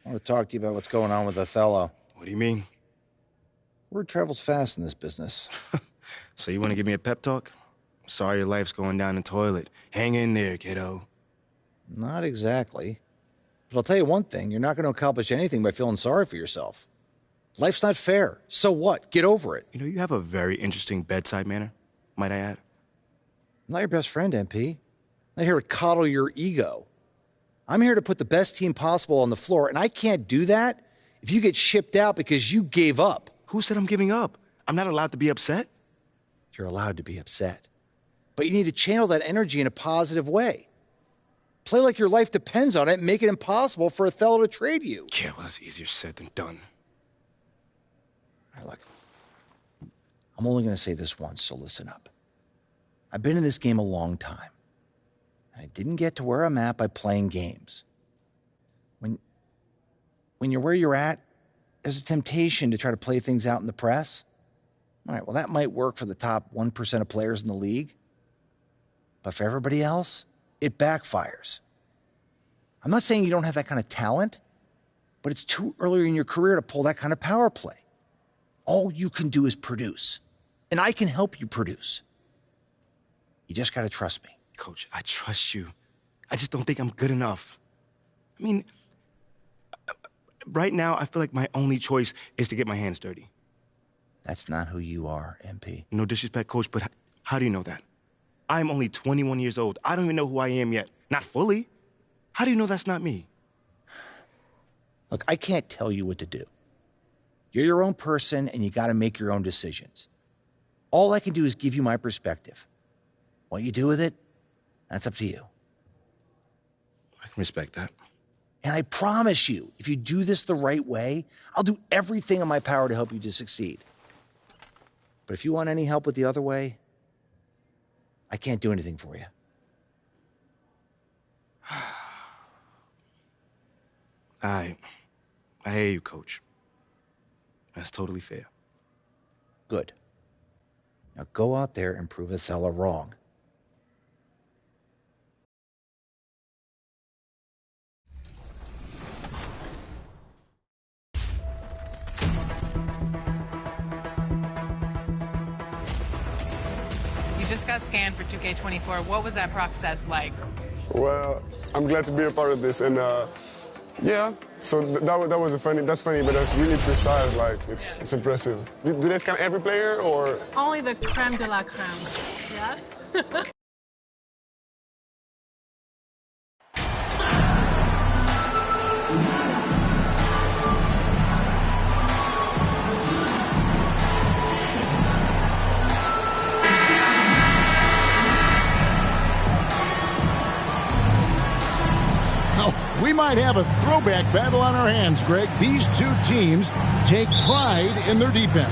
I want to talk to you about what's going on with Othello. What do you mean? Word travels fast in this business. So you want to give me a pep talk? Sorry your life's going down the toilet. Hang in there, kiddo. Not exactly. But I'll tell you one thing, you're not going to accomplish anything by feeling sorry for yourself. Life's not fair. So what? Get over it. You know, you have a very interesting bedside manner, might I add. I'm not your best friend, MP. I'm not here to coddle your ego. I'm here to put the best team possible on the floor, and I can't do that if you get shipped out because you gave up. Who said I'm giving up? I'm not allowed to be upset. You're allowed to be upset. But you need to channel that energy in a positive way. Play like your life depends on it and make it impossible for Othello to trade you. Yeah, well, that's easier said than done. All right, look, I'm only going to say this once, so listen up. I've been in this game a long time. I didn't get to where I'm at by playing games. When you're where you're at, there's a temptation to try to play things out in the press. All right, well, that might work for the top 1% of players in the league. But for everybody else, it backfires. I'm not saying you don't have that kind of talent, but it's too early in your career to pull that kind of power play. All you can do is produce, and I can help you produce. You just got to trust me. Coach, I trust you. I just don't think I'm good enough. I mean, right now, I feel like my only choice is to get my hands dirty. That's not who you are, MP. No disrespect, Coach, but how do you know that? I'm only 21 years old. I don't even know who I am yet. Not fully. How do you know that's not me? Look, I can't tell you what to do. You're your own person, and you got to make your own decisions. All I can do is give you my perspective. What you do with it, that's up to you. I can respect that. And I promise you, if you do this the right way, I'll do everything in my power to help you to succeed. But if you want any help with the other way, I can't do anything for you. I hear you, Coach. That's totally fair. Good. Now go out there and prove Othello wrong. You just got scanned for 2K24. What was that process like? Well, I'm glad to be a part of this, and yeah. So that's funny, but that's really precise. Like it's impressive. Do they scan every player or? Only the creme de la creme. Yeah. We might have a throwback battle on our hands, Greg. These two teams take pride in their defense.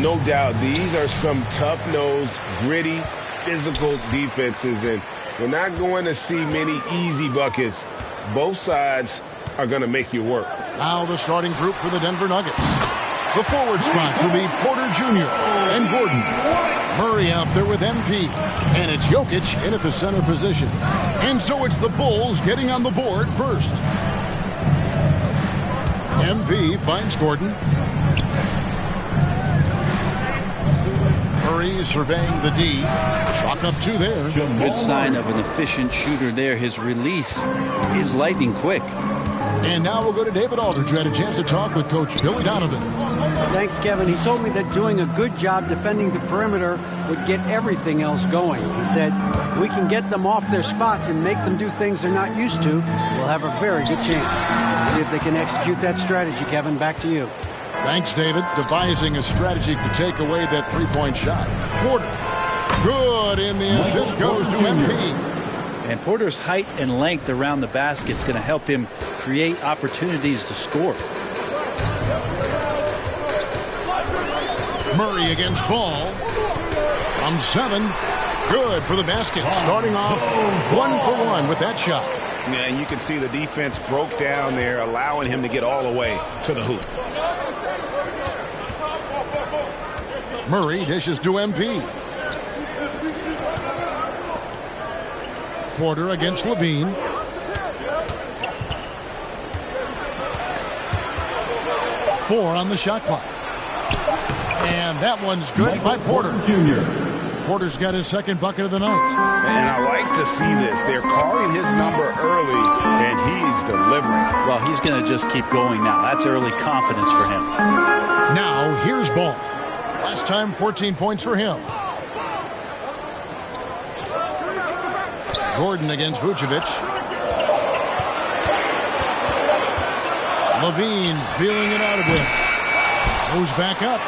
No doubt. These are some tough-nosed, gritty, physical defenses, and we're not going to see many easy buckets. Both sides are going to make you work. Now the starting group for the Denver Nuggets. The forward spots will be Porter Jr. and Gordon. Murray out there with MP. And it's Jokic in at the center position. And so it's the Bulls getting on the board first. MP finds Gordon. Murray surveying the D. Chalk up two there. Good sign of an efficient shooter there. His release is lightning quick. And now we'll go to David Aldridge, who had a chance to talk with Coach Billy Donovan. Thanks, Kevin. He told me that doing a good job defending the perimeter would get everything else going. He said, if we can get them off their spots and make them do things they're not used to, we'll have a very good chance. See if they can execute that strategy, Kevin. Back to you. Thanks, David. Devising a strategy to take away that three-point shot. Porter. Good, and the assist goes to MP. And Porter's height and length around the basket is going to help him create opportunities to score. Murray against Ball. From 7. Good for the basket. Starting off 1-for-1 with that shot. Yeah, and you can see the defense broke down there, allowing him to get all the way to the hoop. Murray dishes to MP. Porter against Levine. 4 on the shot clock. And that one's good by Porter. Porter's got his second bucket of the night. And I like to see this. They're calling his number early, and he's delivering. Well, he's going to just keep going now. That's early confidence for him. Now, here's Ball. Last time, 14 points for him. Gordon against Vucevic. Levine feeling it out a bit. Goes back up.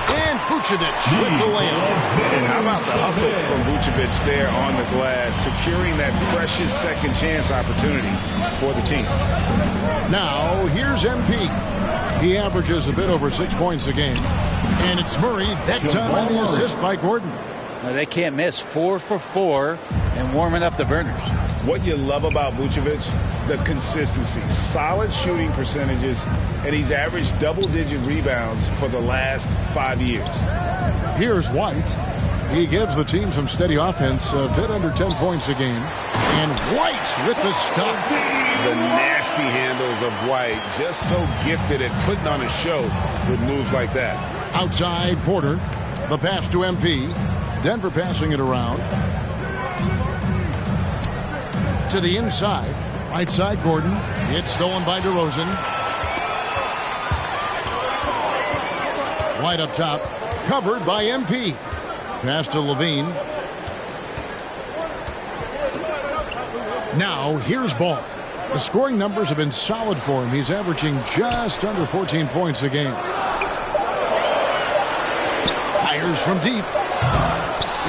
And Vucevic with the layup. And how about the hustle from Vucevic there on the glass, securing that precious second chance opportunity for the team. Now, here's MP. He averages a bit over 6 points a game. And it's Murray, that time on the assist by Gordon. Now, they can't miss. 4 for 4 and warming up the burners. What you love about Vucevic, the consistency, solid shooting percentages, and he's averaged double-digit rebounds for the last 5 years. Here's White. He gives the team some steady offense, a bit under 10 points a game. And White with the stuff. The nasty handles of White, just so gifted at putting on a show with moves like that. Outside, Porter. The pass to MP. Denver passing it around. To the inside. Right side, Gordon. It's stolen by DeRozan. White up top. Covered by MP. Pass to Levine. Now, here's Ball. The scoring numbers have been solid for him. He's averaging just under 14 points a game. Fires from deep.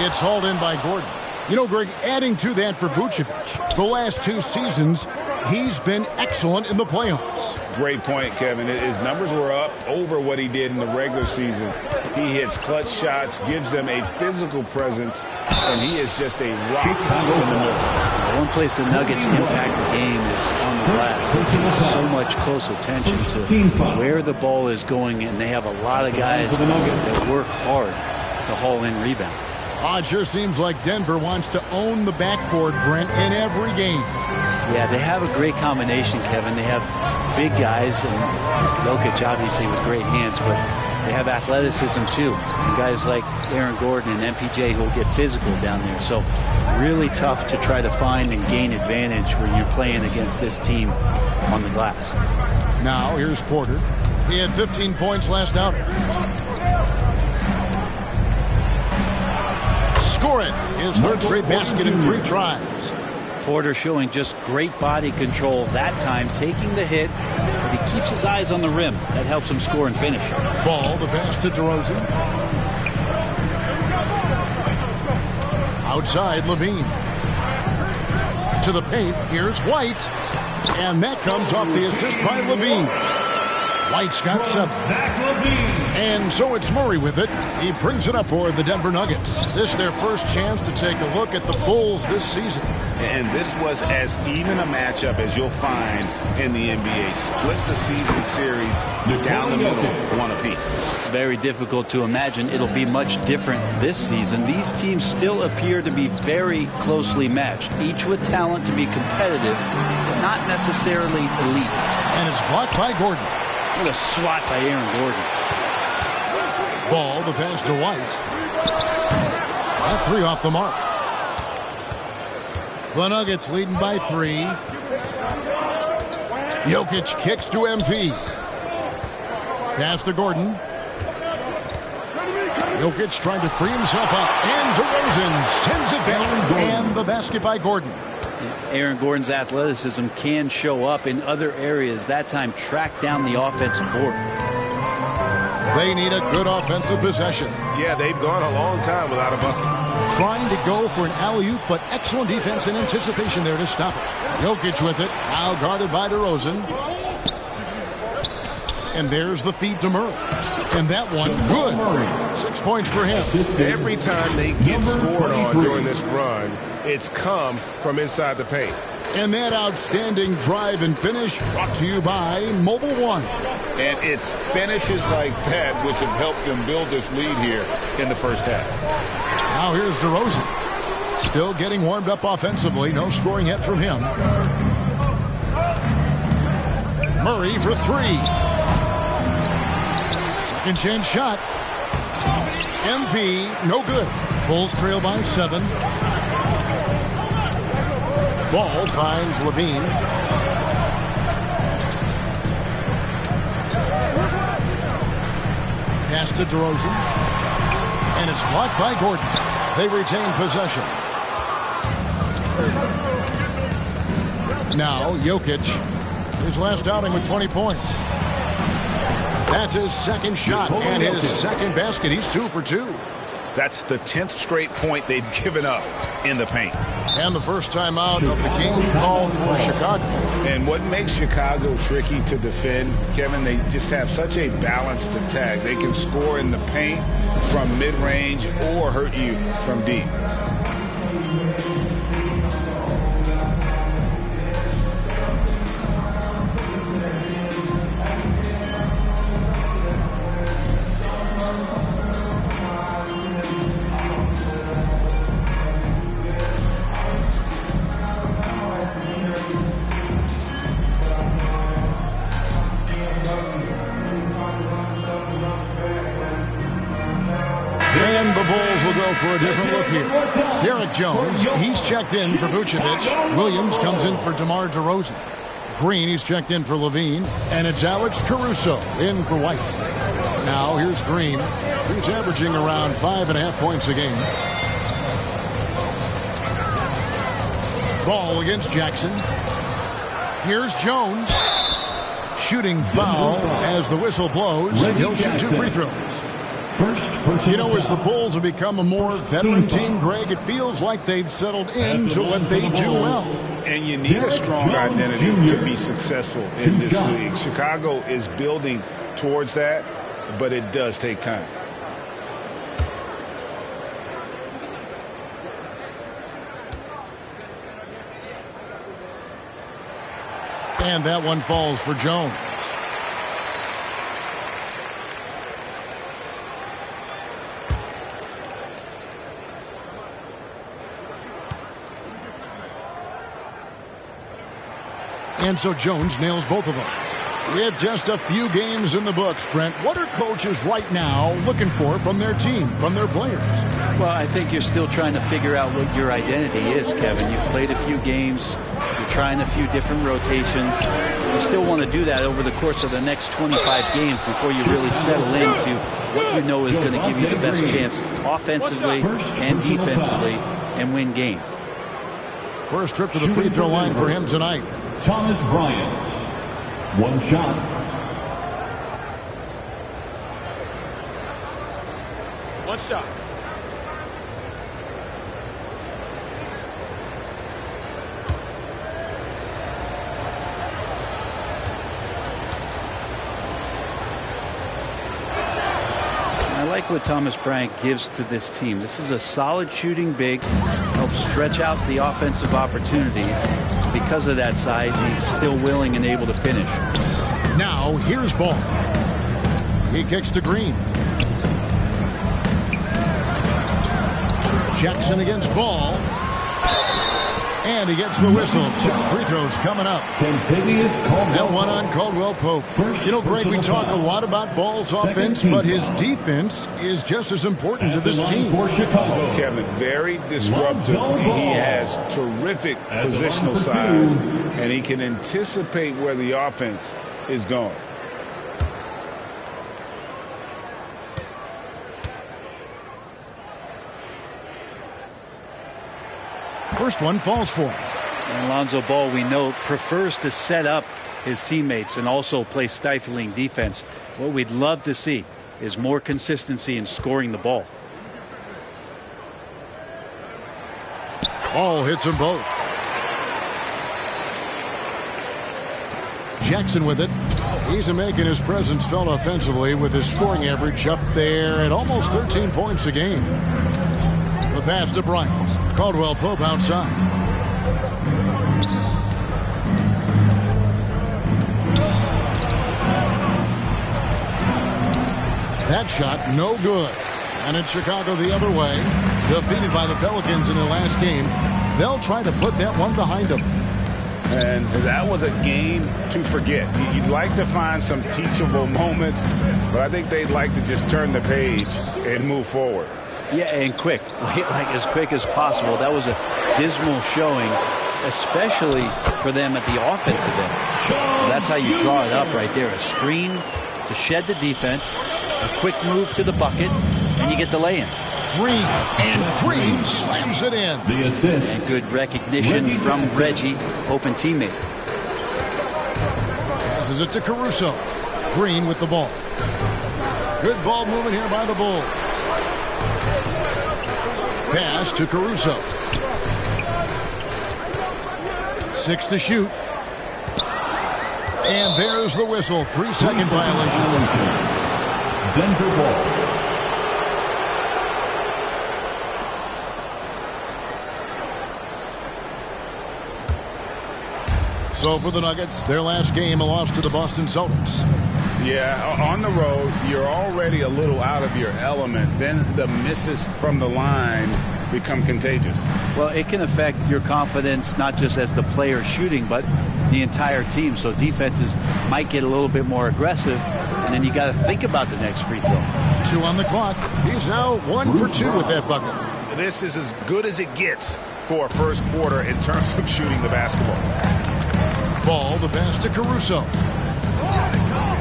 It's hauled in by Gordon. You know, Greg, adding to that for Vucevic, the last 2 seasons, he's been excellent in the playoffs. Great point, Kevin. His numbers were up over what he did in the regular season. He hits clutch shots, gives them a physical presence, and he is just a rock in the middle. The one place the Nuggets impact the game is on the glass. They pay so much close attention to where the ball is going, and they have a lot of guys that work hard to haul in rebound. It sure seems like Denver wants to own the backboard, Brent, in every game. Yeah, they have a great combination, Kevin. They have big guys, and Jokic obviously with great hands, but they have athleticism too. And guys like Aaron Gordon and MPJ who will get physical down there. So really tough to try to find and gain advantage when you're playing against this team on the glass. Now here's Porter. He had 15 points last outing. Score it. His third straight basket in 3 tries. Porter showing just great body control that time, taking the hit, but he keeps his eyes on the rim. That helps him score and finish. Ball, the pass to DeRozan. Outside, Levine. To the paint, here's White. And that comes off the assist by Levine. White's got 7. And so it's Murray with it. He brings it up for the Denver Nuggets. This is their first chance to take a look at the Bulls this season. And this was as even a matchup as you'll find in the NBA. Split the season series down the middle, 1 apiece. Very difficult to imagine it'll be much different this season. These teams still appear to be very closely matched, each with talent to be competitive, but not necessarily elite. And it's blocked by Gordon. What a swat by Aaron Gordon. Ball, the pass to White. That 3 off the mark. The Nuggets leading by 3. Jokic kicks to MP. Pass to Gordon. Jokic trying to free himself up. And DeRozan sends it back. And the basket by Gordon. Aaron Gordon's athleticism can show up in other areas. That time track down the offensive board. They need a good offensive possession. Yeah, they've gone a long time without a bucket. Trying to go for an alley-oop, but excellent defense and anticipation there to stop it. Jokic with it, now guarded by DeRozan. And there's the feed to Murray. And that one, good. 6 points for him. Every time they get scored on during this run, it's come from inside the paint. And that outstanding drive and finish brought to you by Mobile One. And it's finishes like that which have helped them build this lead here in the first half. Now here's DeRozan. Still getting warmed up offensively. No scoring yet from him. Murray for 3. Second chance shot. MP, no good. Bulls trail by 7. Ball finds Levine. Pass to DeRozan. And it's blocked by Gordon. They retain possession. Now Jokic, his last outing with 20 points. That's his second shot and his second basket. He's 2 for 2. That's the 10th straight point they've given up in the paint. And the first time out of the game called for Chicago. And what makes Chicago tricky to defend, Kevin, they just have such a balanced attack. They can score in the paint from mid-range or hurt you from deep. And the Bulls will go for a different look here. Derek Jones, he's checked in for Vucevic. Williams comes in for DeMar DeRozan. Green, he's checked in for Levine. And it's Alex Caruso in for White. Now here's Green, who's averaging around 5.5 points a game. Ball against Jackson. Here's Jones. Shooting foul as the whistle blows. He'll shoot 2 free throws. You know, as the Bulls have become a more veteran team, Greg, it feels like they've settled into what they do well. And you need a strong identity to be successful in this league. Chicago is building towards that, but it does take time. And that one falls for Jones. And so Jones nails both of them. With just a few games in the books, Brent, what are coaches right now looking for from their team, from their players? Well, I think you're still trying to figure out what your identity is, Kevin. You've played a few games. You're trying a few different rotations. You still want to do that over the course of the next 25 games before you really settle into what you know is going to give you the best chance offensively and defensively and win games. First trip to the free throw line for him tonight. Thomas Bryant, 1 shot. One shot. I like what Thomas Bryant gives to this team. This is a solid shooting big, helps stretch out the offensive opportunities. Because of that size, he's still willing and able to finish. Now, here's Ball. He kicks to Green. Jackson against Ball. And he gets the whistle. 2 free throws coming up. And one on Caldwell Pope. You know, Greg, we talk a lot about Ball's offense, but his defense is just as important to this team. Kevin, very disruptive. He has terrific positional size, and he can anticipate where the offense is going. First one falls for him. And Lonzo Ball, we know, prefers to set up his teammates and also play stifling defense. What we'd love to see is more consistency in scoring the ball. Ball hits them both. Jackson with it. He's making his presence felt offensively with his scoring average up there at almost 13 points a game. The pass to Bryant. Caldwell Pope outside. That shot no good. And it's Chicago the other way. Defeated by the Pelicans in their last game. They'll try to put that one behind them. And that was a game to forget. You'd like to find some teachable moments, but I think they'd like to just turn the page and move forward. Yeah, and quick, like as quick as possible. That was a dismal showing, especially for them at the offensive end. That's how you draw it up right there. A screen to shed the defense, a quick move to the bucket, and you get the lay-in. Green, and Green slams it in. The assist. And good recognition from Reggie, open teammate. Passes it to Caruso. Green with the ball. Good ball movement here by the Bulls. Pass to Caruso. 6 to shoot. And there's the whistle. 3-second violation. Denver ball. So for the Nuggets, their last game, a loss to the Boston Celtics. Yeah, on the road, you're already a little out of your element. Then the misses from the line become contagious. Well, it can affect your confidence, not just as the player shooting, but the entire team. So defenses might get a little bit more aggressive, and then you got to think about the next free throw. 2 on the clock. He's now 1 for 2 with that bucket. This is as good as it gets for a first quarter in terms of shooting the basketball. Ball, the pass to Caruso.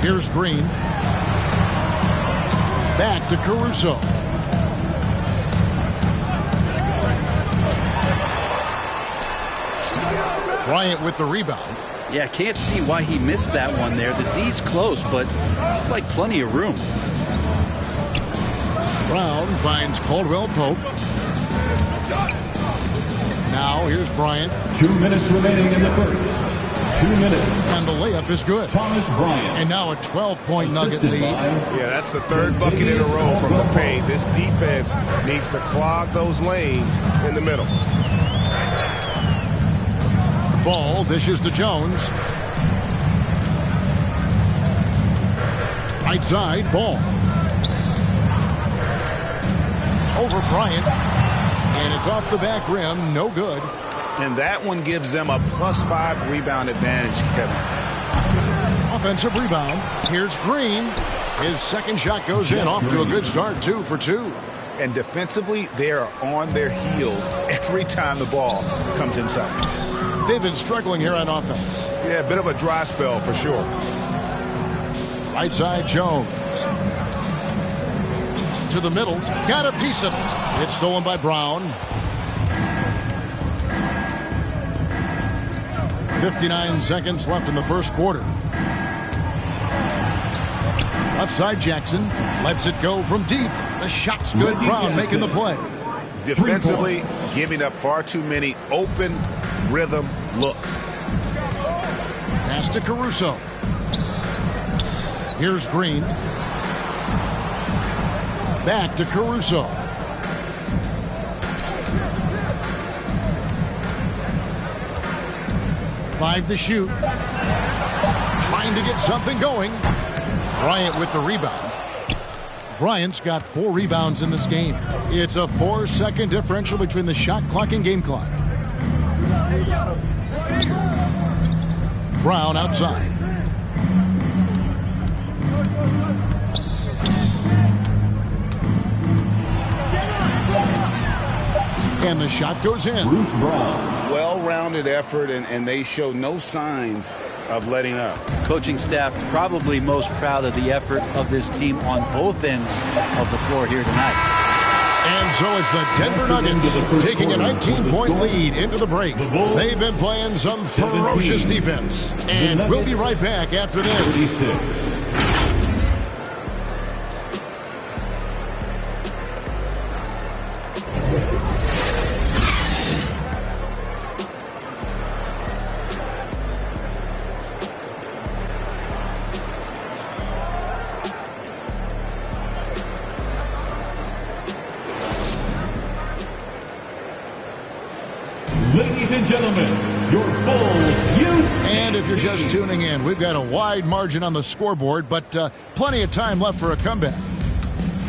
Here's Green. Back to Caruso. Bryant with the rebound. Yeah, can't see why he missed that one there. The D's close, but like plenty of room. Brown finds Caldwell Pope. Now here's Bryant. 2 minutes remaining in the first. 2 minutes. And the layup is good. Thomas Bryant. And now a 12-point Nugget lead. Yeah, that's the third bucket in a row from the paint. This defense needs to clog those lanes in the middle. Ball dishes to Jones. Right side, Ball. Over Bryant. And it's off the back rim. No good. And that one gives them a +5 rebound advantage, Kevin. Offensive rebound. Here's Green. His second shot goes in. Off to a good start. 2 for 2. And defensively, they are on their heels every time the ball comes inside. They've been struggling here on offense. Yeah, a bit of a dry spell for sure. Right side, Jones. To the middle. Got a piece of it. It's stolen by Brown. 59 seconds left in the first quarter. Left side, Jackson lets it go from deep. The shot's good. Brown making the play. Defensively, giving up far too many open rhythm looks. Pass to Caruso. Here's Green. Back to Caruso. Five to shoot. Trying to get something going. Bryant with the rebound. Bryant's got 4 rebounds in this game. It's a 4-second differential between the shot clock and game clock. Brown outside. And the shot goes in. Bruce Brown. Well-rounded effort, and they show no signs of letting up. Coaching staff probably most proud of the effort of this team on both ends of the floor here tonight. And so it's the Denver Nuggets taking a 19-point lead into the break. They've been playing some ferocious defense. And we'll be right back after this. 36. Ladies and gentlemen, your Bulls youth. And if you're just tuning in, we've got a wide margin on the scoreboard, but plenty of time left for a comeback.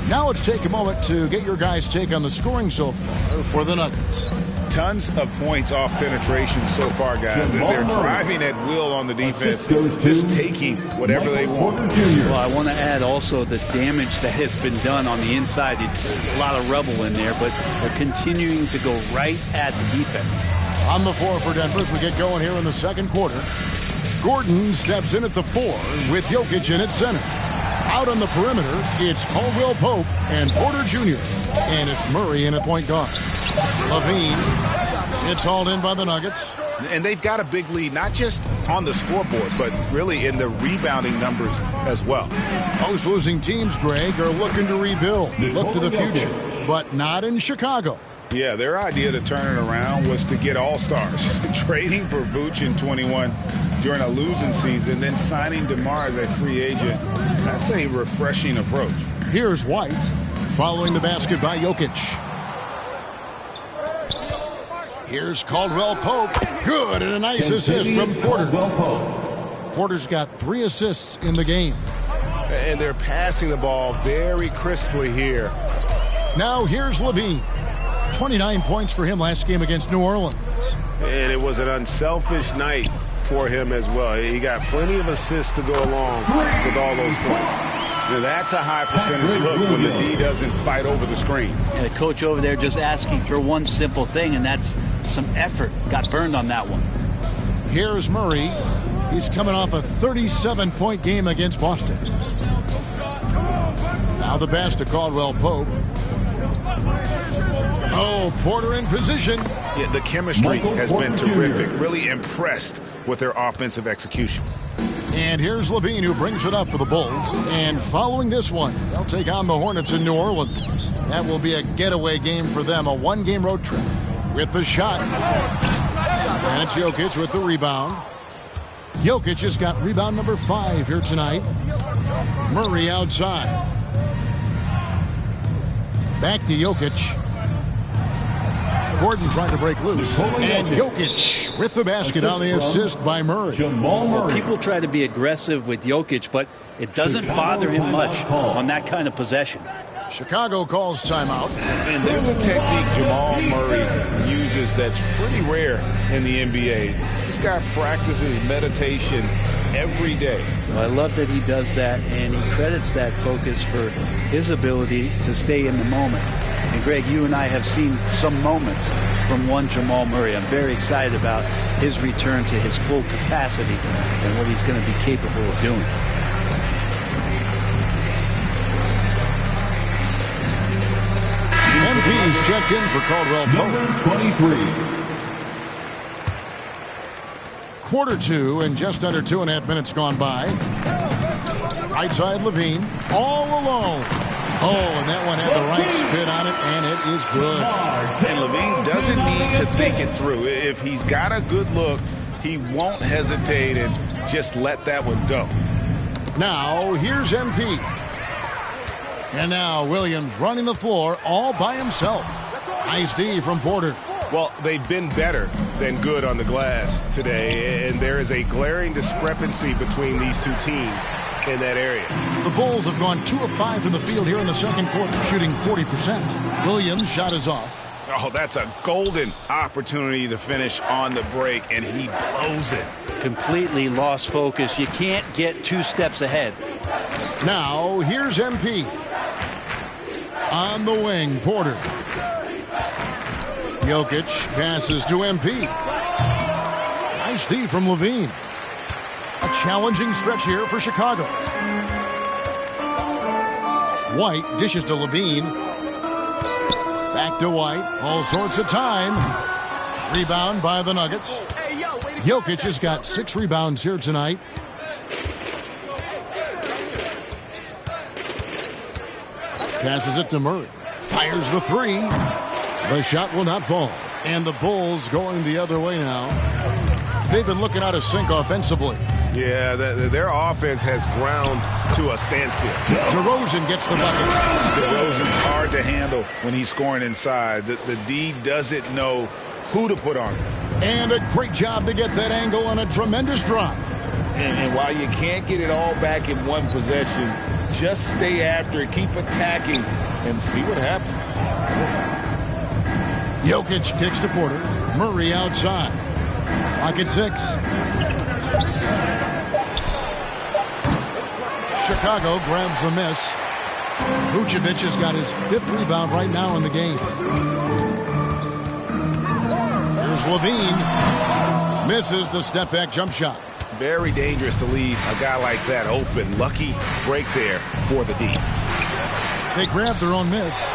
Now let's take a moment to get your guys' take on the scoring so far for the Nuggets. Tons of points off penetration so far, guys. They're driving at will on the defense, just taking whatever they want. Well, I want to add also the damage that has been done on the inside. It's a lot of rubble in there, but they're continuing to go right at the defense. On the floor for Denver as we get going here in the second quarter. Gordon steps in at the 4 with Jokic in at center. Out on the perimeter, it's Caldwell Pope and Porter Jr. And it's Murray in at point guard. Levine, it's hauled in by the Nuggets. And they've got a big lead, not just on the scoreboard, but really in the rebounding numbers as well. Most losing teams, Greg, are looking to rebuild, look to the future, but not in Chicago. Yeah, their idea to turn it around was to get all-stars. Trading for Vooch in 21 during a losing season, then signing DeMar as a free agent. That's a refreshing approach. Here's White, following the basket by Jokic. Here's Caldwell Pope. Good, and a nice assist from Porter. Porter's got 3 assists in the game. And they're passing the ball very crisply here. Now here's Levine. 29 points for him last game against New Orleans. And it was an unselfish night for him as well. He got plenty of assists to go along with all those points. Now that's a high percentage look when the D doesn't fight over the screen. And the coach over there just asking for one simple thing, and that's some effort. Got burned on that one. Here's Murray. He's coming off a 37-point game against Boston. Now the pass to Caldwell Pope. Oh, Porter in position. Yeah, the chemistry has been terrific. Really impressed with their offensive execution. And here's Levine, who brings it up for the Bulls. And following this one, they'll take on the Hornets in New Orleans. That will be a getaway game for them, a 1-game road trip. With the shot. And it's Jokic with the rebound. Jokic has got rebound number 5 here tonight. Murray outside. Back to Jokic. Gordon trying to break loose. And Jokic with the basket on the assist by Murray. Well, people try to be aggressive with Jokic, but it doesn't bother him much on that kind of possession. Chicago calls timeout. And there's a technique Jamal Murray uses that's pretty rare in the NBA. This guy practices meditation every day. Well, I love that he does that, and he credits that focus for his ability to stay in the moment. And Greg, you and I have seen some moments from one Jamal Murray. I'm very excited about his return to his full capacity and what he's going to be capable of doing. MP's checked in for Caldwell Pope. Number 23. Quarter 2 and just under 2.5 minutes gone by. Right side Levine, all alone. Oh, and that one had the right spin on it, and it is good. And Levine doesn't need to think it through. If he's got a good look, he won't hesitate and just let that one go. Now, here's MP. And now Williams running the floor all by himself. Nice D from Porter. Well, they've been better than good on the glass today, and there is a glaring discrepancy between these two teams in that area. The Bulls have gone 2 of 5 from the field here in the second quarter, shooting 40%. Williams' shot is off. Oh, that's a golden opportunity to finish on the break, and he blows it. Completely lost focus. You can't get 2 steps ahead. Now, here's MP. On the wing, Porter. Jokic passes to MP. Nice D from Levine. A challenging stretch here for Chicago. White dishes to Levine. Back to White. All sorts of time. Rebound by the Nuggets. Jokic has got 6 rebounds here tonight. Passes it to Murray. Fires the 3. The shot will not fall. And the Bulls going the other way now. They've been looking out of sync offensively. Yeah, their offense has ground to a standstill. DeRozan gets the bucket. DeRozan's hard to handle when he's scoring inside. The D doesn't know who to put on him. And a great job to get that angle on a tremendous drop. And while you can't get it all back in one possession, just stay after it, keep attacking, and see what happens. Jokic kicks to Porter. Murray outside. Clock at 6. Chicago grabs the miss. Vucevic has got his 5th rebound right now in the game. Here's Levine. Misses the step-back jump shot. Very dangerous to leave a guy like that open. Lucky break there for the D. They grab their own miss,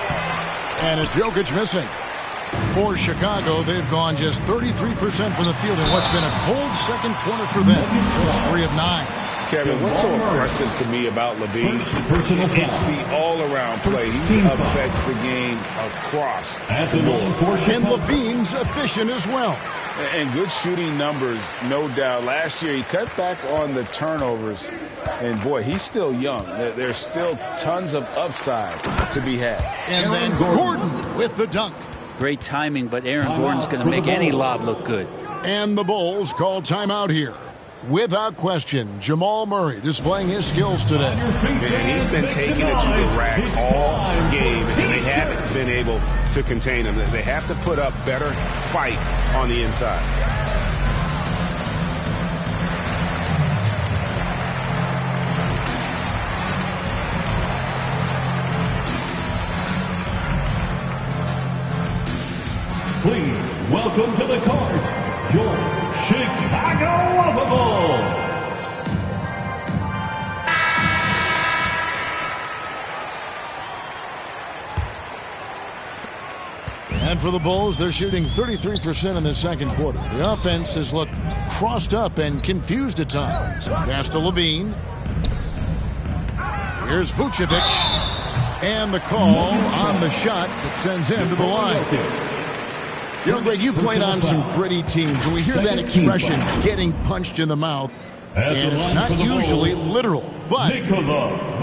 and it's Jokic missing. For Chicago, they've gone just 33% from the field in what's been a cold second quarter for them. It's 3 of 9. Kevin, what's so impressive to me about Levine? It's the all-around play. He affects the game across the board. And Levine's efficient as well. And good shooting numbers, no doubt. Last year, he cut back on the turnovers. And, boy, he's still young. There's still tons of upside to be had. And then Gordon with the dunk. Great timing, but Aaron Gordon's going to make any lob look good. And the Bulls call timeout here. Without question, Jamal Murray displaying his skills today. And he's been taking it to the rack all game, and they haven't been able to contain him. They have to put up better fight on the inside. Please welcome to the court, your Chicago Bulls. And for the Bulls, they're shooting 33% in the second quarter. The offense has looked crossed up and confused at times. Pass to Levine. Here's Vucevic. And the call on the shot that sends him to the line. You know, Greg, you played on some gritty teams, and we hear that expression, getting punched in the mouth, and it's not usually literal. But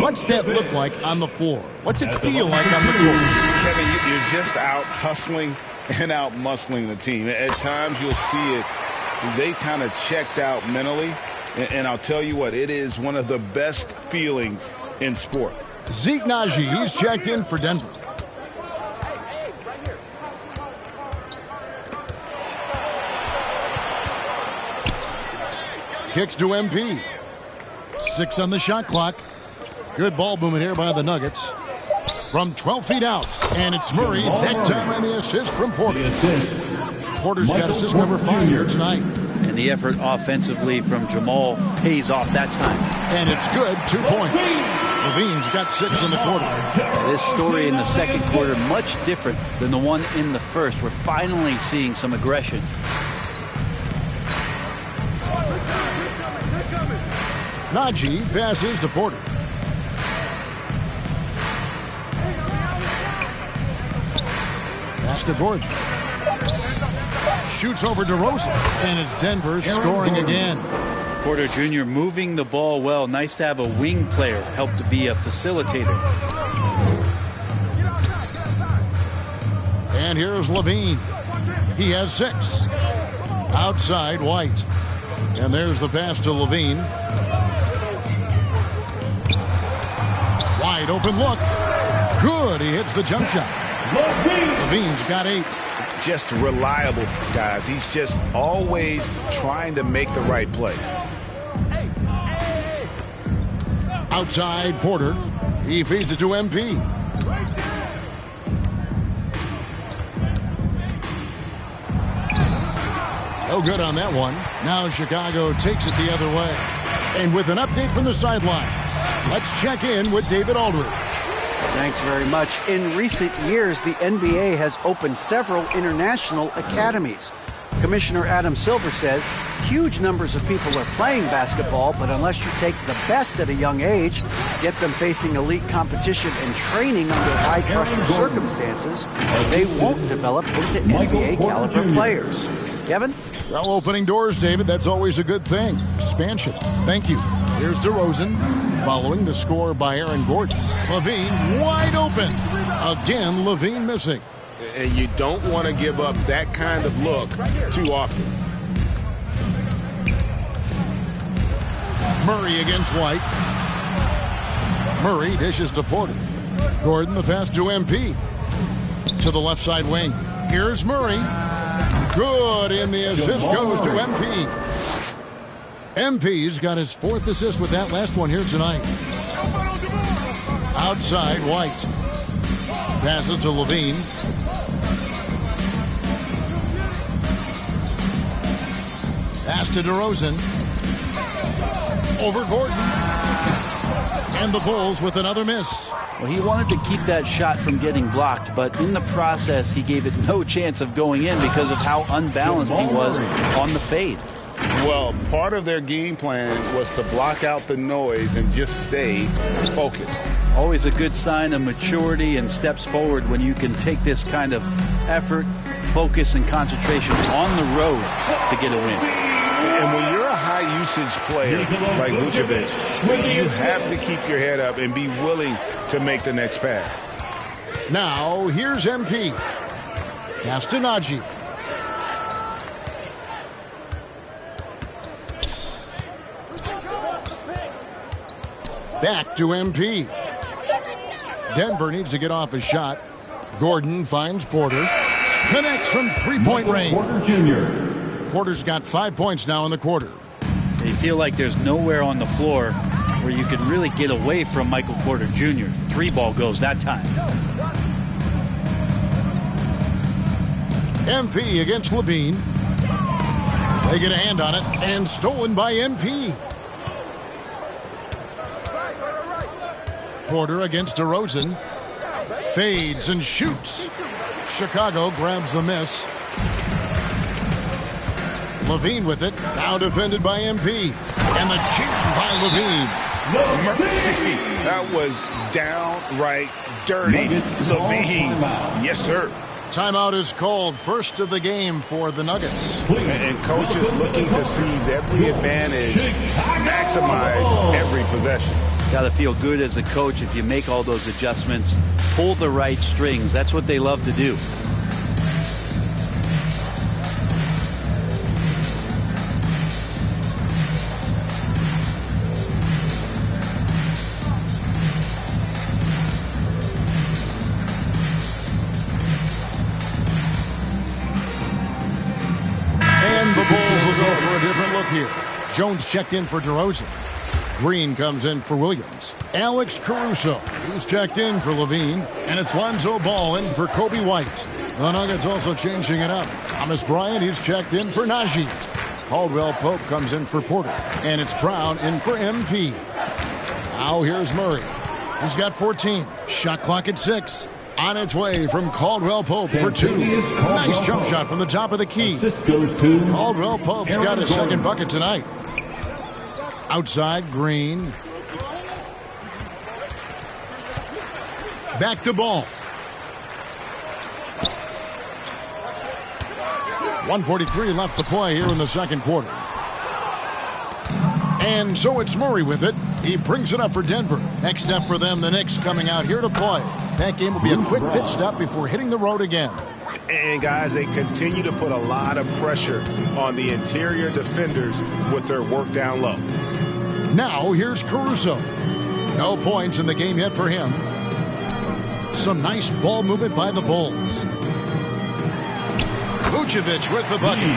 what's that look like on the floor? What's it feel like on the court? Kevin, you're just out hustling and out muscling the team. At times you'll see it. They kind of checked out mentally, and I'll tell you what, it is one of the best feelings in sport. Zeke Naji, he's checked in for Denver. Kicks to MP. 6 on the shot clock. Good ball movement here by the Nuggets. From 12 feet out. And it's Murray. That time on the assist from Porter. Porter's got assist number 5 here tonight. And the effort offensively from Jamal pays off that time. And it's good. 2 points. Levine's got 6 in the quarter. This story in the second quarter much different than the one in the first. We're finally seeing some aggression. Naji passes to Porter. Pass to Gordon. Shoots over DeRozan. And it's Denver scoring again. Porter Jr. moving the ball well. Nice to have a wing player help to be a facilitator. And here's Levine. He has 6. Outside White. And there's the pass to Levine. Wide open look. Good. He hits the jump shot. Levine's got 8. Just reliable, guys. He's just always trying to make the right play. Outside Porter. He feeds it to MP. No good on that one. Now Chicago takes it the other way. And with an update from the sidelines, let's check in with David Aldridge. Thanks very much. In recent years, the NBA has opened several international academies. Commissioner Adam Silver says huge numbers of people are playing basketball, but unless you take the best at a young age, get them facing elite competition and training under high-pressure circumstances, they won't develop into NBA-caliber players. Kevin? Well, opening doors, David, that's always a good thing. Expansion. Thank you. Here's DeRozan, following the score by Aaron Gordon. Levine wide open. Again, Levine missing. And you don't want to give up that kind of look too often. Murray against White. Murray dishes to Porter. Gordon the pass to MP. To the left side wing. Here's Murray. Good, and the assist goes to MP. MP's got his 4th assist with that last one here tonight. Outside, White. Passes to Levine. Pass to DeRozan. Over Gordon. And the Bulls with another miss. Well, he wanted to keep that shot from getting blocked, but in the process, he gave it no chance of going in because of how unbalanced he was on the fade. Well, part of their game plan was to block out the noise and just stay focused. Always a good sign of maturity and steps forward when you can take this kind of effort, focus, and concentration on the road to get a win. And when you're a high-usage player like Vucevic, you have to keep your head up and be willing to make the next pass. Now, here's MP. Pass to Najee. Back to MP. Denver needs to get off a shot. Gordon finds Porter. Connects from three-point range. Porter Jr. Porter's got 5 points now in the quarter. You feel like there's nowhere on the floor where you can really get away from Michael Porter Jr. 3-ball goes that time. MP against Levine. They get a hand on it, and stolen by MP. Porter against DeRozan. Fades and shoots. Chicago grabs the miss. Levine with it. Now defended by MP. And the jam by Levine. Mercy. That was downright dirty. Levine. Yes, sir. Timeout is called. First of the game for the Nuggets. And coach is looking to seize every advantage, maximize every possession. Got to feel good as a coach if you make all those adjustments, pull the right strings. That's what they love to do. And the Bulls will go for a different look here. Jones checked in for DeRozan. Green comes in for Williams. Alex Caruso. He's checked in for Levine. And it's Lonzo Ball in for Kobe White. The Nuggets also changing it up. Thomas Bryant, he's checked in for Najee. Caldwell Pope comes in for Porter. And it's Brown in for MP. Now here's Murray. He's got 14. Shot clock at 6. On its way from Caldwell Pope for 2. Nice jump shot from the top of the key. Caldwell Pope's got his second bucket tonight. Outside, Green. Back to Ball. 1:43 left to play here in the second quarter. And so it's Murray with it. He brings it up for Denver. Next up for them, the Knicks coming out here to play. That game will be a quick pit stop before hitting the road again. And, guys, they continue to put a lot of pressure on the interior defenders with their work down low. Now, here's Caruso. No points in the game yet for him. Some nice ball movement by the Bulls. Vucevic with the bucket.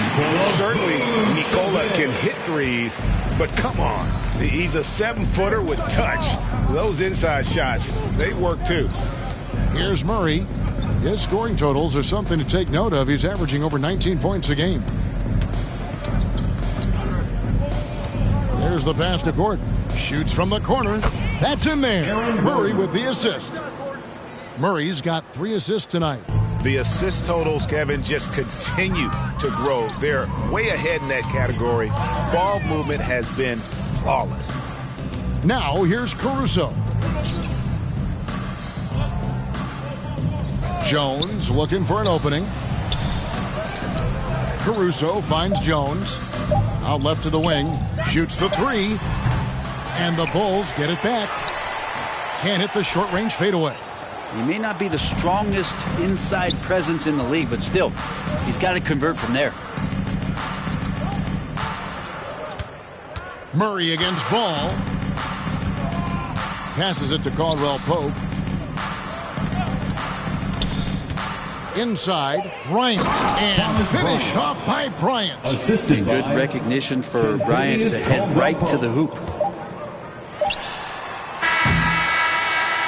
Certainly, Nikola can hit threes, but come on. He's a 7-footer with touch. Those inside shots, they work too. Here's Murray. His scoring totals are something to take note of. He's averaging over 19 points a game. There's the pass to Gordon. Shoots from the corner. That's in there. Murray with the assist. Murray's got 3 assists tonight. The assist totals, Kevin, just continue to grow. They're way ahead in that category. Ball movement has been flawless. Now here's Caruso. Jones looking for an opening. Caruso finds Jones. Out left to the wing. Shoots the 3. And the Bulls get it back. Can't hit the short-range fadeaway. He may not be the strongest inside presence in the league, but still, he's got to convert from there. Murray against Ball. Passes it to Caldwell Pope. Inside, Bryant. And finish off by Bryant. Good recognition for Bryant to head right to the hoop.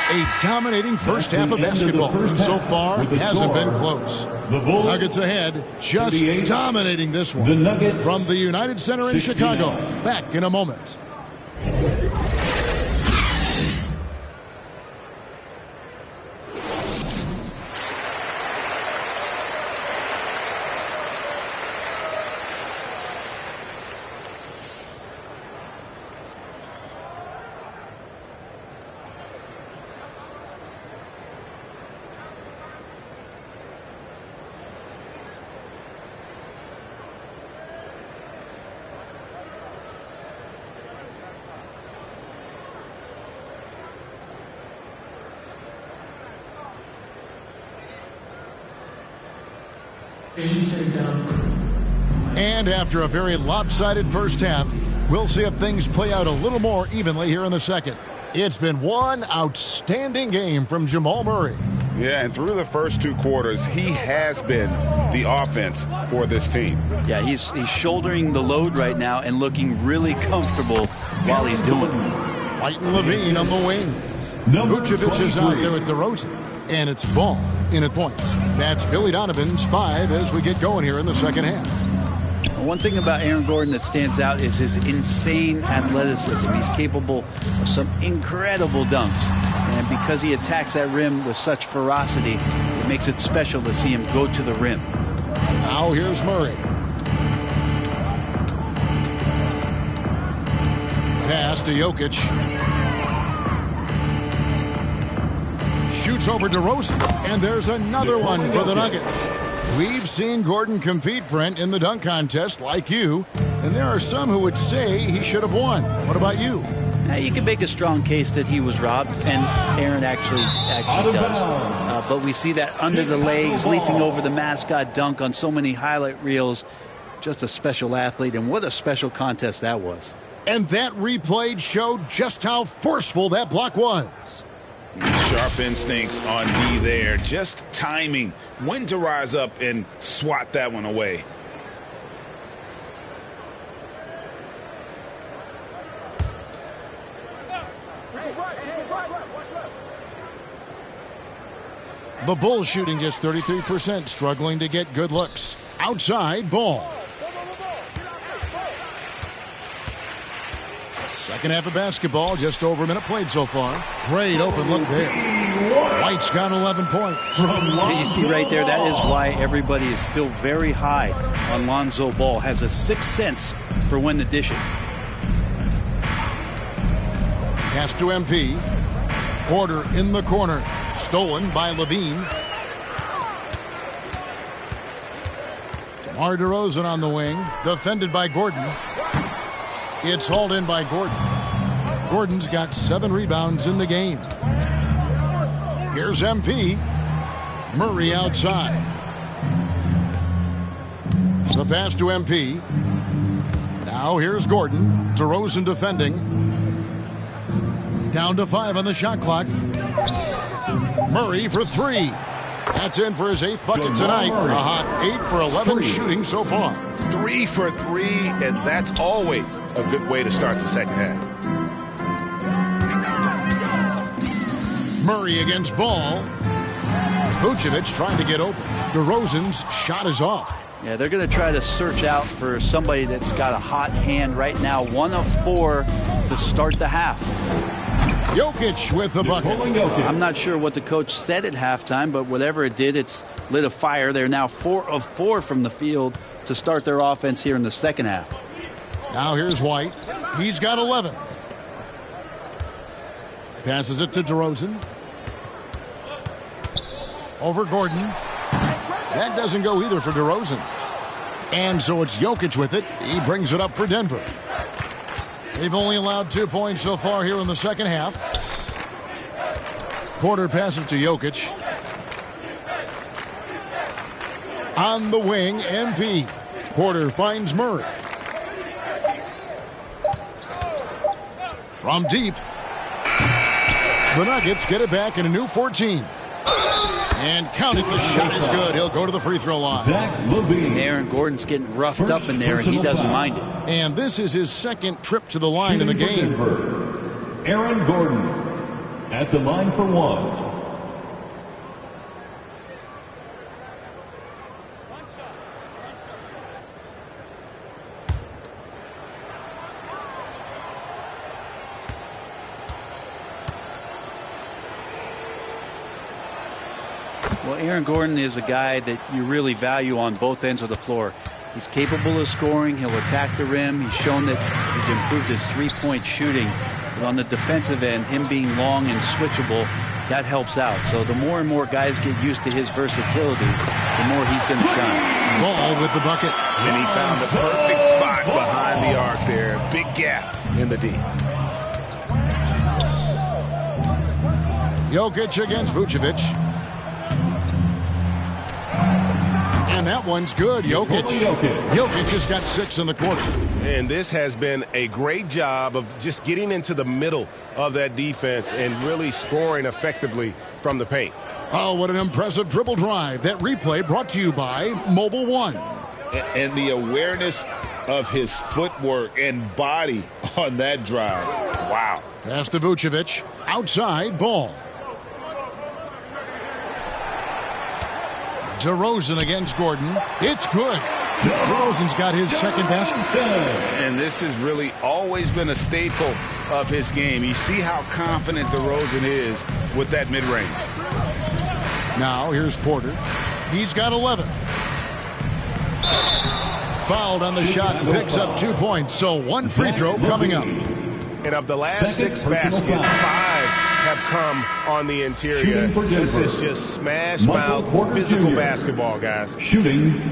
A dominating first half of basketball, and so far hasn't been close. Nuggets ahead, just dominating this one. From the United Center in Chicago, back in a moment. And after a very lopsided first half, we'll see if things play out a little more evenly here in the second. It's been one outstanding game from Jamal Murray. Yeah, and through the first two quarters, he has been the offense for this team. Yeah, he's shouldering the load right now and looking really comfortable while he's doing it. White and Levine on the wings. Vucevic is out there at DeRozan. And it's Ball in at point. That's Billy Donovan's 5 as we get going here in the second half. One thing about Aaron Gordon that stands out is his insane athleticism. He's capable of some incredible dunks. And because he attacks that rim with such ferocity, it makes it special to see him go to the rim. Now here's Murray. Pass to Jokic. Shoots over DeRozan, and there's another one for the Nuggets. We've seen Gordon compete, Brent, in the dunk contest like you, and there are some who would say he should have won. What about you? You can make a strong case that he was robbed, and Aaron actually does. But we see that under the legs, leaping over the mascot dunk on so many highlight reels. Just a special athlete, and what a special contest that was. And that replay showed just how forceful that block was. Sharp instincts on D there. Just timing when to rise up and swat that one away. The Bulls shooting just 33%, struggling to get good looks. Outside, Ball. Second half of basketball, just over a minute played so far. Great open look there. White's got 11 points. You see right there, that is why everybody is still very high on Lonzo Ball. Has a sixth sense for when to dish it. Pass to MP. Porter in the corner. Stolen by Levine. DeMar DeRozan on the wing. Defended by Gordon. It's hauled in by Gordon. Gordon's got 7 rebounds in the game. Here's MP. Murray outside. The pass to MP. Now here's Gordon. DeRozan defending. Down to 5 on the shot clock. Murray for 3. That's in for his 8th bucket tonight. A hot 8 for 11 shooting so far. 3 for 3, and that's always a good way to start the second half. Murray against Ball. Vucevic trying to get open. DeRozan's shot is off. Yeah, they're going to try to search out for somebody that's got a hot hand right now. 1 of 4 to start the half. Jokic with the bucket. I'm not sure what the coach said at halftime, but whatever it did, it's lit a fire. They're now 4 of 4 from the field to start their offense here in the second half. Now here's White. He's got 11. Passes it to DeRozan. Over Gordon. That doesn't go either for DeRozan. And so it's Jokic with it. He brings it up for Denver. They've only allowed 2 points so far here in the second half. Porter passes to Jokic. On the wing, MP. Porter finds Murray. From deep. The Nuggets get it back in a new 14. And count it. The shot is good. He'll go to the free throw line. And Aaron Gordon's getting roughed up in there, and he doesn't mind it. And this is his second trip to the line in the game. Aaron Gordon at the line for one. Well, Aaron Gordon is a guy that you really value on both ends of the floor. He's capable of scoring. He'll attack the rim. He's shown that he's improved his three-point shooting. But on the defensive end, him being long and switchable, that helps out. So the more and more guys get used to his versatility, the more he's going to shine. Ball with the bucket. And he found the perfect spot behind the arc there. Big gap in the D. Jokic against Vucevic. And that one's good. Jokic has got 6 in the quarter. And this has been a great job of just getting into the middle of that defense and really scoring effectively from the paint. Oh, what an impressive dribble drive. That replay brought to you by Mobile One. And the awareness of his footwork and body on that drive. Wow. Pass to Vucevic. Outside ball. DeRozan against Gordon. It's good. DeRozan's got his second basket. And this has really always been a staple of his game. You see how confident DeRozan is with that mid-range. Now here's Porter. He's got 11. Fouled on the shot and picks up 2 points. So one free throw coming up. And of the last 6 baskets, 5 have come on the interior. This is just smash-mouth physical basketball, guys.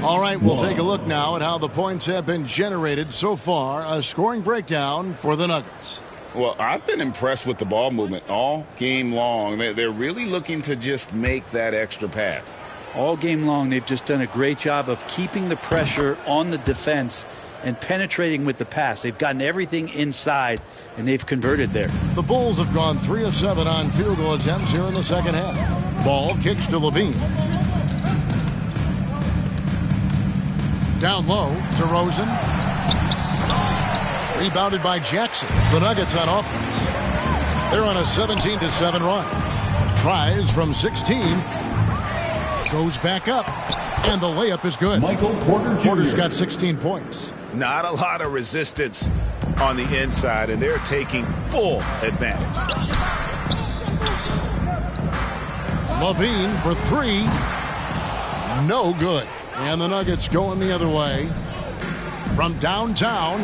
All right, we'll take a look now at how the points have been generated so far. A scoring breakdown for the Nuggets. Well, I've been impressed with the ball movement all game long. They're really looking to just make that extra pass. All game long, they've just done a great job of keeping the pressure on the defense and penetrating with the pass. They've gotten everything inside, and they've converted there. The Bulls have gone 3 of 7 on field goal attempts here in the second half. Ball kicks to Levine. Down low to DeRozan. Rebounded by Jackson. The Nuggets on offense. They're on a 17-7 run. Tries from 16. Goes back up. And the layup is good. Michael Porter Jr. Porter's got 16 points. Not a lot of resistance on the inside, and they're taking full advantage. Levine for 3. No good. And the Nuggets going the other way. From downtown.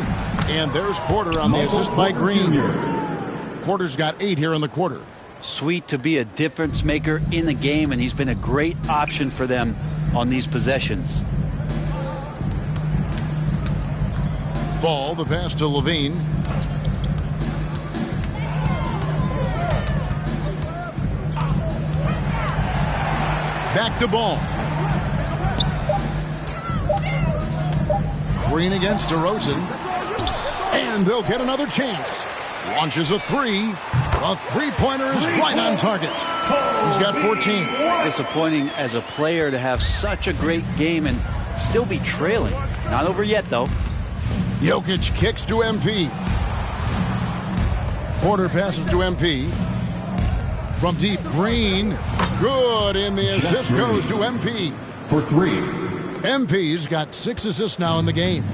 And there's Porter on the assist by Green. Porter's got 8 here in the quarter. Sweet to be a difference maker in the game, and he's been a great option for them on these possessions. Ball, the pass to Levine. Back to Ball. Green against DeRozan. And they'll get another chance. Launches a 3. A three-pointer is right on target. He's got 14. Disappointing as a player to have such a great game and still be trailing. Not over yet, though. Jokic kicks to MP. Porter passes to MP. From deep, Green. Good, and the assist goes to MP. For 3. MP's got 6 assists now in the game.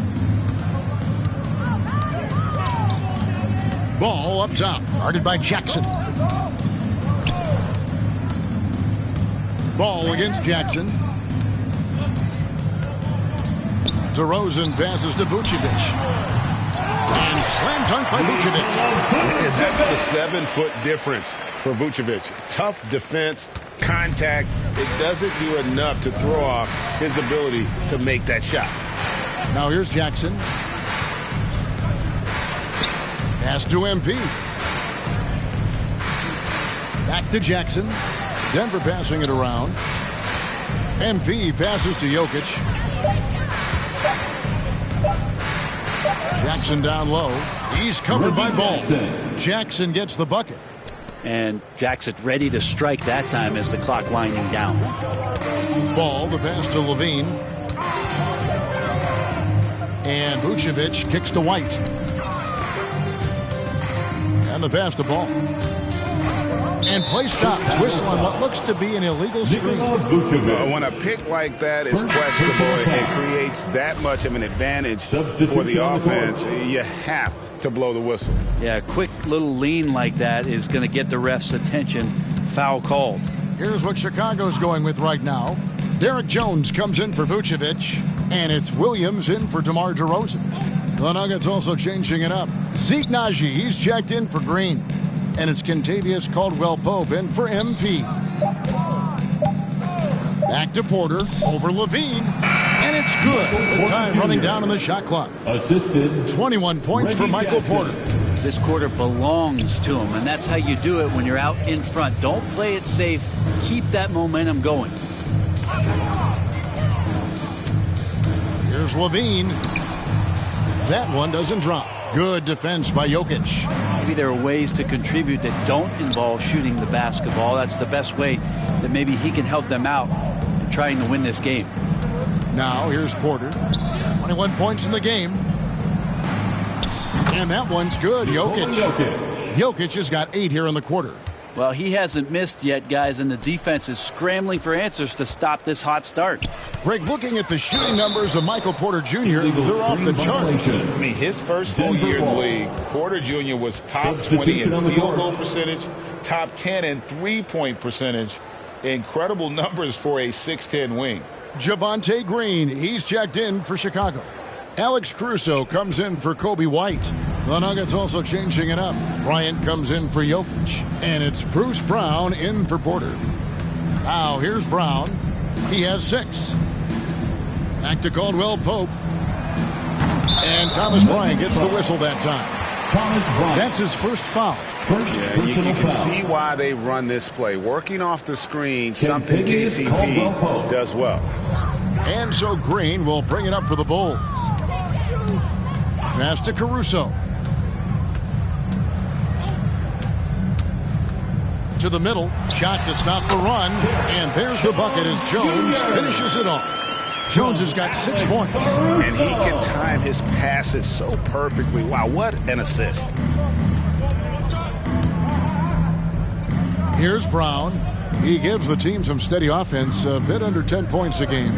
Ball up top, guarded by Jackson. Ball against Jackson. DeRozan passes to Vucevic. And slam dunk by Vucevic. And that's the 7-foot difference for Vucevic. Tough defense, contact. It doesn't do enough to throw off his ability to make that shot. Now here's Jackson. Pass to MP. Back to Jackson. Denver passing it around. MP passes to Jokic. Jackson down low. He's covered by Ball. Jackson gets the bucket. And Jackson ready to strike that time as the clock winding down. Ball, the pass to Levine. And Vucevic kicks to White. And the pass to Ball. And play stops. Whistle on what looks to be an illegal screen. When a pick like that is questionable and creates that much of an advantage for the offense, you have to blow the whistle. Yeah, a quick little lean like that is going to get the ref's attention. Foul called. Here's what Chicago's going with right now. Derek Jones comes in for Vucevic, and it's Williams in for DeMar DeRozan. The Nuggets also changing it up. Zeke Naji, he's checked in for Green. And it's Kentavious Caldwell-Pope in for MP. Back to Porter, over Levine, and it's good. With time running down on the shot clock. Assisted 21 points for Michael Porter. This quarter belongs to him, and that's how you do it when you're out in front. Don't play it safe. Keep that momentum going. Here's Levine. That one doesn't drop. Good defense by Jokic. Maybe there are ways to contribute that don't involve shooting the basketball. That's the best way that maybe he can help them out in trying to win this game. Now here's Porter. 21 points in the game. And that one's good. Jokic has got 8 here in the quarter. Well, he hasn't missed yet, guys, and the defense is scrambling for answers to stop this hot start. Greg, looking at the shooting numbers of Michael Porter Jr., they're off the charts. I mean, his first full year in the league, Porter Jr. was top 20 in field goal percentage, top 10 in three-point percentage. Incredible numbers for a 6'10 wing. Javonte Green, he's checked in for Chicago. Alex Caruso comes in for Kobe White. The Nuggets also changing it up. Bryant comes in for Jokic. And it's Bruce Brown in for Porter. Now here's Brown. He has 6. Back to Caldwell-Pope. And Thomas Bryant gets the whistle that time. That's his first foul. You can see why they run this play. Working off the screen, something KCP does well. And so Green will bring it up for the Bulls. Pass to Caruso. To the middle. Shot to stop the run. And there's the bucket as Jones finishes it off. Jones has got 6 points. And he can time his passes so perfectly. Wow, what an assist. Here's Brown. He gives the team some steady offense, a bit under 10 points a game.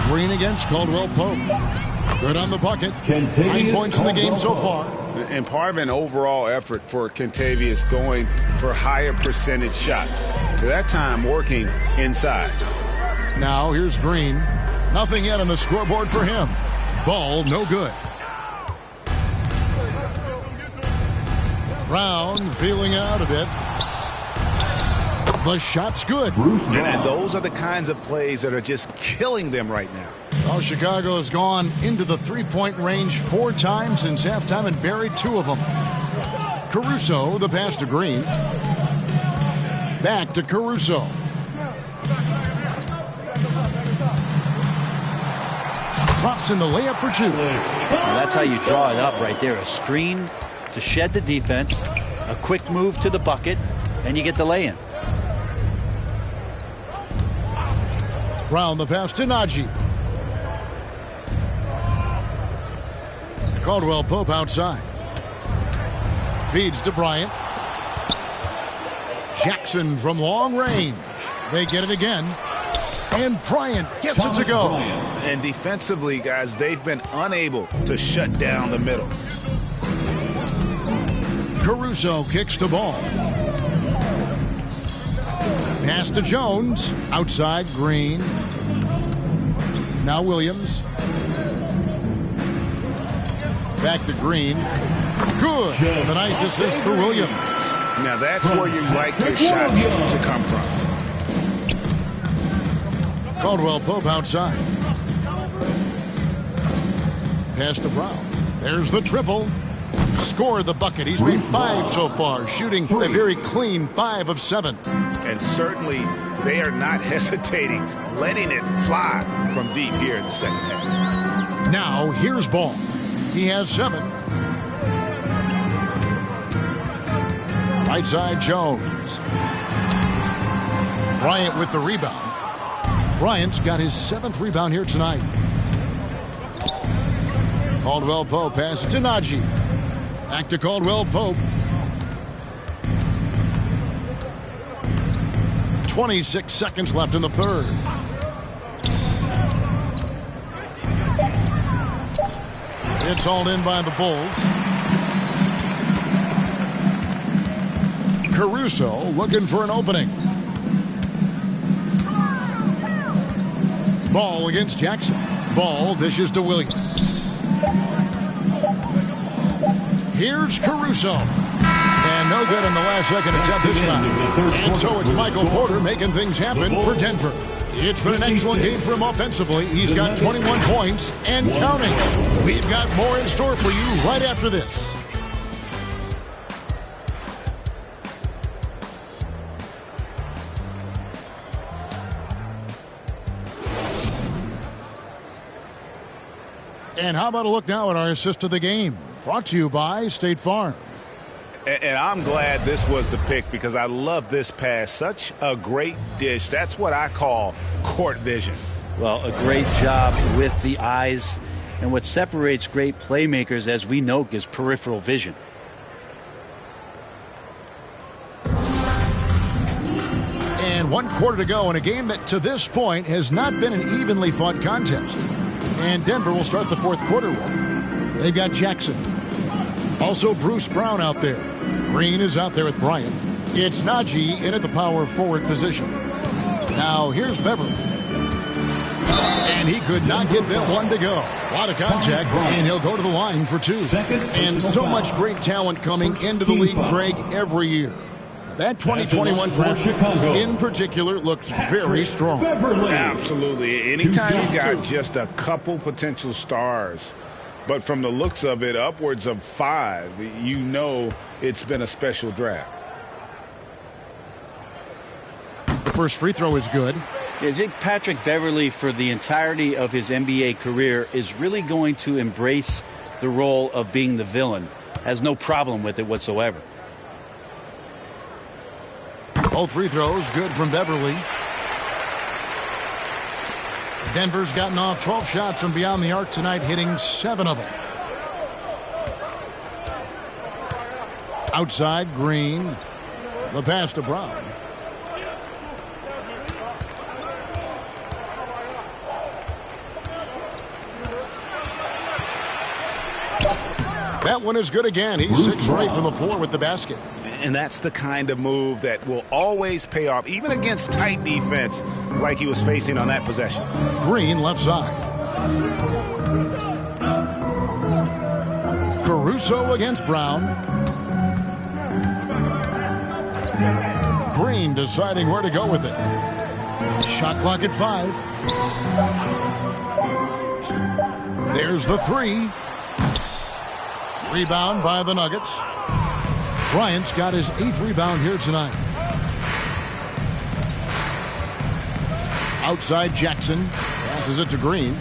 Green against Caldwell-Pope. Good on the bucket. 9 points in the game so far. And part of an overall effort for Kentavious going for higher percentage shots. That time working inside. Now here's Green. Nothing yet on the scoreboard for him. Ball no good. Brown feeling out a bit. The shot's good. And those are the kinds of plays that are just killing them right now. Well, Chicago has gone into the three-point range 4 times since halftime and buried 2 of them. Caruso, the pass to Green. Back to Caruso. Drops in the layup for 2. Well, that's how you draw it up right there. A screen to shed the defense, a quick move to the bucket, and you get the lay-in. Brown, the pass to Naji. Caldwell-Pope outside. Feeds to Bryant. Jackson from long range. They get it again. And Bryant gets it to go. And defensively, guys, they've been unable to shut down the middle. Caruso kicks the ball. Pass to Jones. Outside, Green. Now Williams. Back to Green. Good. The nice assist for Williams. Now that's where you like your shots to come from. Caldwell-Pope outside. Pass to Brown. There's the triple. Scored the bucket. He's made 5 so far, shooting a very clean 5 of 7. And certainly they are not hesitating, letting it fly from deep here in the second half. Now here's Ball. He has 7. Right side, Jones. Bryant with the rebound. Bryant's got his 7th rebound here tonight. Caldwell Pope passes to Najee. Back to Caldwell Pope. 26 seconds left in the third. It's hauled in by the Bulls. Caruso looking for an opening. Ball against Jackson. Ball dishes to Williams. Here's Caruso. And no good in the last second attempt this time. And so it's Michael Porter making things happen for Denver. It's been an excellent game for him offensively. He's got 21 points and counting. We've got more in store for you right after this. And how about a look now at our assist of the game? Brought to you by State Farm. And I'm glad this was the pick because I love this pass. Such a great dish. That's what I call court vision. Well, a great job with the eyes. And what separates great playmakers, as we know, is peripheral vision. And 1 quarter to go in a game that to this point has not been an evenly fought contest. And Denver will start the 4th quarter with. They've got Jackson. Also Bruce Brown out there. Green is out there with Bryant. It's Najee in at the power forward position. Now here's Beverly. And he could not get that one to go. A lot of contact, and he'll go to the line for 2. And so much great talent coming into the league, Craig, every year. That 2021 draft in particular looks very strong. Absolutely. Anytime you got just a couple potential stars, but from the looks of it, upwards of 5, you know it's been a special draft. The first free throw is good. I think Patrick Beverly, for the entirety of his NBA career, is really going to embrace the role of being the villain. Has no problem with it whatsoever. Both free throws good from Beverly. Denver's gotten off 12 shots from beyond the arc tonight, hitting 7 of them. Outside, Green. The pass to Brown. That one is good again. He's 6 for 8 from the floor with the basket. And that's the kind of move that will always pay off, even against tight defense like he was facing on that possession. Green left side. Caruso against Brown. Green deciding where to go with it. Shot clock at 5. There's the 3. Rebound by the Nuggets. Bryant's got his 8th rebound here tonight. Outside Jackson. Passes it to Green.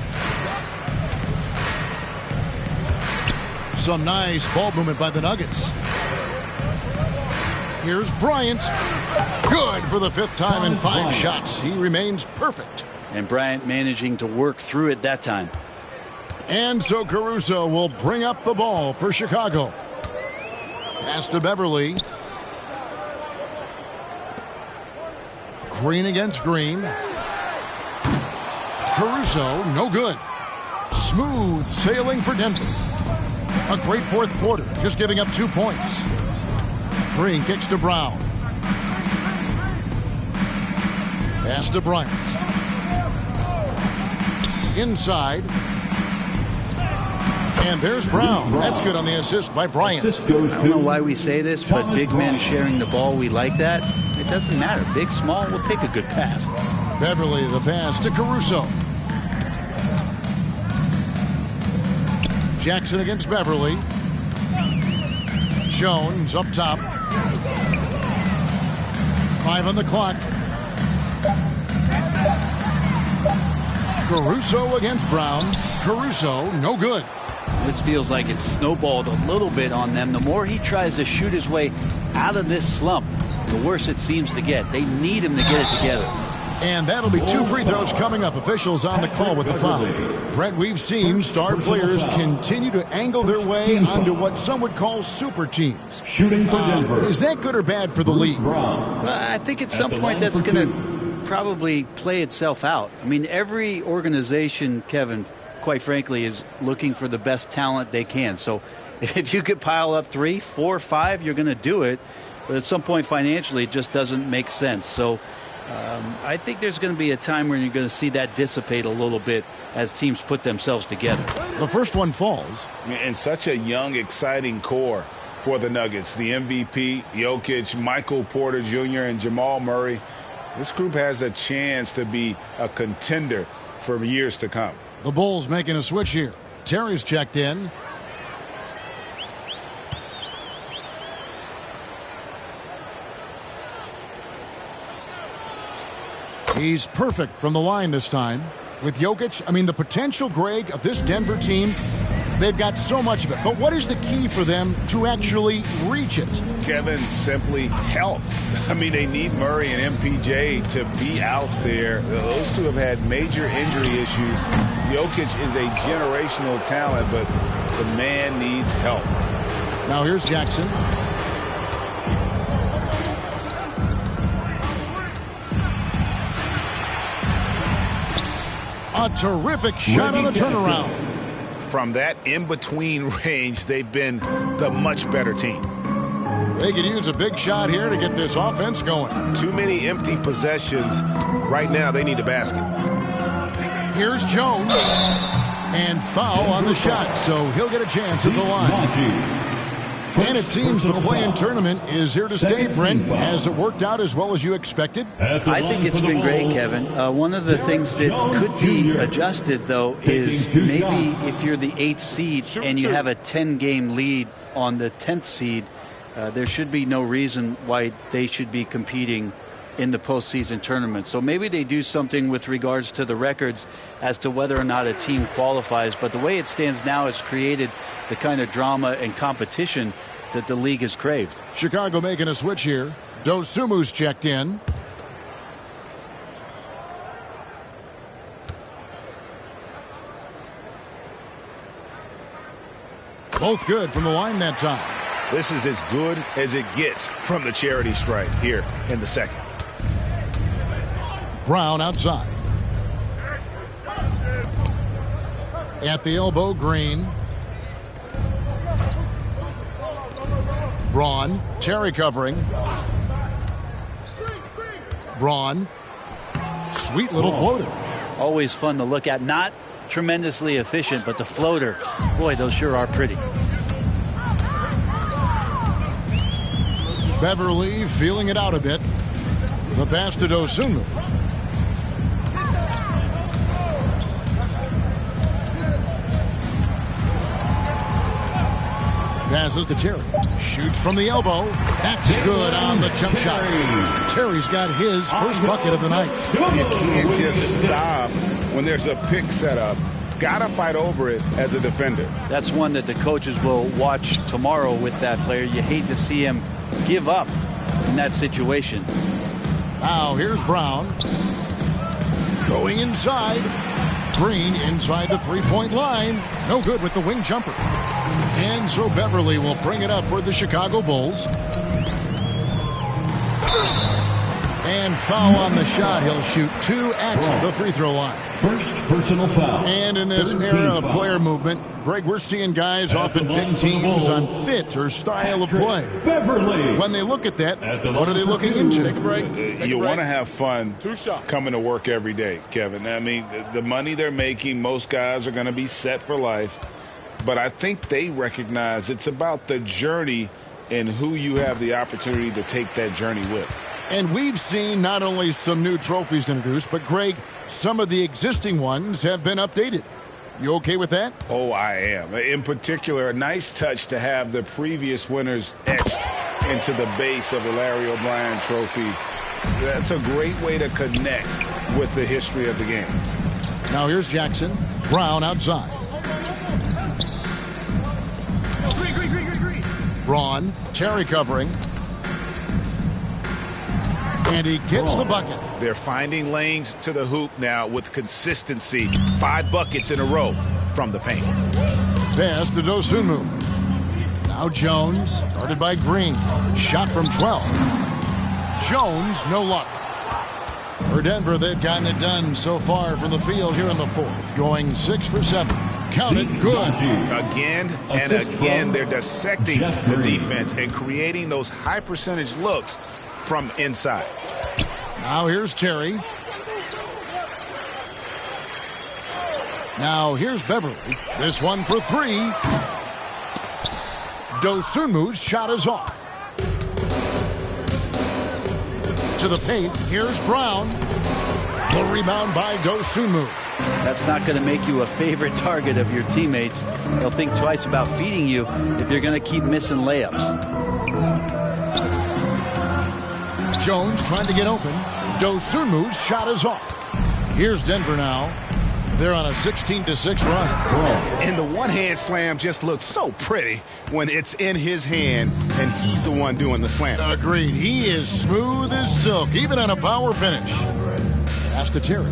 Some nice ball movement by the Nuggets. Here's Bryant. Good for the 5th time in 5 shots. He remains perfect. And Bryant managing to work through it that time. And so Caruso will bring up the ball for Chicago. Pass to Beverly. Green against Green. Caruso, no good. Smooth sailing for Denver. A great 4th quarter, just giving up 2 points. Green kicks to Brown. Pass to Bryant. Inside. And there's Brown. That's good on the assist by Bryant. I don't know why we say this, but big men sharing the ball, we like that. It doesn't matter. Big, small, we'll take a good pass. Beverly, the pass to Caruso. Jackson against Beverly. Jones up top. 5 on the clock. Caruso against Brown. Caruso, no good. This feels like it's snowballed a little bit on them. The more he tries to shoot his way out of this slump, the worse it seems to get. They need him to get it together. And that'll be 2 free throws coming up. Officials on the call with the foul. Brent, we've seen star players continue to angle their way onto what some would call super teams. Shooting for Denver. Is that good or bad for the league? Well, I think at some point that's going to probably play itself out. I mean, every organization, Kevin, quite frankly, is looking for the best talent they can. So if you could pile up 3, 4, 5, you're going to do it. But at some point financially, it just doesn't make sense. So I think there's going to be a time where you're going to see that dissipate a little bit as teams put themselves together. The first one falls. And such a young, exciting core for the Nuggets. The MVP, Jokic, Michael Porter Jr., and Jamal Murray. This group has a chance to be a contender for years to come. The Bulls making a switch here. Terry's checked in. He's perfect from the line this time. With Jokic, I mean, the potential, Greg, of this Denver team, they've got so much of it. But what is the key for them to actually reach it? Kevin, simply health. I mean, they need Murray and MPJ to be out there. Those two have had major injury issues. Jokic is a generational talent, but the man needs help. Now here's Jackson. A terrific shot on the turnaround. From that in-between range, they've been the much better team. They could use a big shot here to get this offense going. Too many empty possessions. Right now, they need a basket. Here's Jones. And foul on the shot, so he'll get a chance at the line. And it seems the play-in tournament is here to stay, Brent. Has it worked out as well as you expected? I think it's been great, Kevin. One of the things that could be adjusted, though, is maybe if you're the 8th seed and you have a 10-game lead on the 10th seed, there should be no reason why they should be competing in the postseason tournament. So maybe they do something with regards to the records as to whether or not a team qualifies. But the way it stands now, it's created the kind of drama and competition that the league has craved. Chicago making a switch here. Dosumu's checked in. Both good from the line that time. This is as good as it gets from the charity stripe here in the second. Brown outside. At the elbow, Green. Braun, Terry covering. Braun, sweet little floater. Always fun to look at. Not tremendously efficient, but the floater, boy, those sure are pretty. Beverly feeling it out a bit. The pass to Dosunmu. Passes to Terry. Shoots from the elbow. That's good on the jump shot. Terry's got his first bucket of the night. You can't just stop when there's a pick set up. Gotta fight over it as a defender. That's one that the coaches will watch tomorrow with that player. You hate to see him give up in that situation. Now here's Brown. Going inside. Green inside the three-point line. No good with the wing jumper. And so Beverly will bring it up for the Chicago Bulls. And foul on the shot. He'll shoot 2 at the free throw line. First personal foul. And in this era of player movement, Greg, we're seeing guys often pick teams on fit or style of play. Beverly. When they look at that, what are they looking into? Take a break. You want to have fun 2 shots. coming to work every day, Kevin. I mean, the money they're making, most guys are going to be set for life. But I think they recognize it's about the journey and who you have the opportunity to take that journey with. And we've seen not only some new trophies introduced, but, Greg, some of the existing ones have been updated. You okay with that? Oh, I am. In particular, a nice touch to have the previous winners etched into the base of the Larry O'Brien trophy. That's a great way to connect with the history of the game. Now here's Jackson. Brown outside. Braun, Terry covering. And he gets the bucket. They're finding lanes to the hoop now with consistency. 5 buckets in a row from the paint. Pass to Dosunmu. Now Jones, guarded by Green. Shot from 12. Jones, no luck. For Denver, they've gotten it done so far from the field here in the fourth, going 6 for 7. Counted good. Again and again, they're dissecting the defense and creating those high percentage looks from inside. Now here's Terry. Now here's Beverly. This one for 3. Dosunmu's shot is off. To the paint. Here's Brown. The rebound by Dosunmu. That's not going to make you a favorite target of your teammates. They'll think twice about feeding you if you're going to keep missing layups. Jones trying to get open. Dosunmu's shot is off. Here's Denver now. They're on a 16-6 run. And the one-hand slam just looks so pretty when it's in his hand and he's the one doing the slam. Agreed. He is smooth as silk, even on a power finish. Pass to Terry.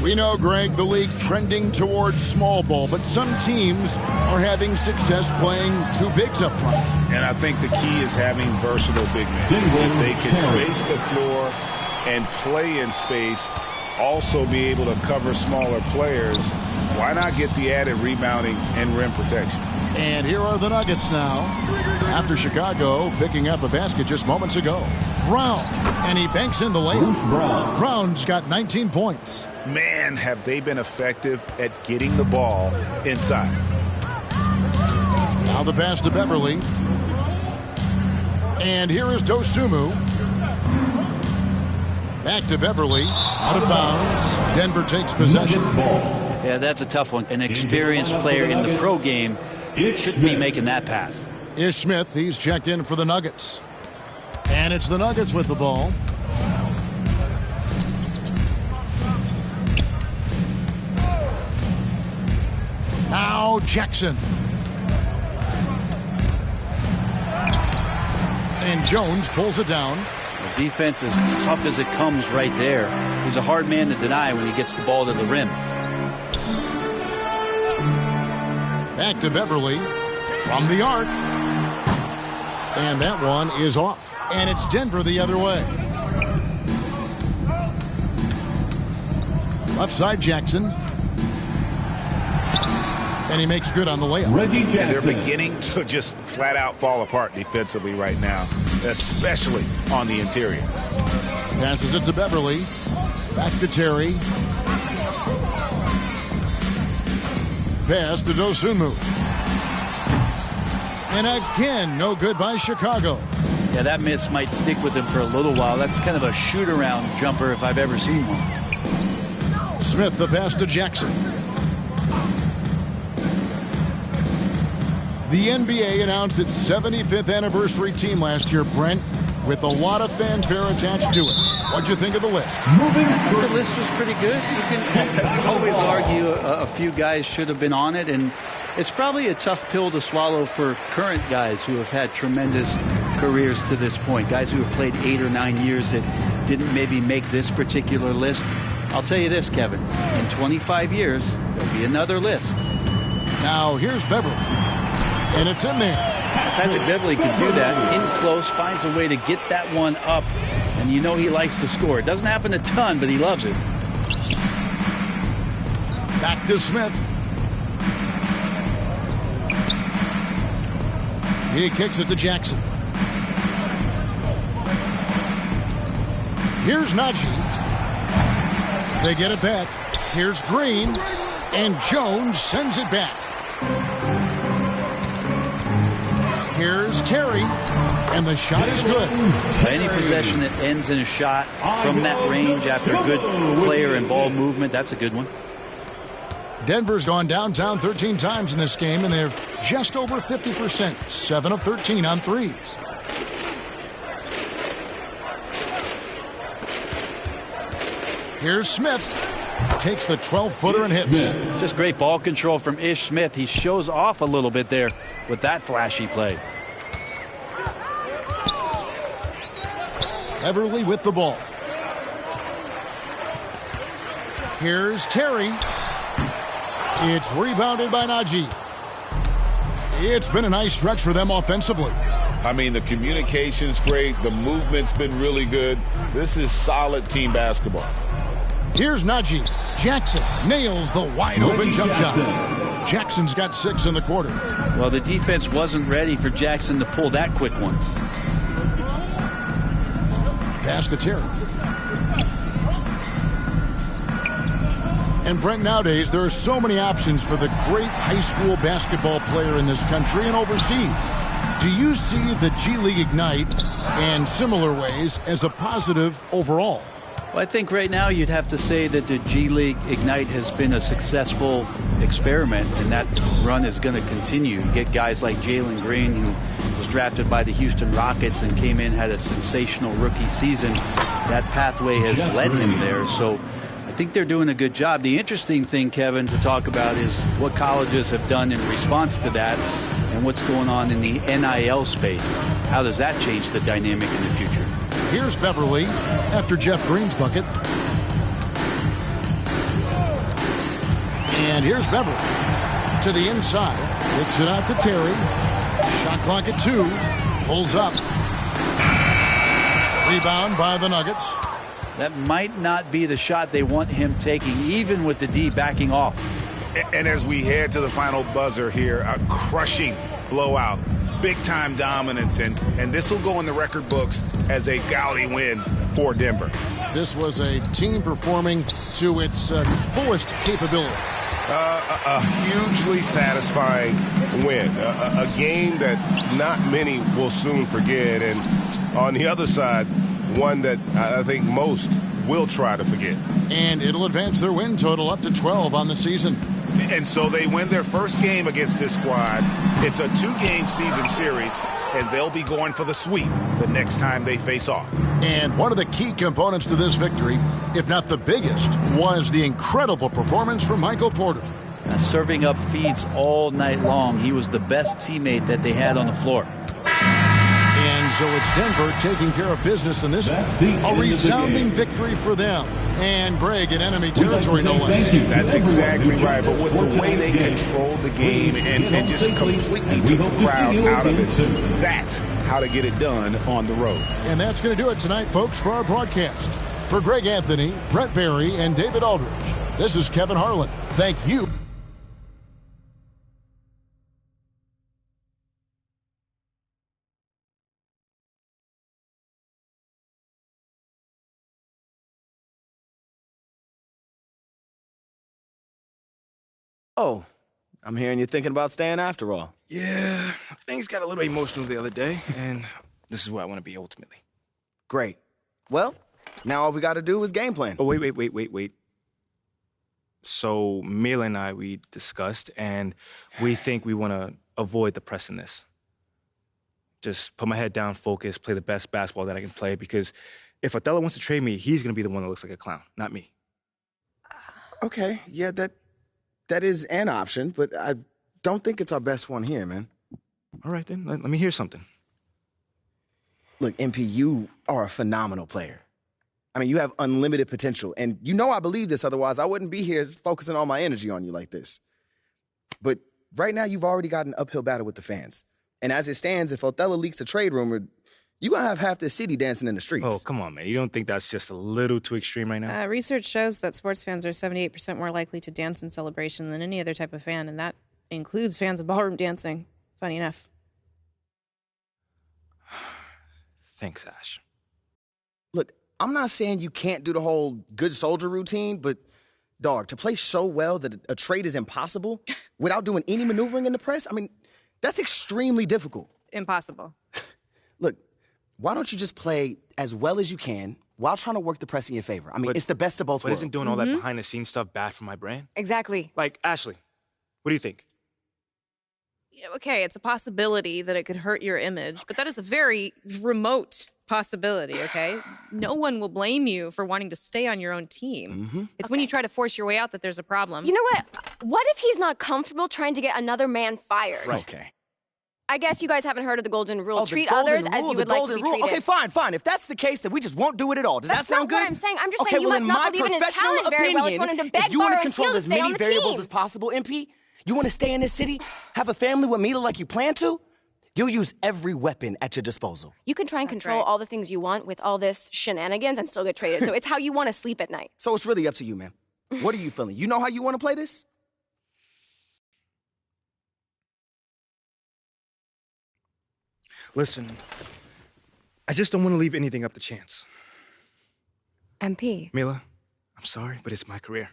We know, Greg, the league trending towards small ball, but some teams are having success playing 2 bigs up front. And I think the key is having versatile big men. If they can space the floor and play in space, also be able to cover smaller players, why not get the added rebounding and rim protection? And here are the Nuggets now. After Chicago picking up a basket just moments ago. Brown, and he banks in the layup. Brown's got 19 points. Man, have they been effective at getting the ball inside. Now the pass to Beverly. And here is Dosunmu. Back to Beverly. Out of bounds. Denver takes possession. Yeah, that's a tough one. An experienced player in the pro game shouldn't be making that pass. Ish Smith, he's checked in for the Nuggets. And it's the Nuggets with the ball. Now Jackson. And Jones pulls it down. The defense is tough as it comes right there. He's a hard man to deny when he gets the ball to the rim. Back to Beverly from the arc. And that one is off. And it's Denver the other way. Left side Jackson. And he makes good on the layup. And they're beginning to just flat out fall apart defensively right now, especially on the interior. Passes it to Beverly. Back to Terry. Pass to Dosunmu. And again, no good by Chicago. Yeah, that miss might stick with him for a little while. That's kind of a shoot-around jumper if I've ever seen one. Smith, the pass to Jackson. The NBA announced its 75th anniversary team last year, Brent, with a lot of fanfare attached to it. What'd you think of the list? The list was pretty good. You can always argue a few guys should have been on it, and it's probably a tough pill to swallow for current guys who have had tremendous careers to this point. Guys who have played 8 or 9 years that didn't maybe make this particular list. I'll tell you this, Kevin. In 25 years, there'll be another list. Now, here's Beverly. And it's in there. Patrick Beverly can do that. In close, finds a way to get that one up. And you know he likes to score. It doesn't happen a ton, but he loves it. Back to Smith. He kicks it to Jackson. Here's Najee. They get it back. Here's Green. And Jones sends it back. Here's Terry. And the shot is good. Any possession that ends in a shot from that range after good player and ball movement, that's a good one. Denver's gone downtown 13 times in this game, and they're just over 50%. 7 of 13 on threes. Here's Smith. Takes the 12-footer and hits. Just great ball control from Ish Smith. He shows off a little bit there with that flashy play. Beverly with the ball. Here's Terry. It's rebounded by Najee. It's been a nice stretch for them offensively. I mean, the communication's great. The movement's been really good. This is solid team basketball. Here's Najee. Jackson nails the wide-open jump shot. Jackson's got 6 in the quarter. Well, the defense wasn't ready for Jackson to pull that quick one. Pass to Terry. And Brent, nowadays, there are so many options for the great high school basketball player in this country and overseas. Do you see the G League Ignite and similar ways as a positive overall? Well, I think right now you'd have to say that the G League Ignite has been a successful experiment, and that run is going to continue. You get guys like Jalen Green, who was drafted by the Houston Rockets and came in, had a sensational rookie season. That pathway has led him there, so I think they're doing a good job. The interesting thing, Kevin, to talk about is what colleges have done in response to that and what's going on in the NIL space. How does that change the dynamic in the future? Here's Beverly after Jeff Green's bucket. And here's Beverly to the inside. Kicks it out to Terry. Shot clock at 2. Pulls up. Rebound by the Nuggets. That might not be the shot they want him taking, even with the D backing off. And as we head to the final buzzer here, a crushing blowout, big-time dominance, and this will go in the record books as a gaudy win for Denver. This was a team performing to its fullest capability. A hugely satisfying win, a game that not many will soon forget, and on the other side, one that I think most will try to forget. And it'll advance their win total up to 12 on the season. And so they win their first game against this squad. It's a 2-game season series, and they'll be going for the sweep the next time they face off. And one of the key components to this victory, if not the biggest, was the incredible performance from Michael Porter. Serving up feeds all night long. He was the best teammate that they had on the floor. And so it's Denver taking care of business in this one. A resounding victory for them. And Greg in enemy territory, no less. That's exactly right. But with the way they controlled the game and just completely took the crowd out of it, that's how to get it done on the road. And that's going to do it tonight, folks, for our broadcast. For Greg Anthony, Brett Barry, and David Aldridge, this is Kevin Harlan. Thank you. Oh, I'm hearing you're thinking about staying after all. Yeah, things got a little emotional the other day, and this is where I want to be ultimately. Great. Well, now all we got to do is game plan. Oh, wait. So, Mila and I, we discussed, and we think we want to avoid the press in this. Just put my head down, focus, play the best basketball that I can play, because if Othello wants to trade me, he's going to be the one that looks like a clown, not me. Okay, yeah, that is an option, but I don't think it's our best one here, man. All right, then. Let me hear something. Look, MP, you are a phenomenal player. I mean, you have unlimited potential, and you know I believe this, otherwise I wouldn't be here focusing all my energy on you like this. But right now, you've already got an uphill battle with the fans. And as it stands, if Othello leaks a trade rumor, you're going to have half the city dancing in the streets. Oh, come on, man. You don't think that's just a little too extreme right now? Research shows that sports fans are 78% more likely to dance in celebration than any other type of fan, and that includes fans of ballroom dancing. Funny enough. Thanks, Ash. Look, I'm not saying you can't do the whole good soldier routine, but, dog, to play so well that a trade is impossible without doing any maneuvering in the press, I mean, that's extremely difficult. Impossible. Look, why don't you just play as well as you can while trying to work the press in your favor? I mean, it's the best of both worlds. But isn't doing all that behind-the-scenes stuff bad for my brand? Exactly. Like, Ashley, what do you think? Yeah, okay, it's a possibility that it could hurt your image, but that is a very remote possibility, okay? No one will blame you for wanting to stay on your own team. It's when you try to force your way out that there's a problem. You know what? What if he's not comfortable trying to get another man fired? Right. Okay. I guess you guys haven't heard of the golden rule. Oh, Treat the golden others as rule, you the would like to golden be rule. treated. Okay, fine. If that's the case, then we just won't do it at all. Does That's that sound not good? what I'm saying. I'm just okay, saying you well, must in not my believe in his professional talent very well if you opinion, want him to beg, if you want borrow, to and control steal as to stay on many the variables team. as possible, MP, you want to stay in this city, have a family with Mila like you plan to, you'll use every weapon at your disposal. You can try and control all the things you want with all this shenanigans and still get traded. So it's how you want to sleep at night. So it's really up to you, man. What are you feeling? You know how you want to play this? Listen, I just don't want to leave anything up to chance. MP. Mila, I'm sorry, but it's my career.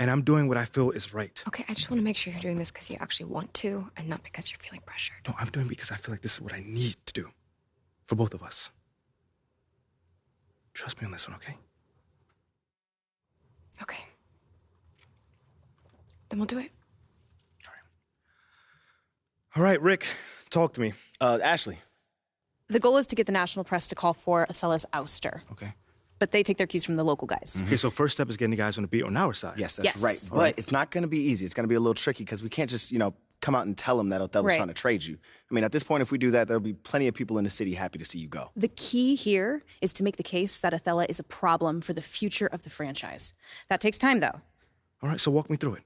And I'm doing what I feel is right. Okay, I just want to make sure you're doing this because you actually want to and not because you're feeling pressured. No, I'm doing it because I feel like this is what I need to do for both of us. Trust me on this one, okay? Okay. Then we'll do it. All right, Rick, talk to me. Ashley. The goal is to get the national press to call for Othello's ouster. Okay. But they take their cues from the local guys. Okay, so first step is getting the guys on the beat on our side. Yes, that's right. But it's not going to be easy. It's going to be a little tricky because we can't just, come out and tell them that Othello's trying to trade you. I mean, at this point, if we do that, there'll be plenty of people in the city happy to see you go. The key here is to make the case that Othello is a problem for the future of the franchise. That takes time, though. All right, so walk me through it.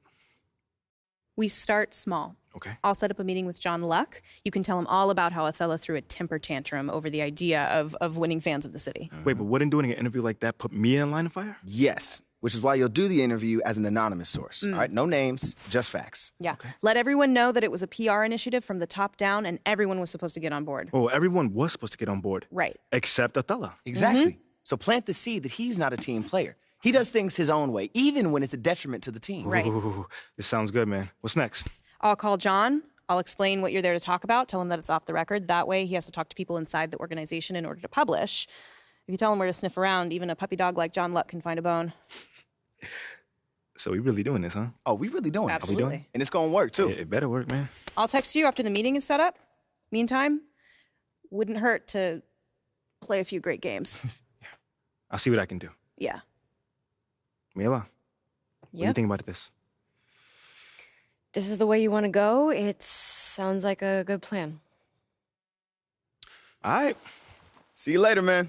We start small. Okay. I'll set up a meeting with John Luck. You can tell him all about how Othello threw a temper tantrum over the idea of winning fans of the city. Wait, but wouldn't doing an interview like that put me in line of fire? Yes, which is why you'll do the interview as an anonymous source. All right, no names, just facts. Yeah. Okay. Let everyone know that it was a PR initiative from the top down and everyone was supposed to get on board. Oh, everyone was supposed to get on board. Right. Except Othello. Exactly. So plant the seed that he's not a team player. He does things his own way, even when it's a detriment to the team. Right. Ooh, this sounds good, man. What's next? I'll call John. I'll explain what you're there to talk about. Tell him that it's off the record. That way, he has to talk to people inside the organization in order to publish. If you tell him where to sniff around, even a puppy dog like John Luck can find a bone. So we really doing this, huh? Oh, we really doing it. Absolutely. Are we doing? And it's going to work, too. It better work, man. I'll text you after the meeting is set up. Meantime, wouldn't hurt to play a few great games. I'll see what I can do. Yeah. Mila, what do you think about this? This is the way you want to go? It sounds like a good plan. All right. See you later, man.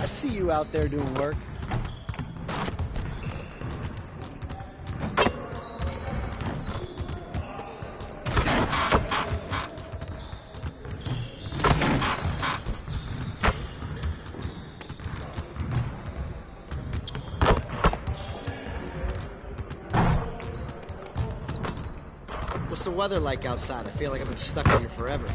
I see you out there doing work. What's the weather like outside? I feel like I've been stuck in here forever.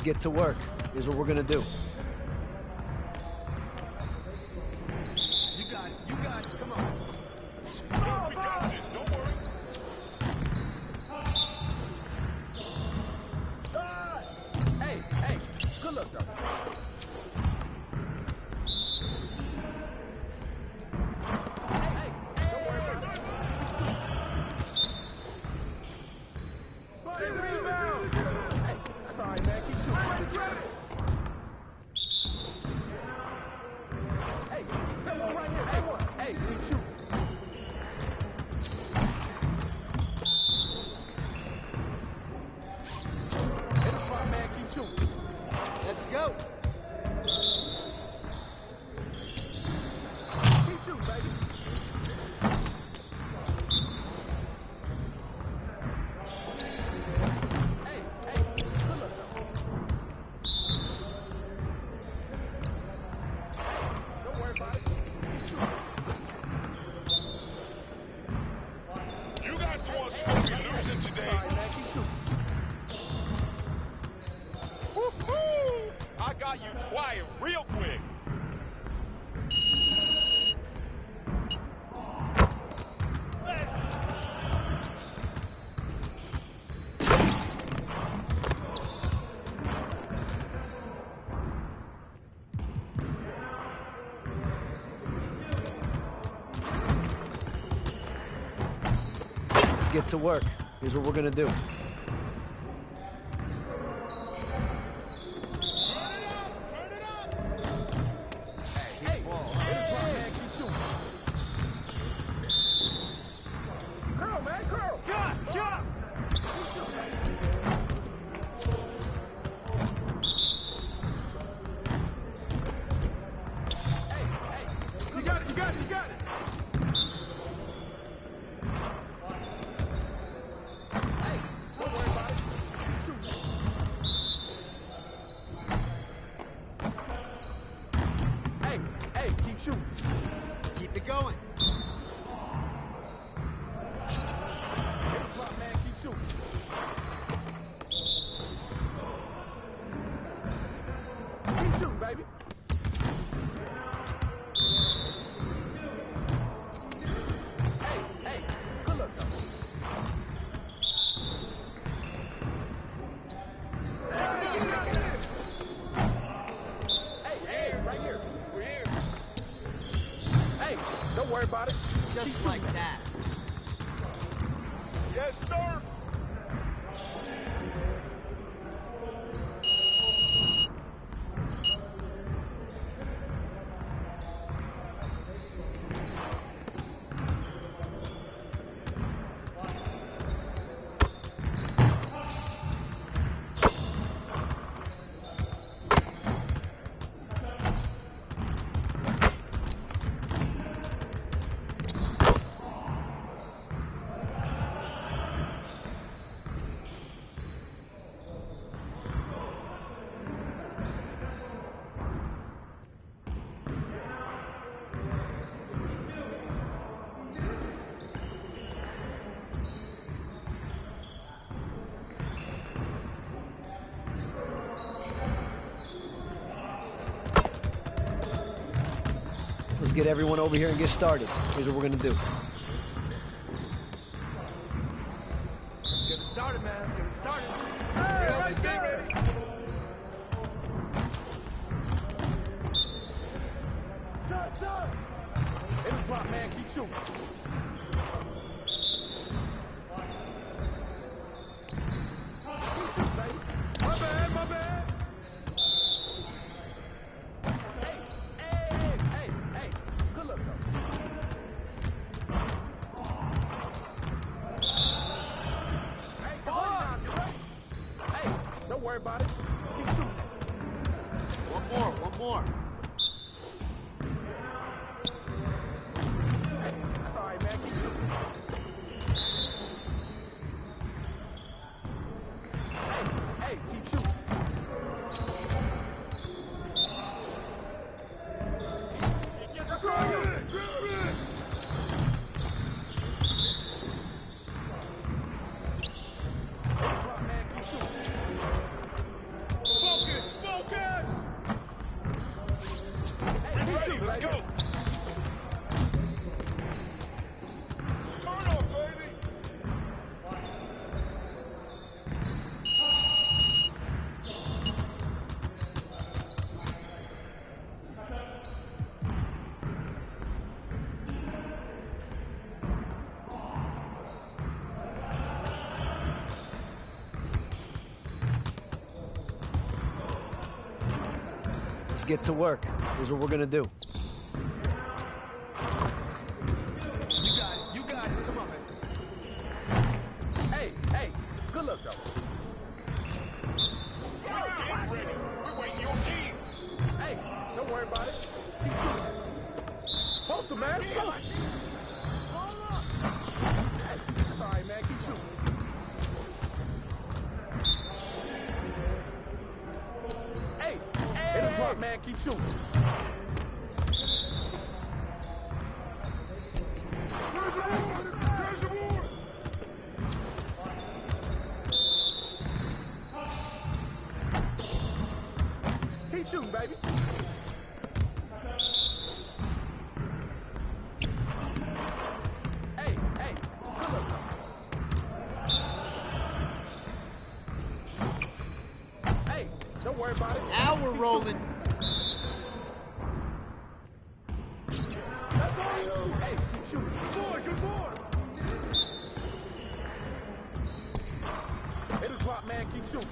get to work. Here's what we're going to do. You got it. You got it. Come on. We got this. Don't worry. Side. Hey. Good luck, though. Let's go. Keep shooting, baby. Hey, good luck, though. Don't worry about it. Keep shooting. You guys the ones who gonna be losing today. Sorry, man. Keep shooting. Woo-hoo! I got you quiet real quick. Let's get to work. Here's what we're going to do. Keep shooting. Keep it going. Drop, man. Keep shooting. Keep shooting, baby. Hey, good luck, though. Hey, right here. We're here. Hey, don't worry about it. Just like that. Yes, sir. Let's get everyone over here and get started. Here's what we're going to do. Get it started, man. Let's get it started. Hey, right there. Shot. It'll drop, man. Keep shooting. Keep shooting, baby. My bad. Hey. Good luck, though. Hey, come on. Hey, don't worry about it. Keep shooting. One more. Hey, that's all right, man. Keep shooting. Hey, keep shooting. That's all right. Drop, man. Keep shooting. Let's get to work. Here's what we're gonna do. You got it. You got it. Come on, man. Hey, good luck, though. Get ready. We're waiting your team. Hey, don't worry about it. Keep shooting. Post him, man. Post him. Hey, it's all right, man. Keep shooting. Hey, it'll drop, man. Keep shooting. Where's the board? Where's the board? Keep shooting, baby. Hey, good luck, though. Hey, don't worry about it. Now we're rolling. That's all you. Hey, keep shooting. Good boy. It'll drop, man. Keep shooting.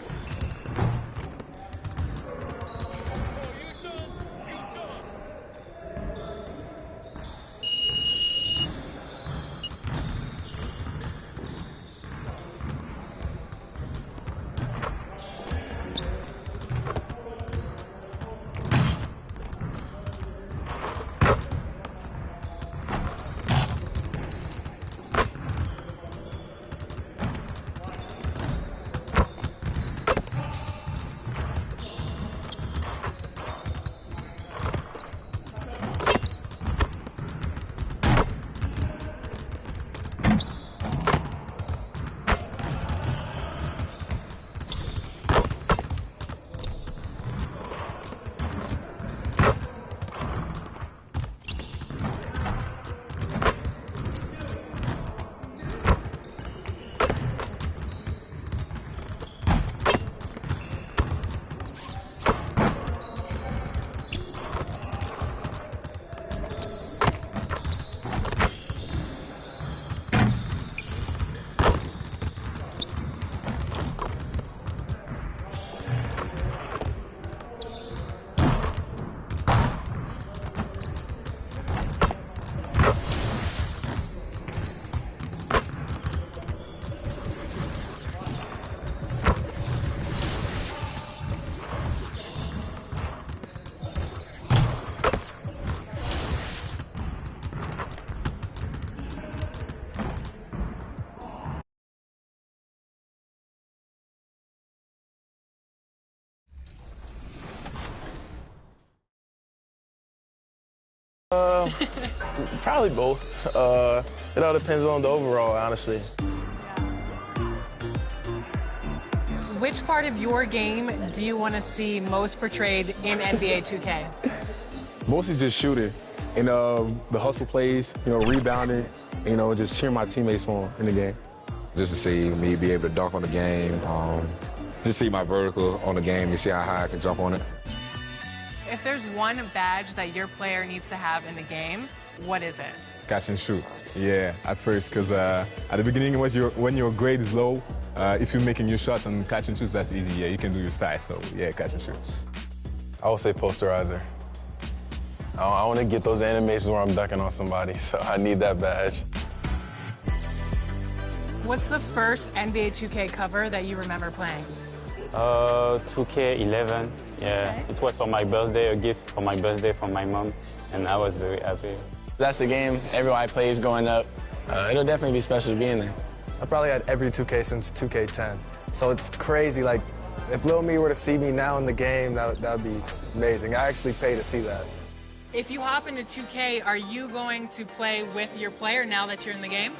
Probably both. It all depends on the overall, honestly. Which part of your game do you want to see most portrayed in NBA 2K? Mostly just shooting and the hustle plays, rebounding, just cheering my teammates on in the game. Just to see me be able to dunk on the game, just see my vertical on the game and see how high I can jump on it. If there's one badge that your player needs to have in the game, what is it? Catch and shoot. Yeah, at first, because at the beginning, when your grade is low, if you're making your shots and catch and shoot, that's easy. Yeah, you can do your style. So, yeah, catch and shoot. I would say posterizer. I want to get those animations where I'm dunking on somebody, so I need that badge. What's the first NBA 2K cover that you remember playing? 2K11. Yeah, okay. It was for my birthday, a gift for my birthday from my mom, and I was very happy. That's a game everyone plays growing up. It'll definitely be special to be in there. I probably had every 2K since 2K10. So it's crazy, like, if Lil Me were to see me now in the game, that would be amazing. I actually pay to see that. If you hop into 2K, are you going to play with your player now that you're in the game?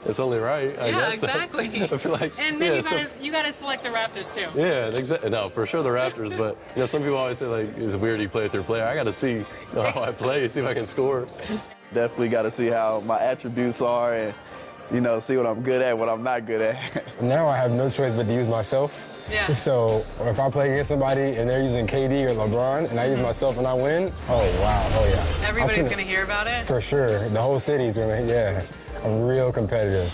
It's only right, I guess. Exactly. I feel like, and then you gotta select the Raptors too. Yeah, exactly. No, for sure the Raptors, but some people always say like it's weird you play with your player. I gotta see how I play, see if I can score. Definitely gotta see how my attributes are and see what I'm good at, what I'm not good at. Now I have no choice but to use myself. Yeah. So if I play against somebody and they're using KD or LeBron and I use myself and I win, oh wow, oh yeah. Everybody's gonna hear about it? For sure, the whole city's gonna, yeah. I'm real competitive.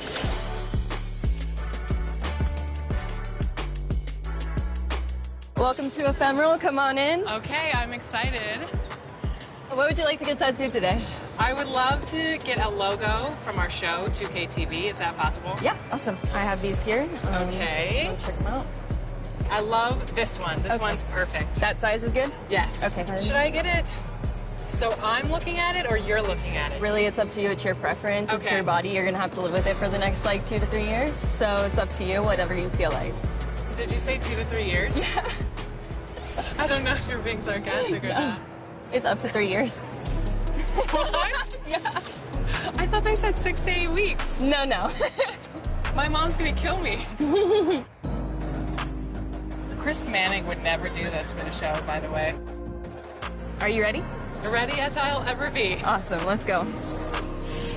Welcome to Ephemeral. Come on in. Okay, I'm excited. What would you like to get tattooed today? I would love to get a logo from our show, 2K23. Is that possible? Yeah, awesome. I have these here. Okay. Check them out. I love this one. This one's perfect. That size is good? Yes. Okay. Should I get it so I'm looking at it or you're looking at it? Really, it's up to you. It's your preference. It's your body. You're going to have to live with it for the next, 2 to 3 years. So it's up to you, whatever you feel like. Did you say 2 to 3 years? Yeah. I don't know if you're being sarcastic or not. It's up to 3 years. What? Yeah. I thought they said 6 to 8 weeks. No. My mom's going to kill me. Chris Manning would never do this for the show, by the way. Are you ready? Ready as I'll ever be. Awesome. Let's go.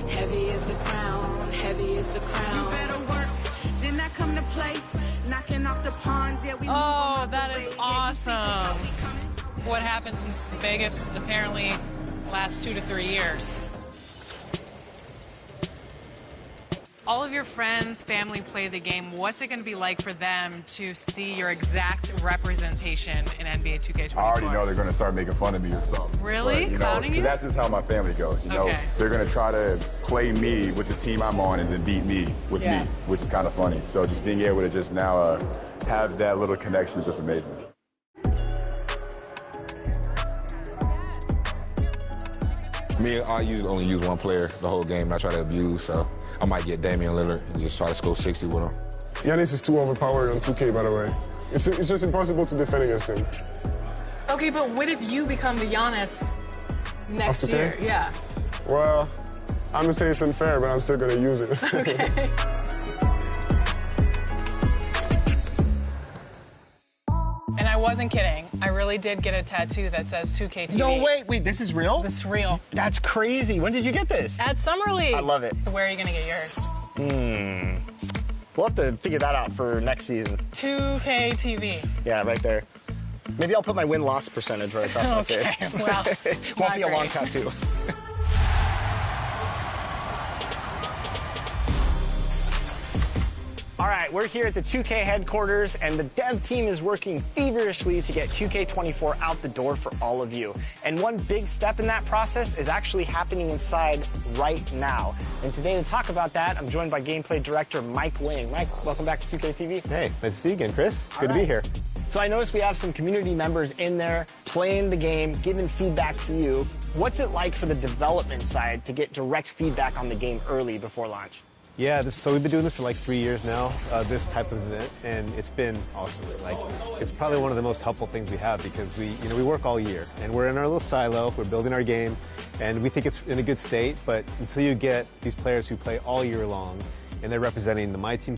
Heavy is the crown, heavy is the crown. You better work, didn't I come to play? Knocking off the pawns, yeah, we Oh, that is awesome. What happened since Vegas apparently last 2 to 3 years? All of your friends, family play the game. What's it going to be like for them to see your exact representation in NBA 2K23? I already know they're going to start making fun of me or something. Really? But, Clowning you? That's just how my family goes. You know, they're going to try to play me with the team I'm on and then beat me with me, which is kind of funny. So just being able to just now have that little connection is just amazing. Me, I usually only use one player the whole game, and I try to abuse, so I might get Damian Lillard and just try to score 60 with him. Giannis is too overpowered on 2K, by the way. It's just impossible to defend against him. Okay, but what if you become the Giannis next year? Yeah. Well, I'm going to say it's unfair, but I'm still going to use it. Okay. And I wasn't kidding. I really did get a tattoo that says 2K23. No, wait, this is real? This is real. That's crazy. When did you get this? At Summer League. I love it. So where are you going to get yours? We'll have to figure that out for next season. 2K TV. Yeah, right there. Maybe I'll put my win-loss percentage right across my face. Okay, well, Won't be a long great. tattoo. All right, we're here at the 2K headquarters, and the dev team is working feverishly to get 2K24 out the door for all of you. And one big step in that process is actually happening inside right now. And today to talk about that, I'm joined by gameplay director Mike Wing. Mike, welcome back to 2K TV. Hey, nice to see you again, Chris. Good to be here. So I noticed we have some community members in there playing the game, giving feedback to you. What's it like for the development side to get direct feedback on the game early before launch? Yeah, so we've been doing this for like 3 years now, this type of event, and it's been awesome. Like, it's probably one of the most helpful things we have because we work all year, and we're in our little silo, we're building our game, and we think it's in a good state, but until you get these players who play all year long, and they're representing the My Team.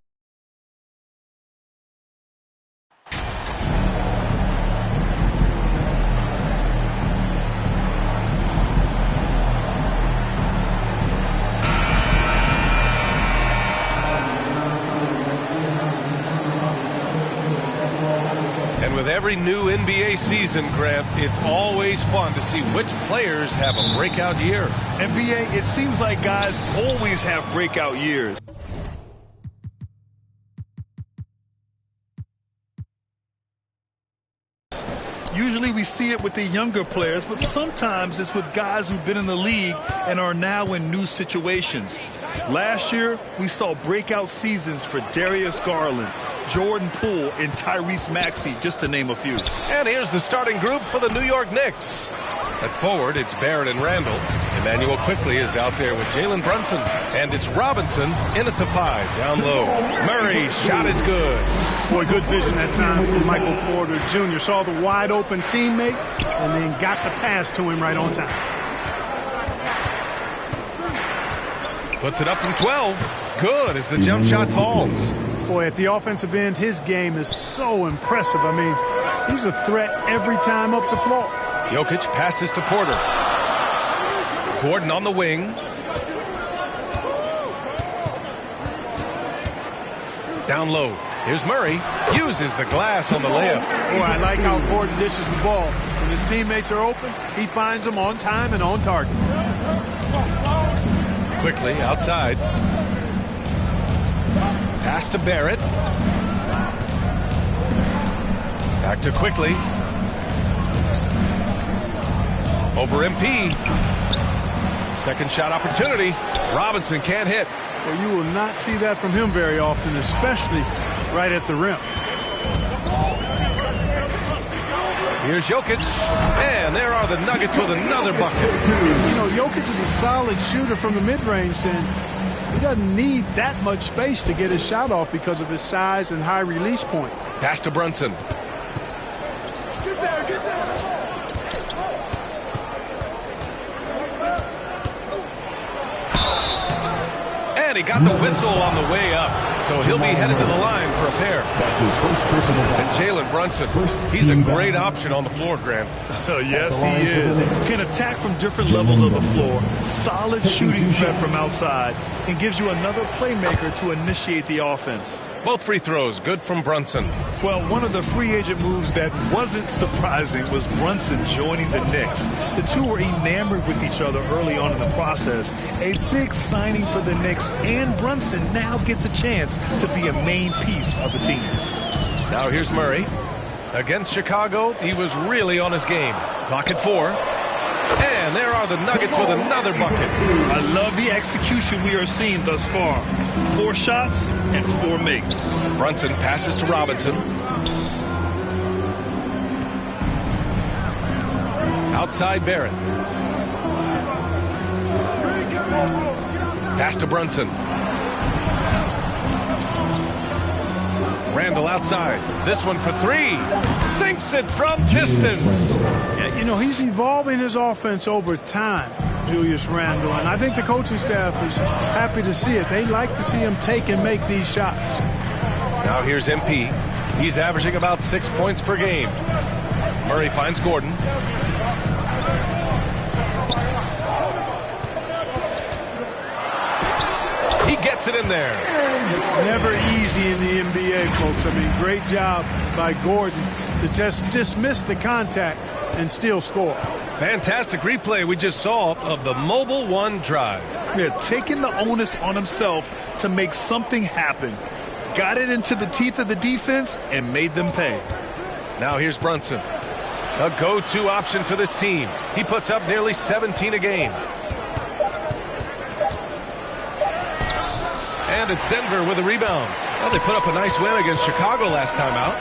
With every new NBA season, Grant, it's always fun to see which players have a breakout year. NBA, it seems like guys always have breakout years. Usually we see it with the younger players, but sometimes it's with guys who've been in the league and are now in new situations. Last year, we saw breakout seasons for Darius Garland, Jordan Poole, and Tyrese Maxey, just to name a few. And here's the starting group for the New York Knicks. At forward, it's Barrett and Randall. Emmanuel quickly is out there with Jalen Brunson. And it's Robinson in at the 5, down low. Murray, shot is good. Boy, good vision that time from Michael Porter Jr. Saw the wide open teammate and then got the pass to him right on time. Puts it up from 12. Good as the jump shot falls. Boy, at the offensive end, his game is so impressive. I mean, he's a threat every time up the floor. Jokic passes to Porter. Gordon on the wing. Down low. Here's Murray. Uses the glass on the layup. Boy, I like how Gordon dishes the ball. When his teammates are open, he finds them on time and on target. Quickly outside. Pass to Barrett. Back to quickly. Over MP. Second shot opportunity. Robinson can't hit. Well, you will not see that from him very often, especially right at the rim. Here's Jokic, and there are the Nuggets with another bucket. You know, Jokic is a solid shooter from the mid-range, and he doesn't need that much space to get his shot off because of his size and high release point. Pass to Brunson. And he got the whistle on the way up, so he'll be headed to the line for a pair. That's his first personal foul. And Jalen Brunson, he's a great option on the floor, Grant. Yes, he is. Can attack from different levels of the floor. Solid shooting threat from outside, and gives you another playmaker to initiate the offense. Both free throws, good from Brunson. Well, one of the free agent moves that wasn't surprising was Brunson joining the Knicks. The two were enamored with each other early on in the process. A big signing for the Knicks, and Brunson now gets a chance to be a main piece of the team. Now here's Murray. Against Chicago, he was really on his game. Clock at 4. And there are the Nuggets with another bucket. I love the execution we are seeing thus far. 4 shots and 4 makes. Brunson passes to Robinson. Outside Barrett. Pass to Brunson. Randall outside. This one for 3. Sinks it from distance. Yeah, you know, he's evolving his offense over time, Julius Randle, and I think the coaching staff is happy to see it. They like to see him take and make these shots. Now here's MP. He's averaging about 6 points per game. Murray finds Gordon. He gets it in there. It's never easy in the NBA, folks. I mean, great job by Gordon to just dismiss the contact and still score. Fantastic replay we just saw of the Mobile One drive. Yeah, taking the onus on himself to make something happen. Got it into the teeth of the defense and made them pay. Now here's Brunson. A go-to option for this team. He puts up nearly 17 a game. And it's Denver with a rebound. Well, they put up a nice win against Chicago last time out.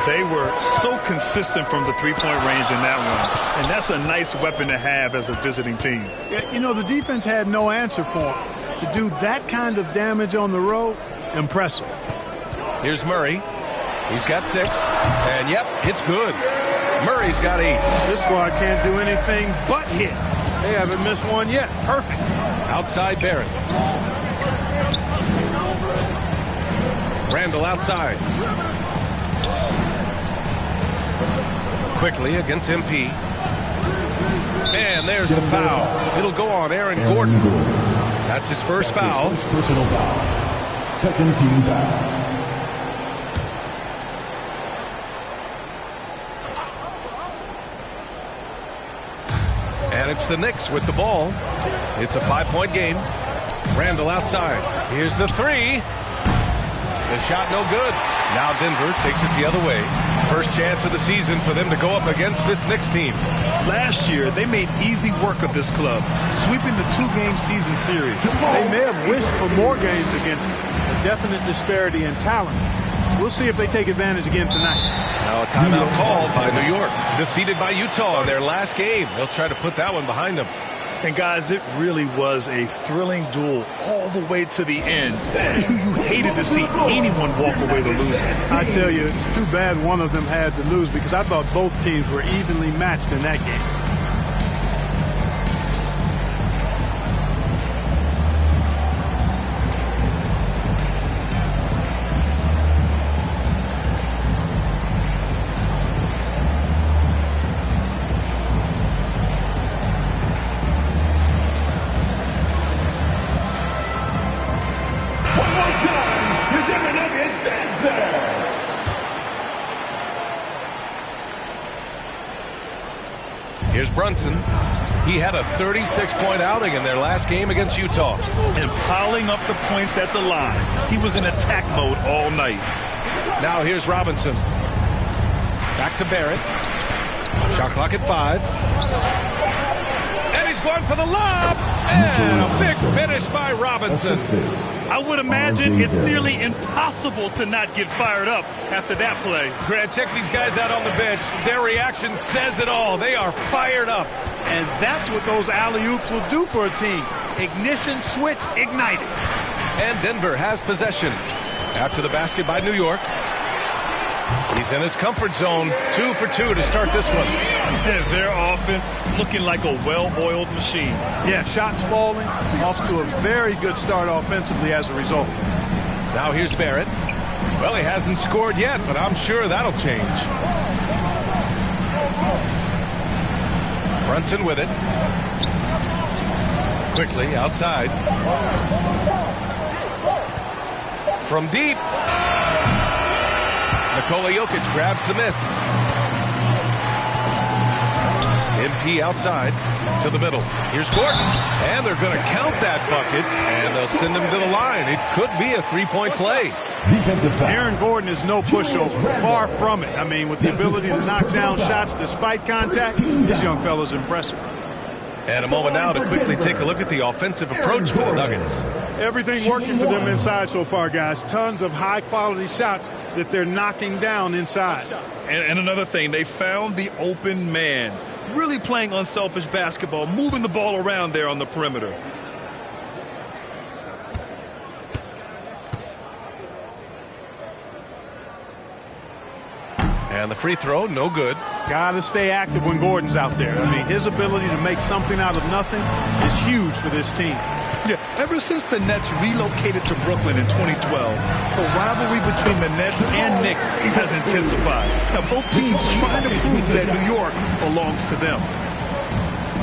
They were so consistent from the three-point range in that one. And that's a nice weapon to have as a visiting team. Yeah, you know, the defense had no answer for him. To do that kind of damage on the road, impressive. Here's Murray. He's got 6. And, yep, it's good. Murray's got 8. This squad can't do anything but hit. They haven't missed one yet. Perfect. Outside Barrett. Randall outside. Quickly against MP. And there's the foul. It'll go on Aaron Gordon. That's his first foul. His first personal foul. Second team foul. And it's the Knicks with the ball. It's a 5-point game. Randall outside. Here's the 3. The shot no good. Now Denver takes it the other way. First chance of the season for them to go up against this Knicks team. Last year, they made easy work of this club, sweeping the 2-game season series. They may have wished for more games against a definite disparity in talent. We'll see if they take advantage again tonight. Now a timeout called by New York. Defeated by Utah in their last game. They'll try to put that one behind them. And guys, it really was a thrilling duel all the way to the end. You hated to see anyone walk away the loser. I tell you, it's too bad one of them had to lose because I thought both teams were evenly matched in that game. Here's Brunson. He had a 36-point outing in their last game against Utah. And piling up the points at the line. He was in attack mode all night. Now here's Robinson. Back to Barrett. Shot clock at 5. And he's going for the lob. And a big finish by Robinson. I would imagine it's nearly impossible to not get fired up after that play. Grant, check these guys out on the bench. Their reaction says it all. They are fired up. And that's what those alley-oops will do for a team. Ignition switch ignited. And Denver has possession. After the basket by New York. He's in his comfort zone. 2 for 2 to start this one. Their offense looking like a well-oiled machine. Yeah, shots falling. Off to a very good start offensively as a result. Now here's Barrett. Well, he hasn't scored yet, but I'm sure that'll change. Brunson with it. Quickly outside. From deep. Nikola Jokic grabs the miss. MP outside to the middle. Here's Gordon. And they're going to count that bucket. And they'll send him to the line. It could be a three-point play. Aaron Gordon is no pushover. Far from it. I mean, with the ability to knock down shots despite contact, this young fella's impressive. And a moment now to quickly take a look at the offensive approach for the Nuggets. Everything working for them inside so far, guys. Tons of high-quality shots that they're knocking down inside. And another thing, they found the open man. Really playing unselfish basketball, moving the ball around there on the perimeter. And the free throw, no good. Got to stay active when Gordon's out there. I mean, his ability to make something out of nothing is huge for this team. Yeah, ever since the Nets relocated to Brooklyn in 2012, the rivalry between the Nets and Knicks has intensified. Now, both teams trying to prove that New York belongs to them.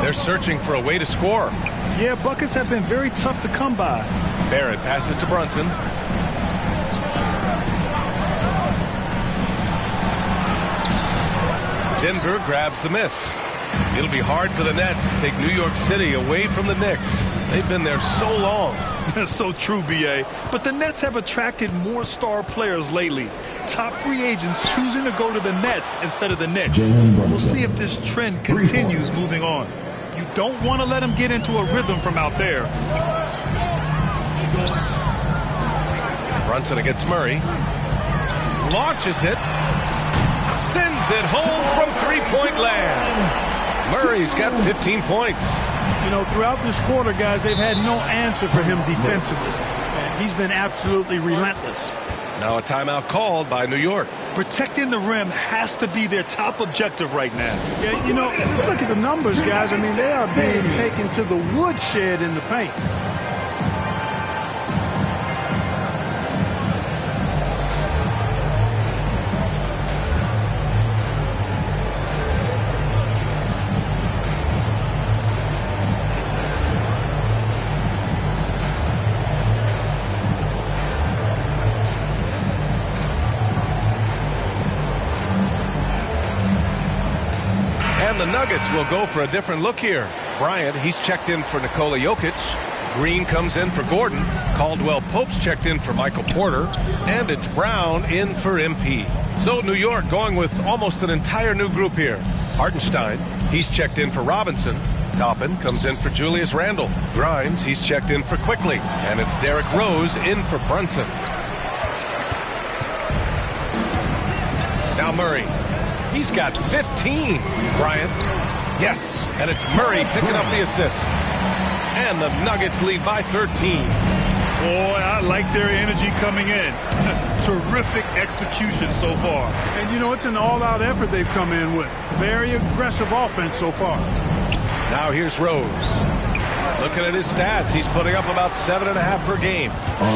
They're searching for a way to score. Yeah, buckets have been very tough to come by. Barrett passes to Brunson. Denver grabs the miss. It'll be hard for the Nets to take New York City away from the Knicks. They've been there so long. So true, B.A. But the Nets have attracted more star players lately. Top free agents choosing to go to the Nets instead of the Knicks. We'll see if this trend continues moving on. You don't want to let them get into a rhythm from out there. Brunson against Murray. Launches it. Sends it home from three-point land. Murray's got 15 points. You know, throughout this quarter, guys, they've had no answer for him defensively. And he's been absolutely relentless. Now a timeout called by New York. Protecting the rim has to be their top objective right now. Yeah, you know, let's look at the numbers, guys. I mean, they are being taken to the woodshed in the paint. And the Nuggets will go for a different look here. Bryant, he's checked in for Nikola Jokic. Green comes in for Gordon. Caldwell Pope's checked in for Michael Porter. And it's Brown in for MP. So New York going with almost an entire new group here. Hartenstein, he's checked in for Robinson. Toppin comes in for Julius Randle. Grimes, he's checked in for Quickly. And it's Derrick Rose in for Brunson. Now Murray. He's got 15. Bryant. Yes. And it's Murray picking up the assist. And the Nuggets lead by 13. Boy, I like their energy coming in. Terrific execution so far. And, you know, it's an all-out effort they've come in with. Very aggressive offense so far. Now here's Rose. Looking at his stats, he's putting up about 7.5 per game.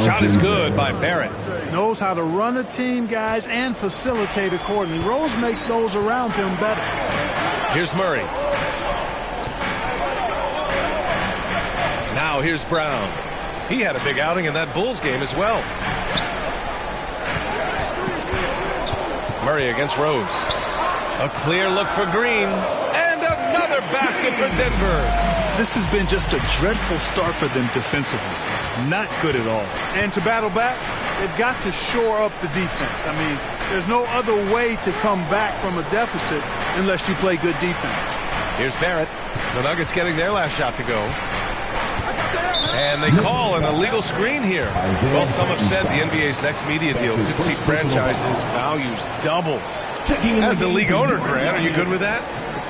Shot is good by Barrett. Knows how to run a team, guys, and facilitate accordingly. Rose makes those around him better. Here's Murray. Now here's Brown. He had a big outing in that Bulls game as well. Murray against Rose. A clear look for Green. And another basket for Denver. This has been just a dreadful start for them defensively. Not good at all. And to battle back, they've got to shore up the defense. I mean, there's no other way to come back from a deficit unless you play good defense. Here's Barrett. The Nuggets getting their last shot to go. And they call an illegal screen here. Well, some have said the NBA's next media deal could see franchises' values double. As the league owner, Grant, are you good with that?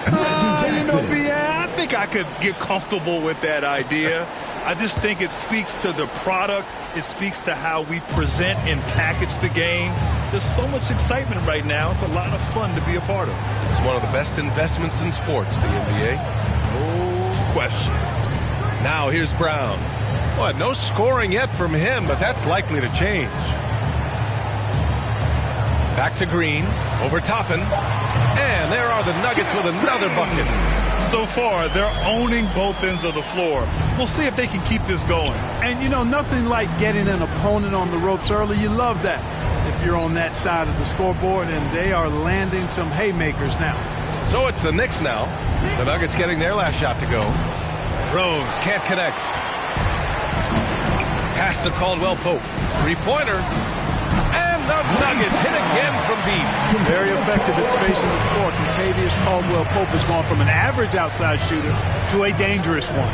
I think I could get comfortable with that idea. I just think it speaks to the product. It speaks to how we present and package the game. There's so much excitement right now. It's a lot of fun to be a part of. It's one of the best investments in sports, the NBA. No question. Now here's Brown. What? No scoring yet from him, but that's likely to change. Back to Green, over Toppin, and there are the Nuggets with another bucket. So far, they're owning both ends of the floor. We'll see if they can keep this going. And, you know, nothing like getting an opponent on the ropes early. You love that if you're on that side of the scoreboard, and they are landing some haymakers now. So it's the Knicks now. The Nuggets getting their last shot to go. Rose can't connect. Pass to Caldwell Pope. Three-pointer. And the Nuggets hit again from deep. Very effective at spacing the floor. Contavious Caldwell Pope has gone from an average outside shooter to a dangerous one.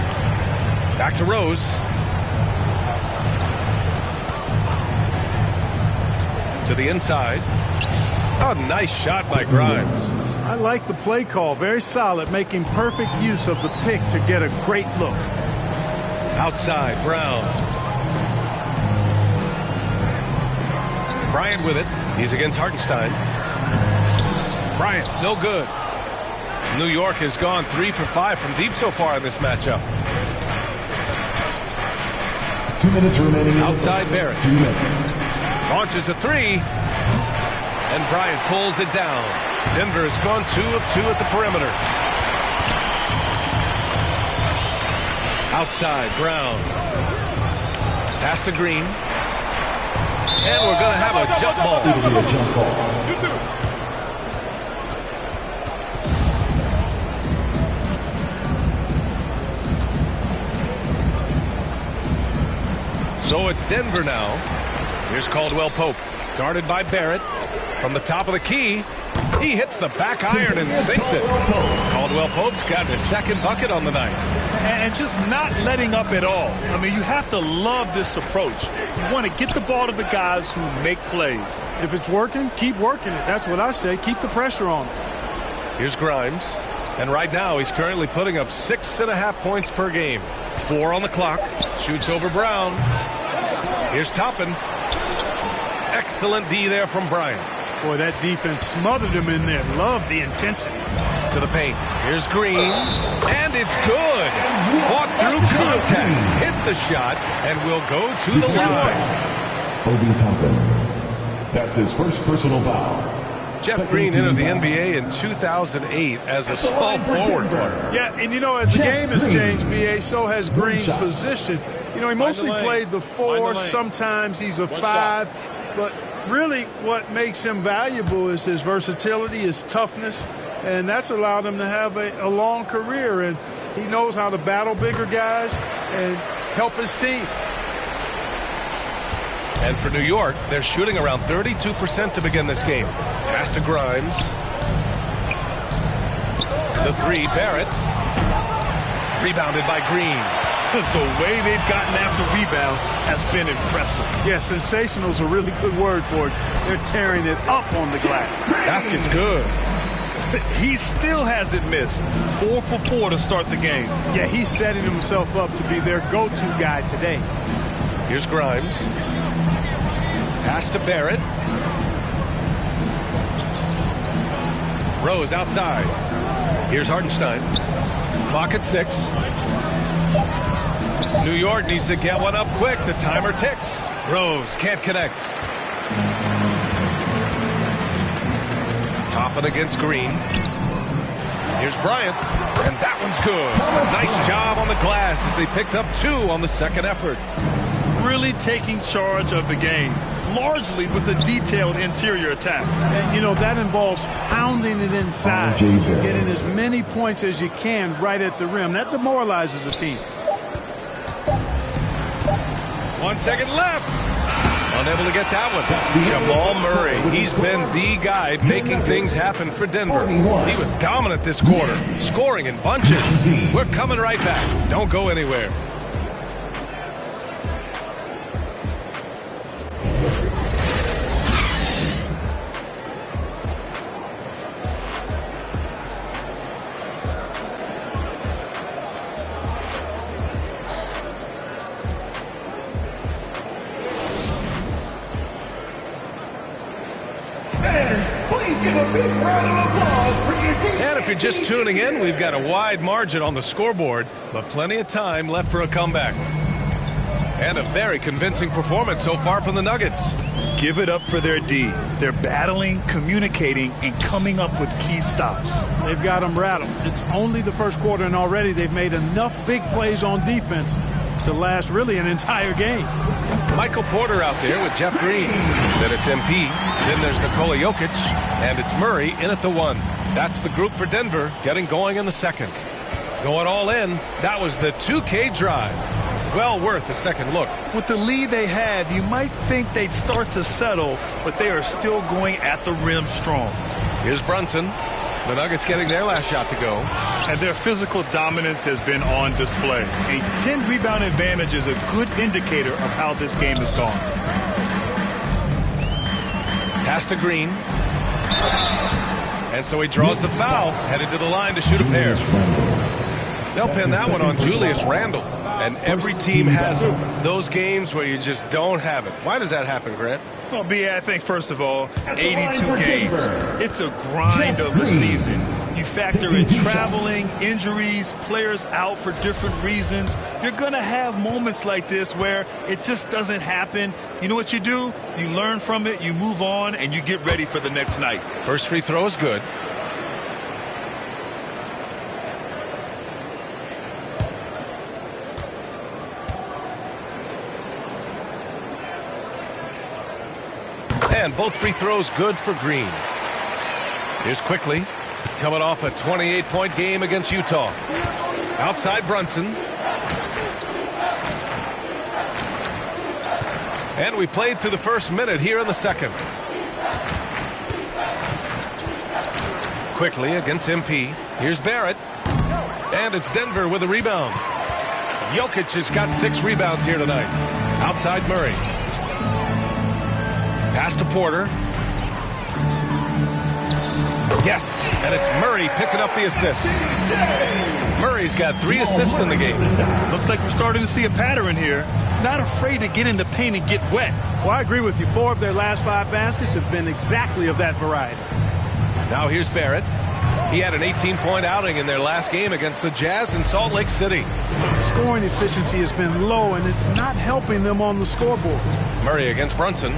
Back to Rose. To the inside. Oh, nice shot by Grimes. I like the play call. Very solid, making perfect use of the pick to get a great look. Outside, Brown. Bryant with it. He's against Hartenstein. Bryant, no good. New York has gone 3 for 5 from deep so far in this matchup. 2 minutes remaining. Outside Barrett. 2 minutes. Launches a three. And Bryant pulls it down. Denver has gone 2 of 2 at the perimeter. Outside, Brown. Pass to Green. And we're going to have a jump ball. So it's Denver now. Here's Caldwell Pope, guarded by Barrett. From the top of the key, he hits the back iron and sinks it. Caldwell Pope's got his second bucket on the night. And just not letting up at all. I mean, you have to love this approach. You want to get the ball to the guys who make plays. If it's working, keep working it. That's what I say. Keep the pressure on. Here's Grimes. And right now, he's currently putting up 6.5 points per game. 4 on the clock. Shoots over Brown. Here's Toppin. Excellent D there from Bryant. Boy, that defense smothered him in there. Love the intensity. To the paint. Here's Green. And it's good. Fought through contact. Hit the shot. And will go to the line. Obi Toppin. That's his first personal foul. Jeff Green entered the NBA in 2008 as a small forward player. Yeah, and you know, as the game has changed, B.A., so has Green's position. You know, he mostly played the 4. Sometimes he's a 5. But really what makes him valuable is his versatility, his toughness, and that's allowed him to have a long career. And he knows how to battle bigger guys and help his team. And for New York, they're shooting around 32% to begin this game. Pass to Grimes. The three, Barrett. Rebounded by Green. The way they've gotten after rebounds has been impressive. Yeah, sensational is a really good word for it. They're tearing it up on the glass. Basket's good. He still hasn't missed. 4 for 4 to start the game. Yeah, he's setting himself up to be their go-to guy today. Here's Grimes. Pass to Barrett. Rose outside. Here's Hartenstein. Clock at 6. New York needs to get one up quick. The timer ticks. Rose can't connect. Toppin against Green. Here's Bryant. And that one's good. Nice job on the glass as they picked up 2 on the second effort. Really taking charge of the game. largely with a detailed interior attack. And, you know, that involves pounding it inside, getting as many points as you can right at the rim. That demoralizes a team. 1 second left. Unable to get that one. Jamal Murray. He's been the guy making things happen for Denver. He was dominant this quarter, scoring in bunches. We're coming right back. Don't go anywhere. And if you're just tuning in, we've got a wide margin on the scoreboard, but plenty of time left for a comeback. And a very convincing performance so far from the Nuggets. Give it up for their D. They're battling, communicating, and coming up with key stops. They've got them rattled. It's only the first quarter, and already they've made enough big plays on defense to last really an entire game. Michael Porter out there with Jeff Green. Then it's MP. Then there's Nikola Jokic. And it's Murray in at the 1. That's the group for Denver getting going in the second. Going all in, that was the 2K drive. Well worth a second look. With the lead they have, you might think they'd start to settle, but they are still going at the rim strong. Here's Brunson. The Nuggets getting their last shot to go. And their physical dominance has been on display. A 10-rebound advantage is a good indicator of how this game has gone. Pass to Green. And so he draws the foul, headed to the line to shoot a pair. They'll pin that one on Julius Randle. And every team has those games where you just don't have it. Why does that happen, Grant? Well, B.A., I think, first of all, 82 games. It's a grind of a season. You factor in traveling, injuries, players out for different reasons. You're going to have moments like this where it just doesn't happen. You know what you do? You learn from it, you move on, and you get ready for the next night. First free throw is good. And both free throws good for Green. Here's Quickly, coming off a 28-point game against Utah. Outside Brunson. And we played through the first minute here in the second. Quickly against MP. Here's Barrett. And it's Denver with a rebound. Jokic has got 6 rebounds here tonight. Outside Murray. Pass to Porter. Yes, and it's Murray picking up the assist. Murray's got 3 assists in the game. Looks like we're starting to see a pattern here. Not afraid to get in the paint and get wet. Well, I agree with you. 4 of their last 5 baskets have been exactly of that variety. Now here's Barrett. He had an 18-point outing in their last game against the Jazz in Salt Lake City. Scoring efficiency has been low, and it's not helping them on the scoreboard. Murray against Brunson.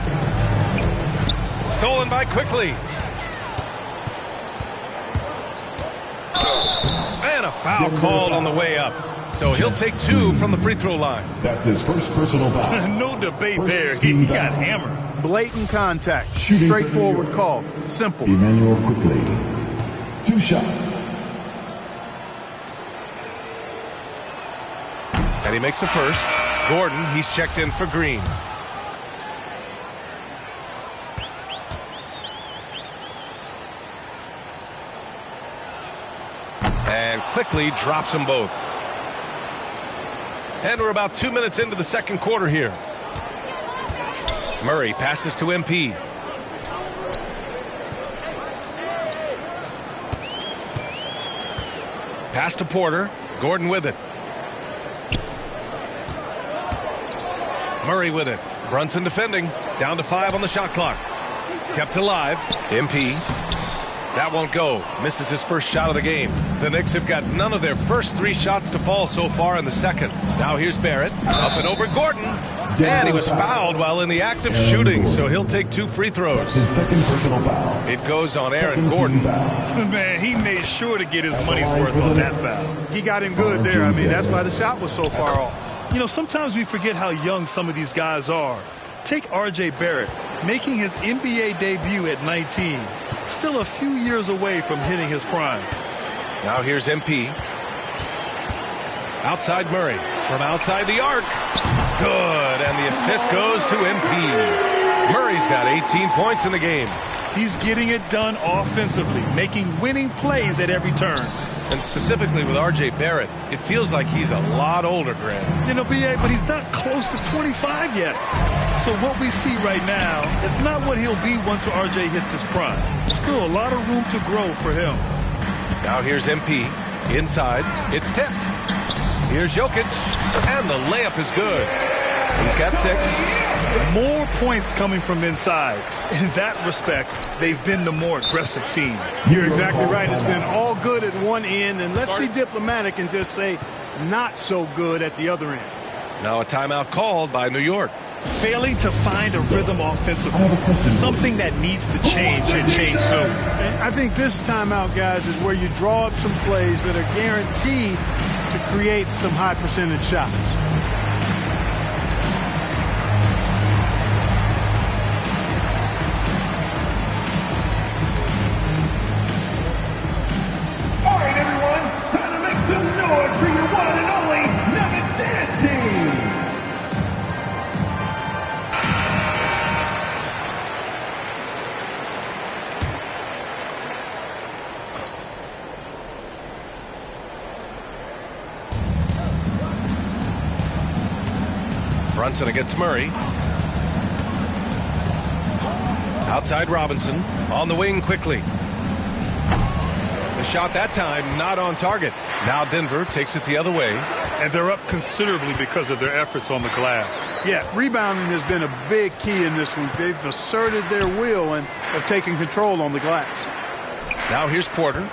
Stolen by Quickly. And a foul called on the way up. So he'll take 2 from the free throw line. That's his first personal foul. No debate there. He got hammered. Blatant contact. Straightforward call. Simple. Emmanuel Quickly. 2 shots. And he makes the first. Gordon, he's checked in for Green. And Quickly drops them both. And we're about 2 minutes into the second quarter here. Murray passes to MP. Pass to Porter. Gordon with it. Murray with it. Brunson defending. Down to 5 on the shot clock. Kept alive. MP. That won't go. Misses his first shot of the game. The Knicks have got none of their first 3 shots to fall so far in the second. Now here's Barrett. Up and over Gordon. And he was fouled while in the act of shooting, so he'll take 2 free throws. His second personal foul. It goes on Aaron Gordon. Man, he made sure to get his money's worth on that foul. He got him good there. I mean, that's why the shot was so far off. You know, sometimes we forget how young some of these guys are. Take R.J. Barrett. making his NBA debut at 19. Still a few years away from hitting his prime. Now here's MP. Outside Murray. From outside the arc. Good, and the assist goes to MP. Murray's got 18 points in the game. He's getting it done offensively, making winning plays at every turn. And specifically with R.J. Barrett, it feels like he's a lot older, Grant. You know, B.A., but he's not close to 25 yet. So what we see right now, it's not what he'll be once R.J. hits his prime. Still a lot of room to grow for him. Now here's MP. Inside, it's tipped. Here's Jokic, and the layup is good. He's got 6. More points coming from inside. In that respect, they've been the more aggressive team. You're exactly right. It's been all good at one end, and let's be diplomatic and just say not so good at the other end. Now a timeout called by New York. Failing to find a rhythm offensively, something that needs to change and change soon. And I think this timeout, guys, is where you draw up some plays that are guaranteed to create some high percentage shots. All right, everyone, time to make some noise for your one and only Nuggets Dance Team. Brunson against Murray. Outside Robinson. On the wing quickly. The shot that time not on target. Now Denver takes it the other way. And they're up considerably because of their efforts on the glass. Yeah, rebounding has been a big key in this one. They've asserted their will and have taken control on the glass. Now here's Porter.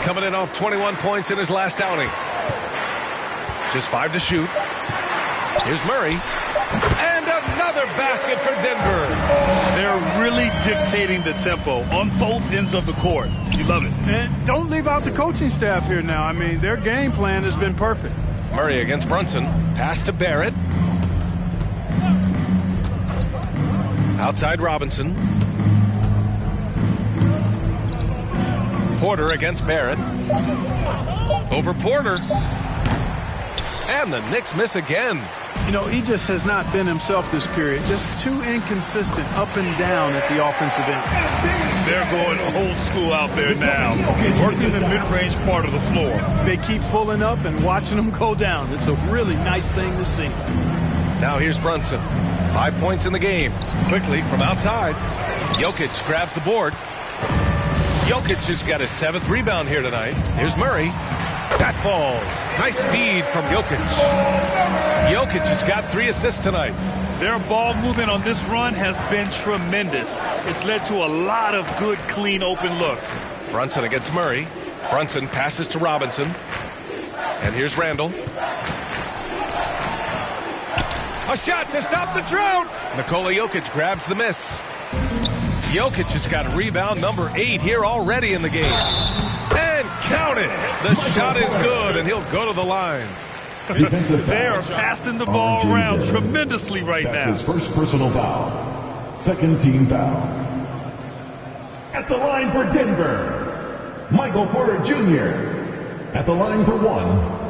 coming in off 21 points in his last outing. Just 5 to shoot. Here's Murray. And another basket for Denver. They're really dictating the tempo on both ends of the court. You love it. And don't leave out the coaching staff here now. I mean, their game plan has been perfect. Murray against Brunson. Pass to Barrett. Outside Robinson. Porter against Barrett. Over Porter. And the Knicks miss again. You know, he just has not been himself this period. Just too inconsistent up and down at the offensive end. They're going old school out there now, working the mid-range part of the floor. They keep pulling up and watching them go down. It's a really nice thing to see. Now here's Brunson. 5 points in the game. Quickly from outside. Jokic grabs the board. Jokic has got his 7th rebound here tonight. Here's Murray. That falls. Nice feed from Jokic. Jokic has got 3 assists tonight. Their ball movement on this run has been tremendous. It's led to a lot of good, clean, open looks. Brunson against Murray. Brunson passes to Robinson. And here's Randall. A shot to stop the drought. Nikola Jokic grabs the miss. Jokic has got rebound number 8 here already in the game. And count it. The shot is good, and he'll go to the line. They are passing the ball around tremendously right now. That's his first personal foul. Second team foul. At the line for Denver, Michael Porter Jr. At the line for 1.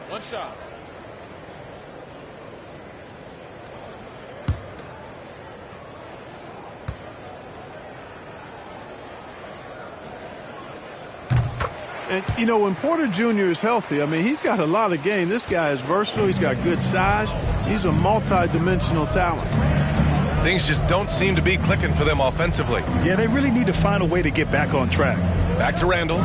One shot. And, you know, when Porter Jr. is healthy, I mean, he's got a lot of game. This guy is versatile. He's got good size. He's a multi-dimensional talent. Things just don't seem to be clicking for them offensively. Yeah, they really need to find a way to get back on track. Back to Randall.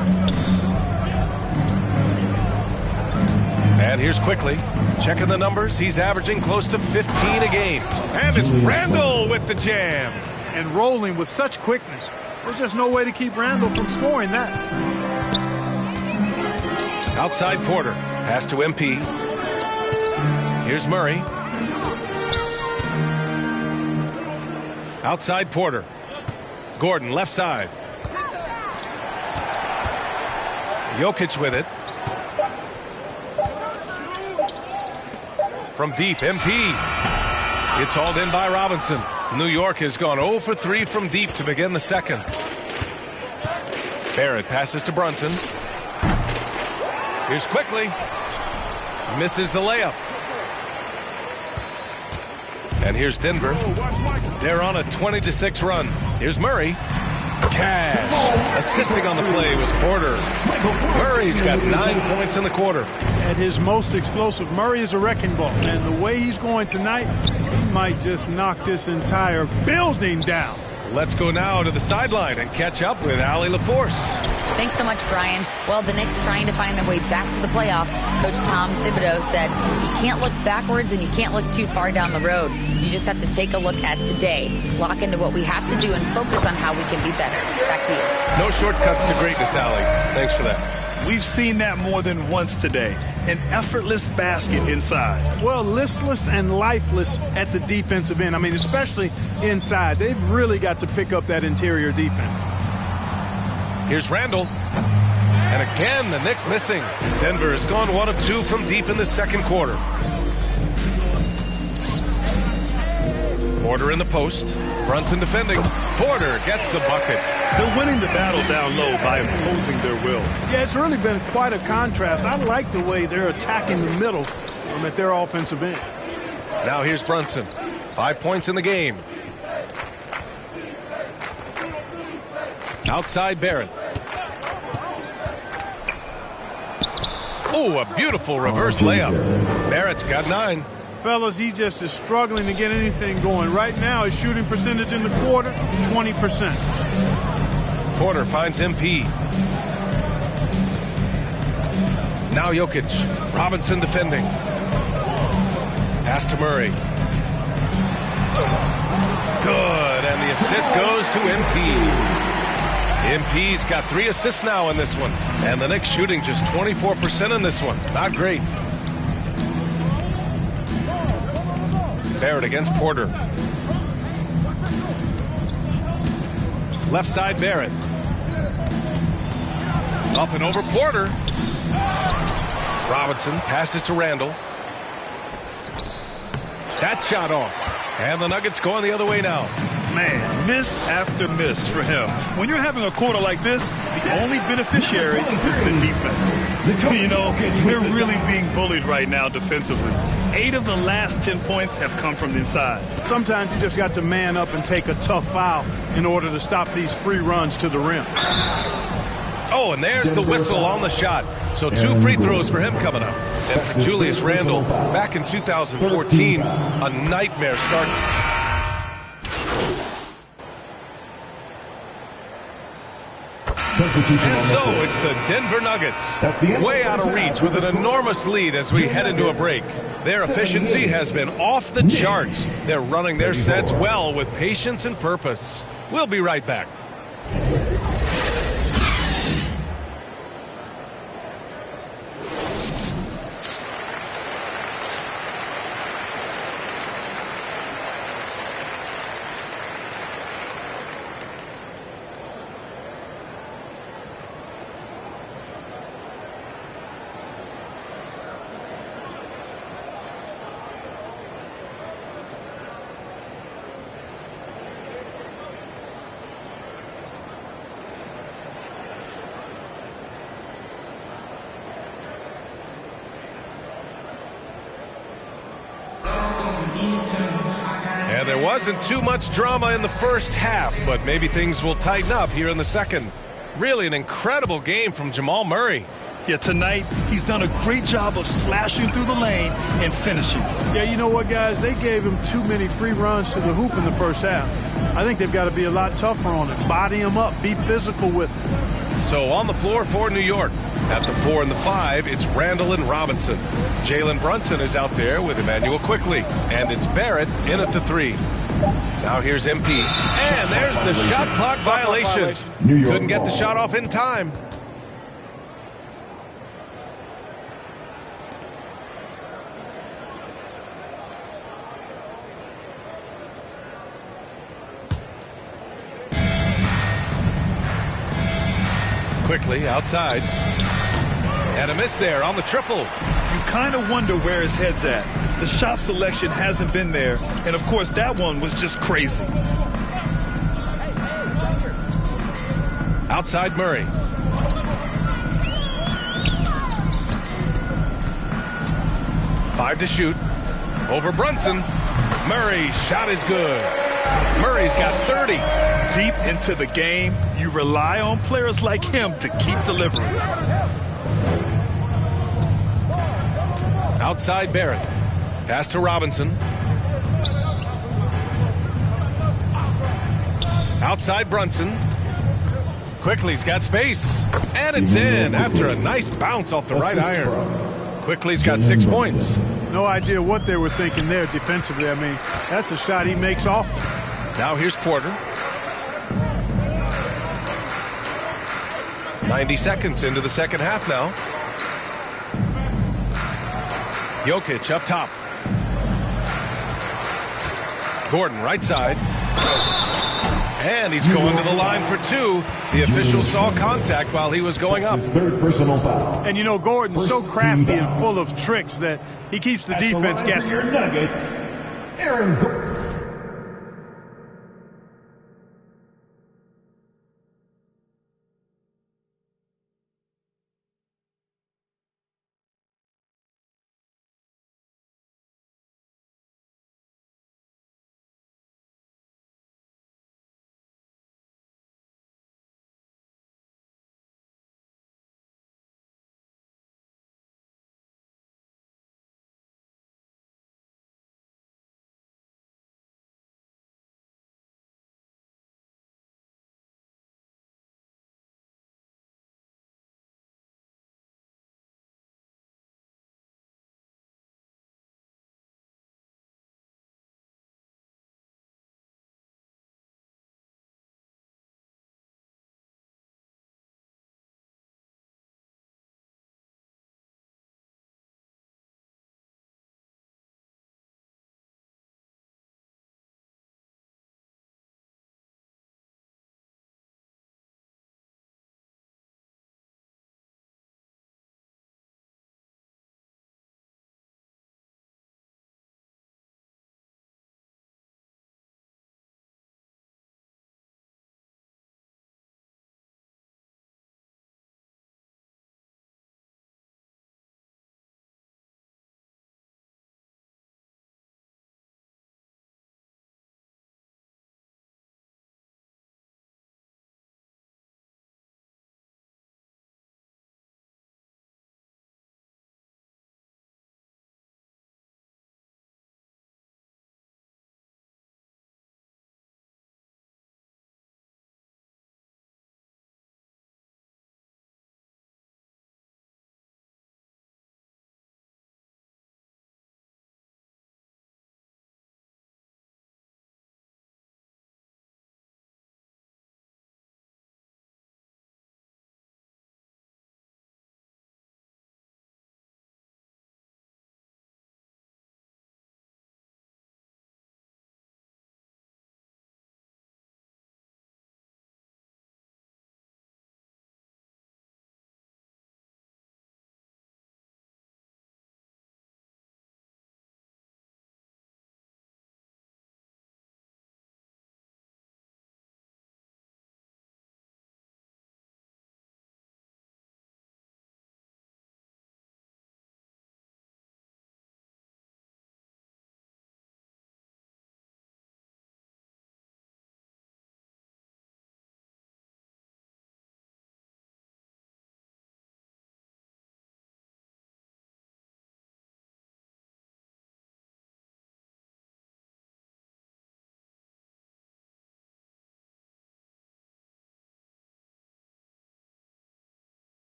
And here's Quickly. Checking the numbers. He's averaging close to 15 a game. And it's Randall with the jam. And rolling with such quickness. There's just no way to keep Randall from scoring that. Outside Porter. Pass to MP. Here's Murray. Outside Porter. Gordon, left side. Jokic with it. From deep, MP. It's hauled in by Robinson. New York has gone 0 for 3 from deep to begin the second. Barrett passes to Brunson. Here's Quickly. Misses the layup. And here's Denver. They're on a 20-6 run. Here's Murray. Cash. Assisting on the play was Porter. Murray's got 9 points in the quarter. At his most explosive, Murray is a wrecking ball. And the way he's going tonight, he might just knock this entire building down. Let's go now to the sideline and catch up with Allie LaForce. Thanks so much, Brian. Well, the Knicks trying to find their way back to the playoffs. Coach Tom Thibodeau said, you can't look backwards and you can't look too far down the road. You just have to take a look at today, lock into what we have to do, and focus on how we can be better. Back to you. No shortcuts to greatness, Allie. Thanks for that. We've seen that more than once today. An effortless basket inside. Well, listless and lifeless at the defensive end. I mean, especially inside. They've really got to pick up that interior defense. Here's Randall. And again, the Knicks missing. Denver has gone 1 of 2 from deep in the second quarter. Porter in the post. Brunson defending. Porter gets the bucket. They're winning the battle down low by imposing their will. Yeah, it's really been quite a contrast. I like the way they're attacking the middle at their offensive end. Now here's Brunson. 5 points in the game. Outside Barrett. Oh, a beautiful reverse layup. Barrett's got 9. Fellas, he just is struggling to get anything going. Right now, his shooting percentage in the quarter, 20%. Porter finds MP. Now Jokic. Robinson defending. Pass to Murray. Good, and the assist goes to MP. MP's got 3 assists now in this one, and the Knicks shooting just 24% in this one. Not great. Barrett against Porter. Left side Barrett. Up and over Porter. Robinson passes to Randall. That shot off. And the Nuggets going the other way now. Man, miss after miss for him. When you're having a quarter like this, the only beneficiary is the defense. You know, they're really being bullied right now defensively. 8 of the last 10 points have come from the inside. Sometimes you just got to man up and take a tough foul in order to stop these free runs to the rim. Oh, and there's the whistle on the shot. So 2 free throws for him coming up. And for Julius Randle, back in 2014, a nightmare start. And so it's the Denver Nuggets, way out of reach with an enormous lead as we head into a break. Their efficiency has been off the charts. They're running their sets well with patience and purpose. We'll be right back. And there wasn't too much drama in the first half, but maybe things will tighten up here in the second. Really an incredible game from Jamal Murray. Yeah, tonight he's done a great job of slashing through the lane and finishing. Yeah, you know what, guys? They gave him too many free runs to the hoop in the first half. I think they've got to be a lot tougher on it. Body him up. Be physical with him. So on the floor for New York. At the 4 and the 5, it's Randall and Robinson. Jalen Brunson is out there with Emmanuel Quickly. And it's Barrett in at the 3. Now here's MP. And there's the shot clock violation. Couldn't get the shot off in time. Quickly outside. And a miss there on the triple. You kind of wonder where his head's at. The shot selection hasn't been there. And, of course, that one was just crazy. Outside Murray. Five to shoot. Over Brunson. Murray's shot is good. Murray's got 30. Deep into the game, you rely on players like him to keep delivering. Outside Barrett. Pass to Robinson. Outside Brunson. Quickly's got space. And it's in after a nice bounce off the right iron. Quickly's got 6 points. No idea what they were thinking there defensively. I mean, that's a shot he makes off. Now here's Porter. 90 seconds into the second half now. Jokic up top. Gordon right side. And he's going to the line for 2. The official saw contact while he was going up. His 3rd personal foul. And you know, Gordon's so crafty and full of tricks that he keeps the defense guessing. Nuggets, Aaron Gordon.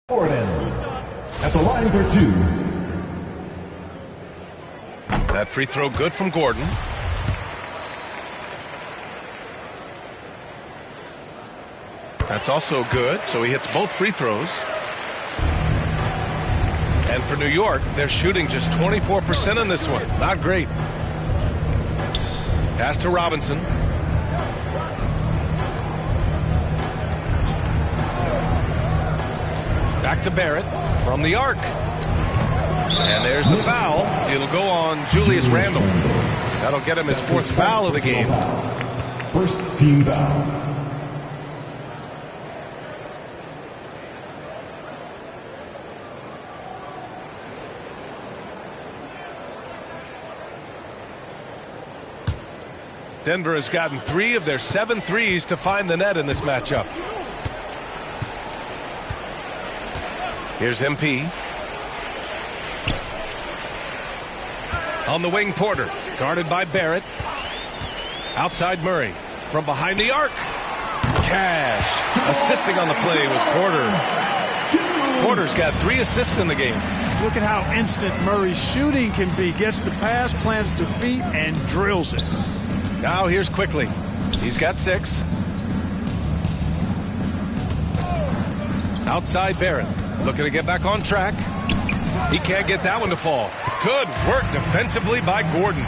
Gordon at the line for 2. That free throw good from Gordon. That's also good, so he hits both free throws. And for New York, they're shooting just 24% in this one. Not great. Pass to Robinson. Back to Barrett from the arc. And there's the foul. It'll go on Julius Randle. That'll get him his 4th foul of the game. First team foul. Denver has gotten 3 of their 7 threes to find the net in this matchup. Here's MP. On the wing, Porter. Guarded by Barrett. Outside Murray. From behind the arc. Cash. Assisting on the play was Porter. Porter's got 3 assists in the game. Look at how instant Murray's shooting can be. Gets the pass, plants the feet, and drills it. Now here's Quickly. He's got 6. Outside Barrett. Looking to get back on track. He can't get that one to fall. Good work defensively by Gordon.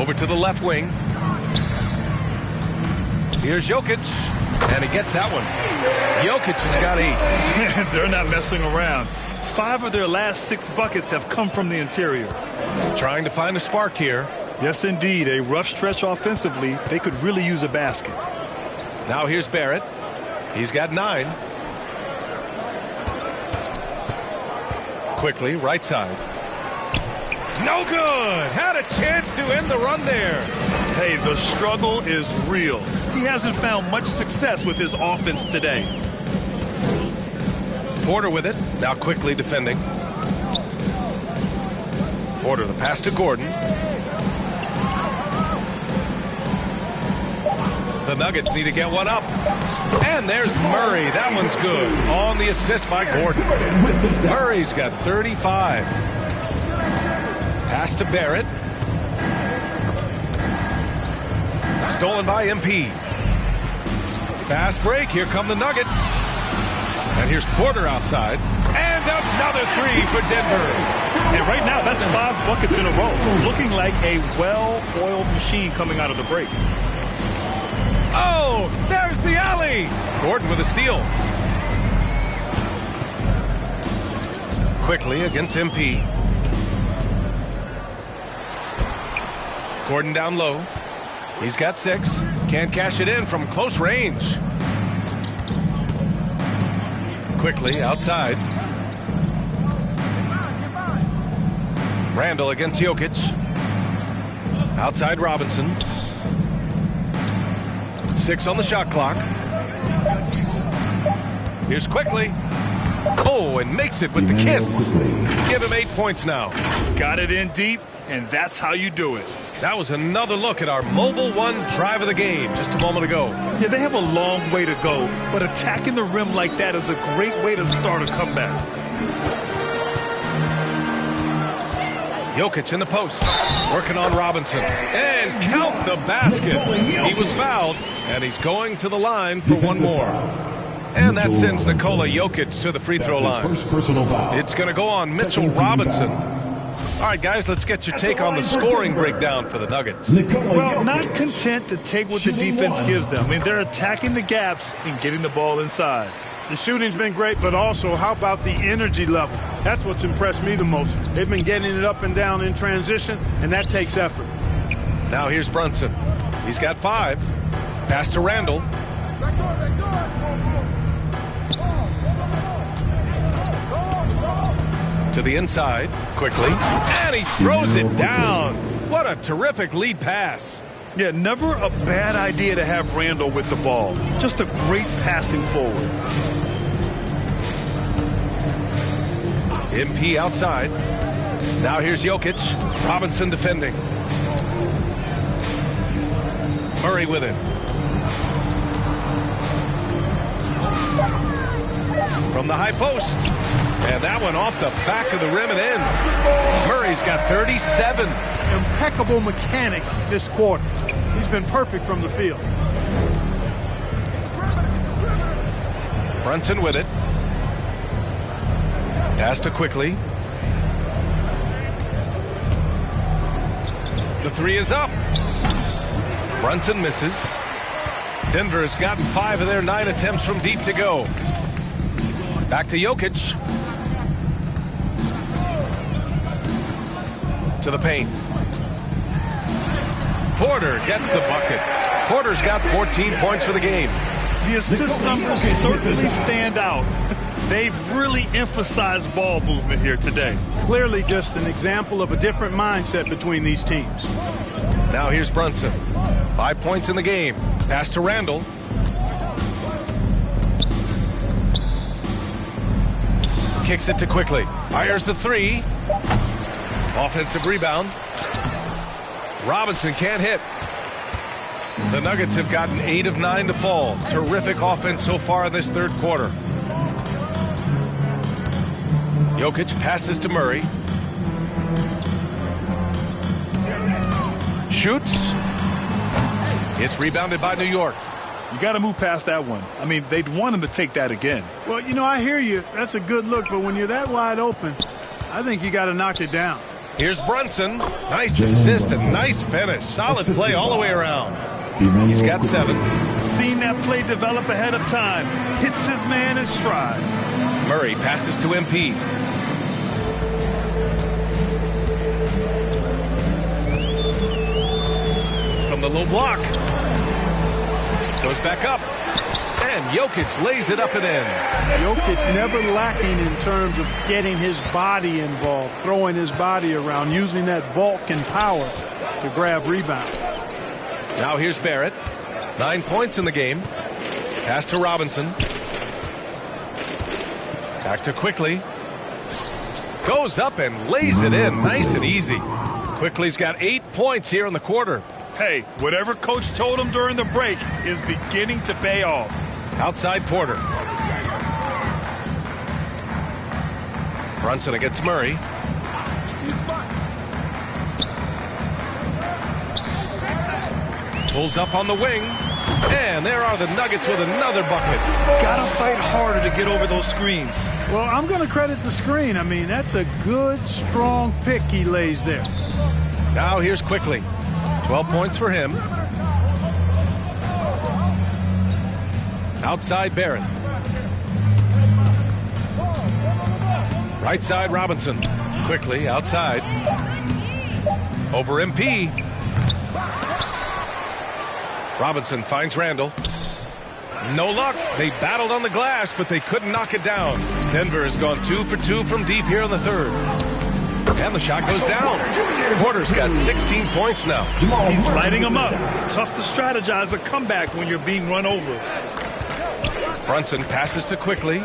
Over to the left wing. Here's Jokic. And he gets that one. Jokic has got 8. They're not messing around. 5 of their last 6 buckets have come from the interior. Trying to find a spark here. Yes, indeed. A rough stretch offensively. They could really use a basket. Now here's Barrett. He's got 9. Quickly, right side. No good. Had a chance to end the run there. Hey, the struggle is real. He hasn't found much success with his offense today. Porter with it. Now Quickly defending. Porter, the pass to Gordon. The Nuggets need to get one up. And there's Murray. That one's good. On the assist by Gordon. Murray's got 35. Pass to Barrett. Stolen by MP. Fast break. Here come the Nuggets. And here's Porter outside. And another 3 for Denver. And right now, that's 5 buckets in a row. Looking like a well-oiled machine coming out of the break. Oh, there's the alley. Gordon with a steal. Quickly against MP. Gordon down low. He's got 6. Can't cash it in from close range. Quickly outside. Randle against Jokic. Outside Robinson. 6 on the shot clock. Here's Quickly. Oh, and makes it with the kiss. Give him 8 points now. Got it in deep, and that's how you do it. That was another look at our Mobile One drive of the game just a moment ago. Yeah, they have a long way to go, but attacking the rim like that is a great way to start a comeback. Jokic in the post, working on Robinson. And count the basket. He was fouled, and he's going to the line for one more. And that sends Nikola Jokic to the free throw line. It's going to go on Mitchell Robinson. All right, guys, let's get your take on the scoring breakdown for the Nuggets. Well, not content to take what the defense gives them. I mean, they're attacking the gaps and getting the ball inside. The shooting's been great, but also how about the energy level? That's what's impressed me the most. They've been getting it up and down in transition, and that takes effort. Now here's Brunson. He's got 5. Pass to Randle. To the inside, quickly. And he throws it down. What a terrific lead pass. Yeah, never a bad idea to have Randle with the ball. Just a great passing forward. MP outside. Now here's Jokic. Robinson defending. Murray with it. from the high post. And that one off the back of the rim and in. Murray's got 37. Impeccable mechanics this quarter. He's been perfect from the field. Brunson with it. Pass to Quickly. The three is up. Brunson misses. Denver has gotten 5 of their 9 attempts from deep to go. Back to Jokic. To the paint. Porter gets the bucket. Porter's got 14 points for the game. The assist numbers certainly stand out. They've really emphasized ball movement here today. Clearly just an example of a different mindset between these teams. Now here's Brunson. 5 points in the game. Pass to Randall. Kicks it to Quickly. Fires the three. Offensive rebound. Robinson can't hit. The Nuggets have gotten 8 of 9 to fall. Terrific offense so far in this third quarter. Jokic passes to Murray. Shoots. It's rebounded by New York. You got to move past that one. I mean, they'd want him to take that again. Well, you know, I hear you. That's a good look, but when you're that wide open, I think you got to knock it down. Here's Brunson. Nice assist and nice finish. Solid play all the way around. He's got 7. Seen that play develop ahead of time. Hits his man in stride. Murray passes to MP. From the low block. Goes back up. And Jokic lays it up and in. Jokic never lacking in terms of getting his body involved, throwing his body around, using that bulk and power to grab rebound. Now here's Barrett. 9 points in the game. Pass to Robinson. Back to Quickly. Goes up and lays it in. Nice and easy. Quickly's got 8 points here in the quarter. Hey, whatever coach told him during the break is beginning to pay off. Outside Porter. Brunson against Murray. Pulls up on the wing. And there are the Nuggets with another bucket. Gotta fight harder to get over those screens. Well, I'm going to credit the screen. I mean, that's a good, strong pick he lays there. Now here's Quickly. 12 points for him. Outside Barrett. Right side Robinson. Quickly outside. Over MP. Robinson finds Randall. No luck. They battled on the glass, but they couldn't knock it down. Denver has gone 2 for 2 from deep here in the third. And the shot goes down. Porter's got 16 points now. He's lighting them up. Tough to strategize a comeback when you're being run over. Brunson passes to Quickly.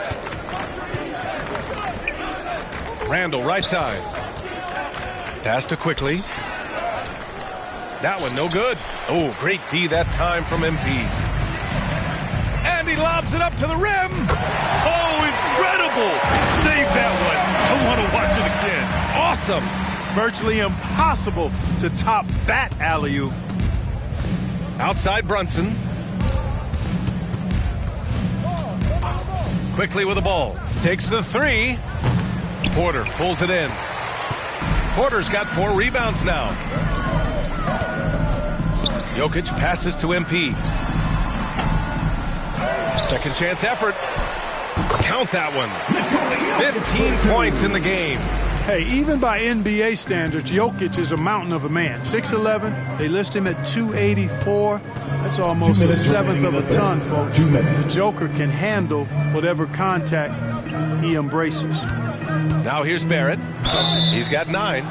Randall right side. Pass to Quickly. That one no good. Oh, great D that time from MP. And he lobs it up to the rim. Oh, incredible. Save that one. I want to watch it again. Awesome. Virtually impossible to top that alley-oop. Outside Brunson. Quickly with the ball. Takes the three. Porter pulls it in. Porter's got 4 rebounds now. Jokic passes to MP. Second chance effort. Count that one. 15 points in the game. Hey, even by NBA standards, Jokic is a mountain of a man. 6'11", they list him at 284. That's almost a seventh of a ton, folks. The Joker can handle whatever contact he embraces. Now here's Barrett. He's got 9.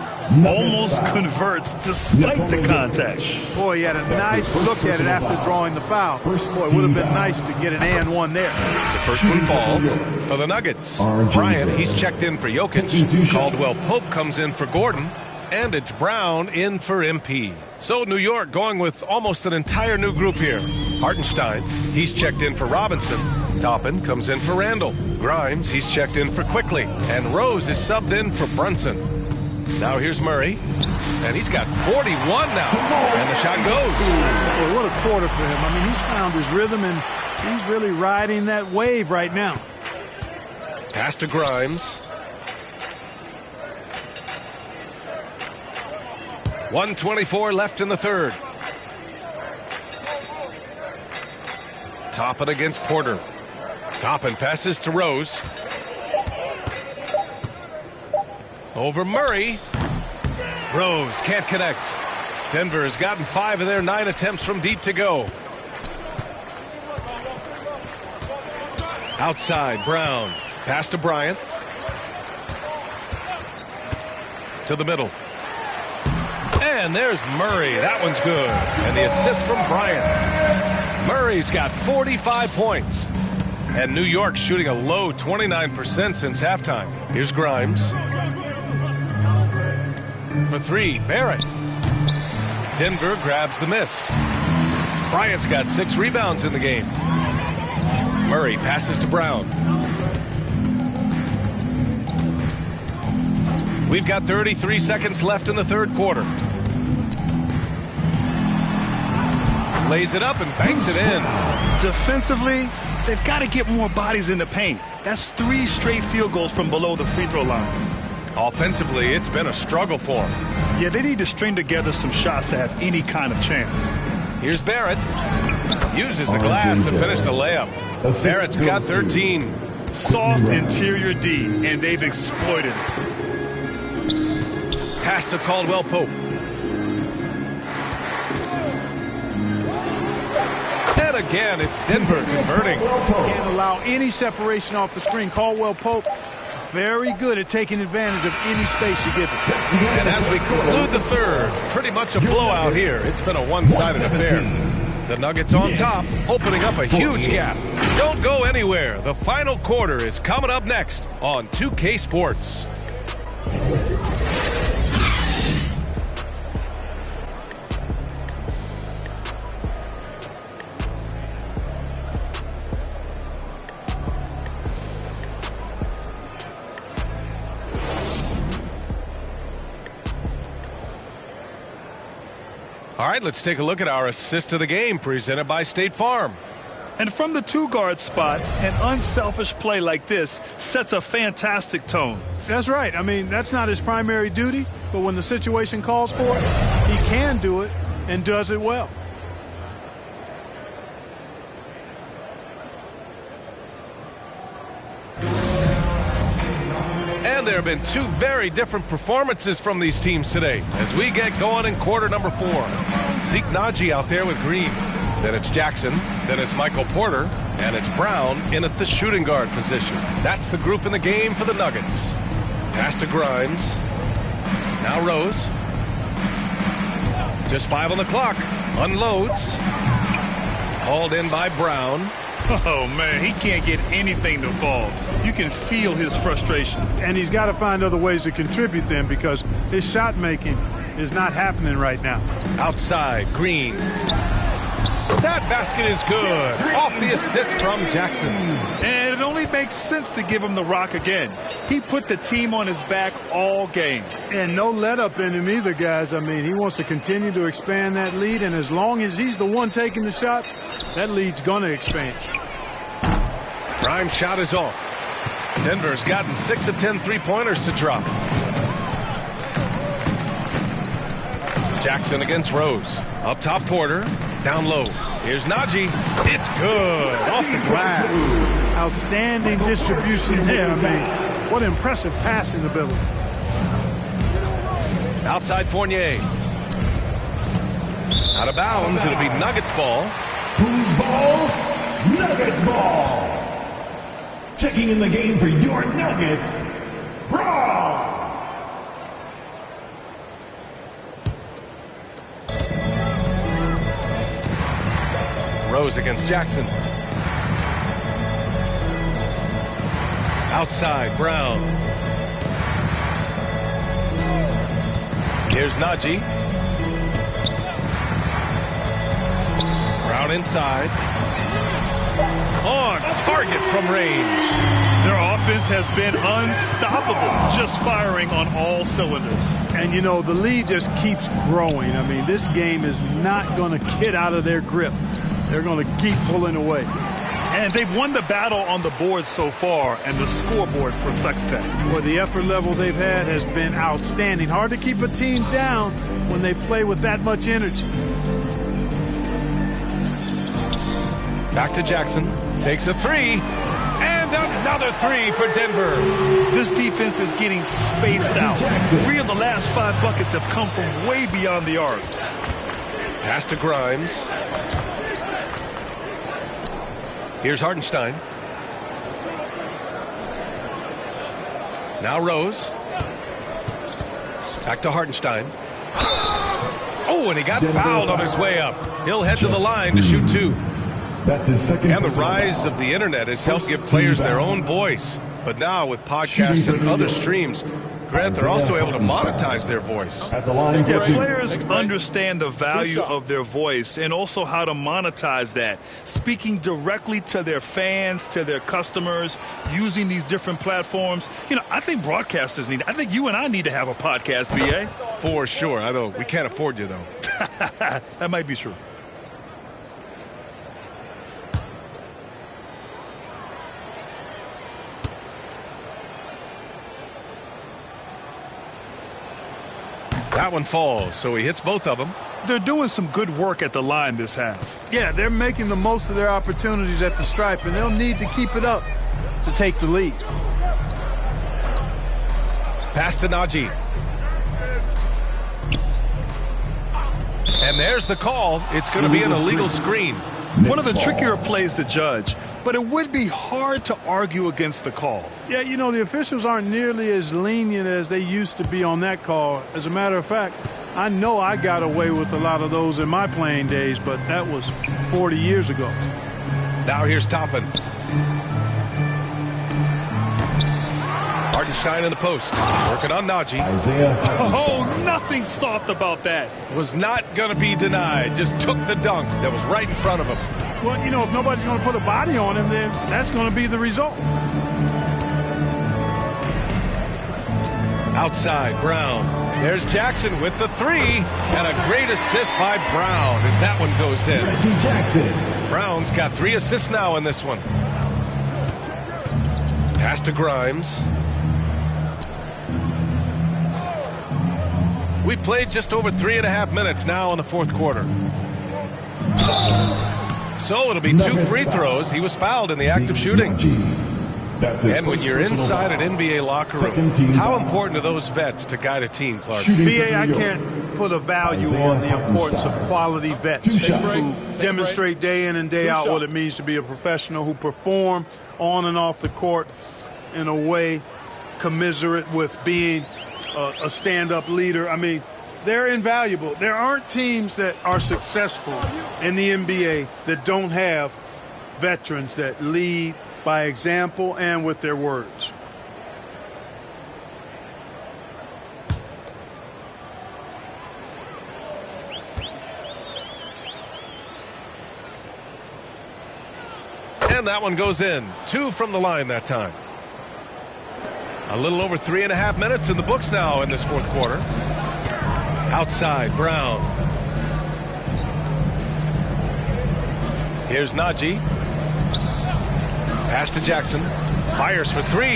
Almost converts despite the contact. Boy, he had a nice look at it after drawing the foul. Boy, it would have been nice to get an and one there. The first one falls for the Nuggets. Bryant, he's checked in for Jokic. Caldwell Pope comes in for Gordon. And it's Brown in for MP. So New York going with almost an entire new group here. Hartenstein, he's checked in for Robinson. Toppin comes in for Randall. Grimes, he's checked in for Quickly. And Rose is subbed in for Brunson. Now here's Murray. And he's got 41 now. And the shot goes. Boy, what a quarter for him. I mean, he's found his rhythm, and he's really riding that wave right now. Pass to Grimes. 1:24 left in the third. Toppin against Porter. Toppin passes to Rose. Over Murray. Rose can't connect. Denver has gotten 5 of their 9 attempts from deep to go. Outside, Brown. Pass to Bryant. To the middle. And there's Murray. That one's good. And the assist from Bryant. Murray's got 45 points. And New York shooting a low 29% since halftime. Here's Grimes. For 3, Barrett. Denver grabs the miss. Bryant's got 6 rebounds in the game. Murray passes to Brown. We've got 33 seconds left in the third quarter. Lays it up and banks it in. Defensively, they've got to get more bodies in the paint. That's 3 straight field goals from below the free throw line. Offensively, it's been a struggle for them. Yeah, they need to string together some shots to have any kind of chance. Here's Barrett. Uses the glass to finish the layup. Barrett's got 13. Soft interior D, and they've exploited it. Pass to Caldwell Pope. And again, it's Denver converting. Can't allow any separation off the screen. Caldwell Pope, very good at taking advantage of any space you give him. And as we conclude the third, pretty much a blowout here. It's been a one-sided affair. The Nuggets on top, opening up a huge gap. Don't go anywhere. The final quarter is coming up next on 2K Sports. All right, let's take a look at our assist of the game presented by State Farm. And from the 2-guard spot, an unselfish play like this sets a fantastic tone. That's right. I mean, that's not his primary duty, but when the situation calls for it, he can do it and does it well. And there have been 2 very different performances from these teams today as we get going in quarter number 4. Zeke Naji out there with Green. Then it's Jackson. Then it's Michael Porter. And it's Brown in at the shooting guard position. That's the group in the game for the Nuggets. Pass to Grimes. Now Rose. Just 5 on the clock. Unloads. Hauled in by Brown. Oh, man, he can't get anything to fall. You can feel his frustration. And he's got to find other ways to contribute then because his shot making is not happening right now. Outside, Green. That basket is good. Off the assist from Jackson. And it only makes sense to give him the rock again. He put the team on his back all game. And no let up in him either, guys. I mean, he wants to continue to expand that lead, and as long as he's the one taking the shots, that lead's going to expand. Grimes' shot is off. Denver's gotten 6 of 10 three-pointers to drop. Jackson against Rose. Up top, Porter. Down low. Here's Naji. It's good. Off the glass. Outstanding distribution there. I mean, what impressive passing ability. Outside Fournier. Out of bounds. It'll be Nuggets ball. Whose ball? Nuggets ball. Checking in the game for your Nuggets, Brown. Rose against Jackson. Outside, Brown. Here's Naji. Brown inside. On target from range. Their offense has been unstoppable, just firing on all cylinders. And, you know, the lead just keeps growing. I mean, this game is not going to get out of their grip. They're going to keep pulling away. And they've won the battle on the board so far, and the scoreboard reflects that. Well, the effort level they've had has been outstanding. Hard to keep a team down when they play with that much energy. Back to Jackson. Takes a three. And another three for Denver. This defense is getting spaced out. 3 of the last 5 buckets have come from way beyond the arc. Pass to Grimes. Here's Hartenstein. Now Rose. Back to Hartenstein. Oh, and he got fouled on his way up. He'll head to the line to shoot 2. That's his second. And the rise of the internet has helped give players their own voice. But now with podcasts and other streams, Grant, they're also able to monetize their voice. At the line, yeah, players understand the value of their voice and also how to monetize that. Speaking directly to their fans, to their customers, using these different platforms. You know, I think broadcasters need, I think you and I need to have a podcast, BA. For sure. I know we can't afford you, though. That might be true. That one falls, so he hits both of them. They're doing some good work at the line this half. Yeah, they're making the most of their opportunities at the stripe, and they'll need to keep it up to take the lead. Pass to Najee. And there's the call. It's going to be an illegal screen. One of the trickier plays to judge, but it would be hard to argue against the call. Yeah, you know, the officials aren't nearly as lenient as they used to be on that call. As a matter of fact, I know I got away with a lot of those in my playing days, but that was 40 years ago. Now here's Toppin. Hartenstein in the post. Working on Najee. Oh, nothing soft about that. Was not going to be denied. Just took the dunk that was right in front of him. Well, you know, if nobody's going to put a body on him, then that's going to be the result. Outside, Brown. There's Jackson with the three. And a great assist by Brown as that one goes in. Jackson. Brown's got 3 assists now in this one. Pass to Grimes. We played just over 3.5 minutes now in the fourth quarter. So it'll be 2 free throws. He was fouled in the act of shooting. And when you're inside an NBA locker room, how important are those vets to guide a team, Clark? BA, I can't put a value on the importance of quality vets who demonstrate day in and day out what it means to be a professional, who perform on and off the court in a way commensurate with being a stand-up leader. I mean, they're invaluable. There aren't teams that are successful in the NBA that don't have veterans that lead by example and with their words. And that one goes in. 2 from the line that time. A little over 3.5 minutes in the books now in this fourth quarter. Outside, Brown. Here's Najee. Pass to Jackson. Fires for 3.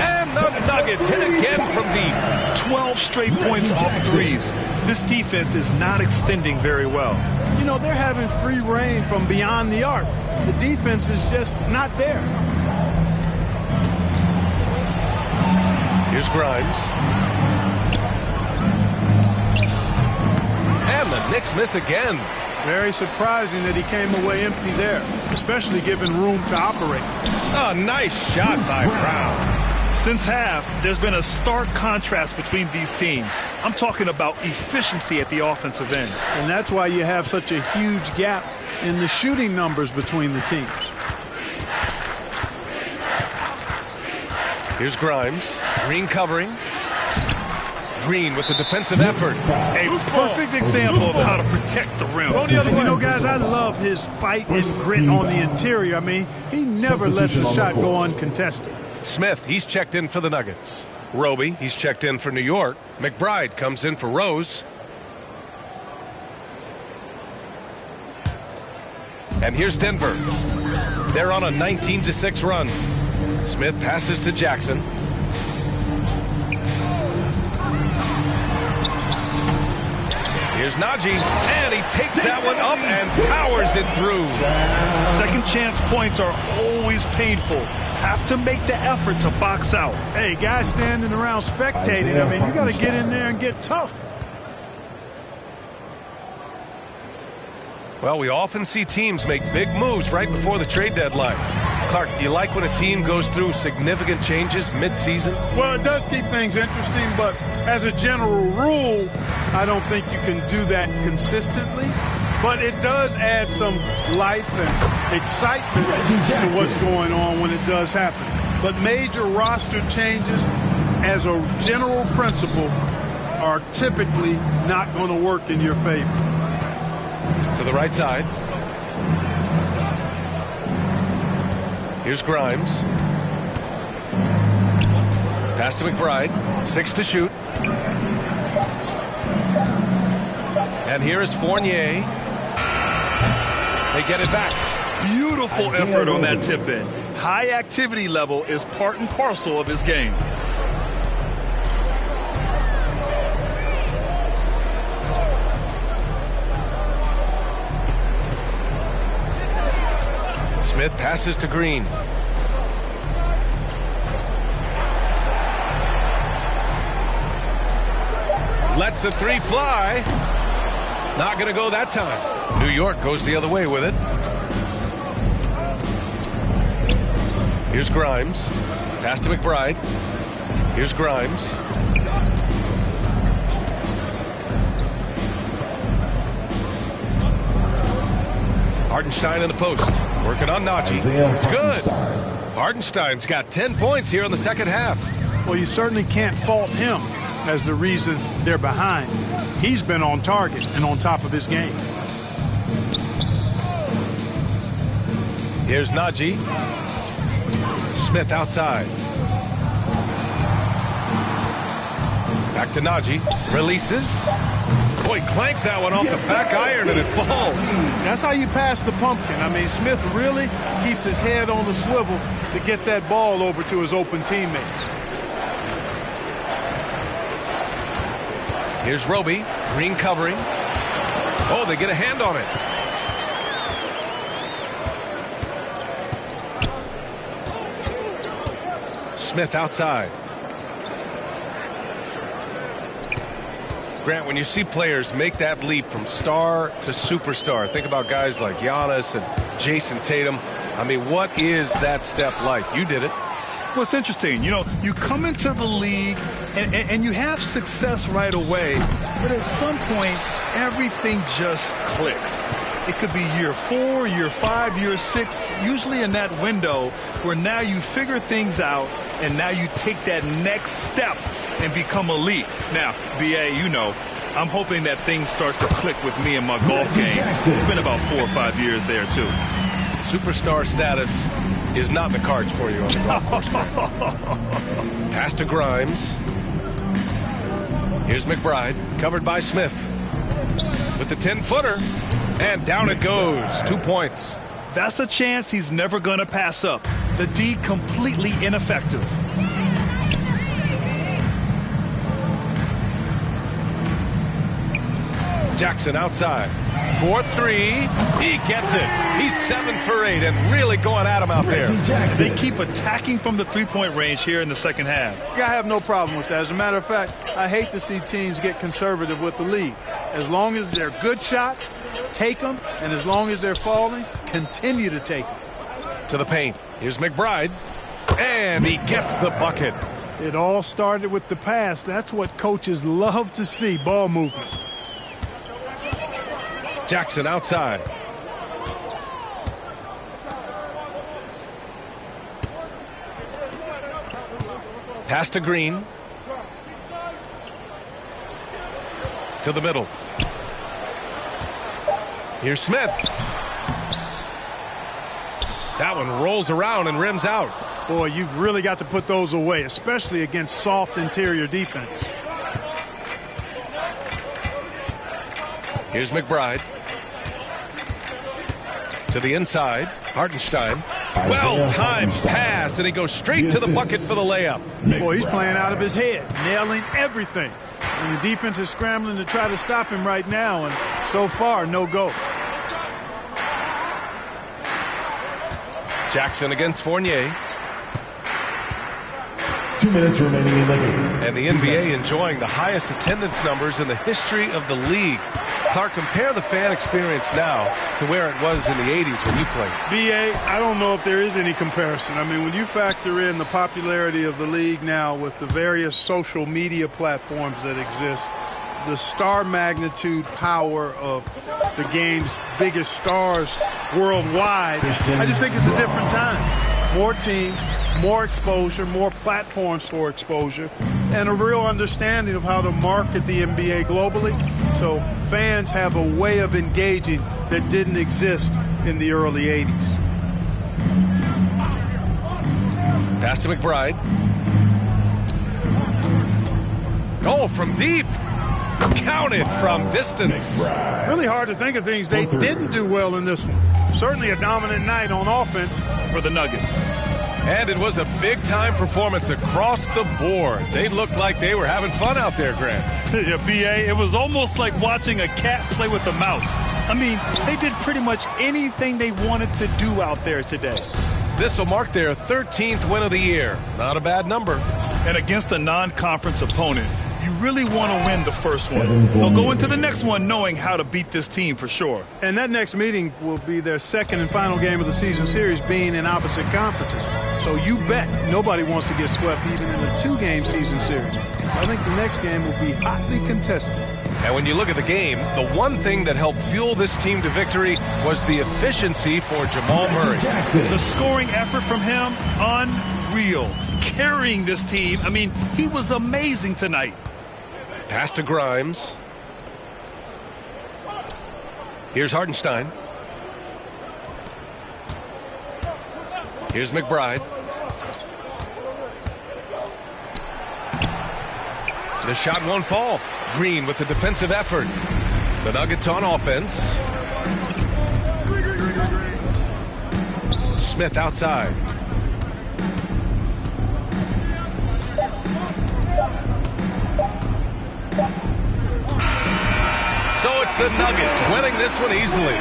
And the Nuggets hit again from deep. 12 straight points off threes. This defense is not extending very well. You know, they're having free reign from beyond the arc. The defense is just not there. Here's Grimes. And the Knicks miss again. Very surprising that he came away empty there, especially given room to operate. A nice shot by Brown. Since half, there's been a stark contrast between these teams. I'm talking about efficiency at the offensive end. And that's why you have such a huge gap in the shooting numbers between the teams. Here's Grimes. Green covering. Green with the defensive effort. A perfect example of how to protect the rim. You know, guys, I love his fight and grit on the interior. I mean, he never lets a shot go uncontested. Smith, he's checked in for the Nuggets. Roby, he's checked in for New York. McBride comes in for Rose. And here's Denver. They're on a 19-6 run. Smith passes to Jackson. Here's Najee, and he takes that one up and powers it through. Second chance points are always painful. Have to make the effort to box out. Hey, guys standing around spectating, I mean, you got to get in there and get tough. Well, we often see teams make big moves right before the trade deadline. Clark, do you like when a team goes through significant changes mid-season? Well, it does keep things interesting, but as a general rule, I don't think you can do that consistently. But it does add some life and excitement to what's going on when it does happen. But major roster changes, as a general principle, are typically not going to work in your favor. To the right side. Here's Grimes. Pass to McBride. 6 to shoot. And here is Fournier. They get it back. Beautiful effort on that tip in. High activity level is part and parcel of his game. Smith passes to Green. Lets the three fly. Not going to go that time. New York goes the other way with it. Here's Grimes. Pass to McBride. Here's Grimes. Hardenstein in the post. Working on Najee. It's good. Hardenstein's got 10 points here in the second half. Well, you certainly can't fault him as the reason they're behind. He's been on target and on top of his game. Here's Najee. Smith outside. Back to Najee. Releases. Boy, clanks that one off the back iron and it falls. That's how you pass the pumpkin. I mean, Smith really keeps his head on the swivel to get that ball over to his open teammates. Here's Roby. Green covering. Oh, they get a hand on it. Smith outside. Grant, when you see players make that leap from star to superstar, think about guys like Giannis and Jason Tatum. I mean, what is that step like? You did it. Well, it's interesting. You know, you come into the league and you have success right away, but at some point, everything just clicks. It could be year 4, year 5, year 6, usually in that window where now you figure things out and now you take that next step and become elite. Now, BA, you know, I'm hoping that things start to click with me in my golf game. It's been about 4 or 5 years there, too. Superstar status is not in the cards for you on the golf course. Pass to Grimes. Here's McBride, covered by Smith. With the 10-footer, and down it goes. 2 points. That's a chance he's never going to pass up. The D completely ineffective. Jackson outside. 4-3. He gets it. He's 7 for 8 and really going at him out there. They keep attacking from the three-point range here in the second half. Yeah, I have no problem with that. As a matter of fact, I hate to see teams get conservative with the lead. As long as they're good shots, take them, and as long as they're falling, continue to take them. To the paint. Here's McBride, and he gets the bucket. It all started with the pass. That's what coaches love to see, ball movement. Jackson outside. Pass to Green. to the middle. Here's Smith. That one rolls around and rims out. Boy, you've really got to put those away, especially against soft interior defense. Here's McBride. To the inside. Hartenstein. Well-timed pass, and he goes straight to the bucket for the layup. Boy, he's playing out of his head, nailing everything. And the defense is scrambling to try to stop him right now, and so far, no go. Jackson against Fournier. 2 minutes remaining in the game. And the NBA enjoying the highest attendance numbers in the history of the league. Clark, compare the fan experience now to where it was in the 80s when you played. B.A., I don't know if there is any comparison. I mean, when you factor in the popularity of the league now with the various social media platforms that exist, the star magnitude power of the game's biggest stars worldwide, I just think it's a different time. More teams, more exposure, more platforms for exposure, and a real understanding of how to market the NBA globally. So fans have a way of engaging that didn't exist in the early 80s. Pass to McBride. Goal from deep. Counted from distance. Really hard to think of things they didn't do well in this one. Certainly a dominant night on offense for the Nuggets. And it was a big-time performance across the board. They looked like they were having fun out there, Grant. Yeah, B.A., it was almost like watching a cat play with a mouse. I mean, they did pretty much anything they wanted to do out there today. This will mark their 13th win of the year. Not a bad number. And against a non-conference opponent, you really want to win the first one. They'll go into the next one knowing how to beat this team for sure. And that next meeting will be their second and final game of the season series, being in opposite conferences. So you bet nobody wants to get swept even in a two-game season series. I think the next game will be hotly contested. And when you look at the game, the one thing that helped fuel this team to victory was the efficiency for Jamal Murray. The scoring effort from him, unreal. Carrying this team, I mean, he was amazing tonight. Pass to Grimes. Here's Hartenstein. Here's McBride. The shot won't fall. Green with the defensive effort. The Nuggets on offense. Smith outside. So it's the Nuggets winning this one easily.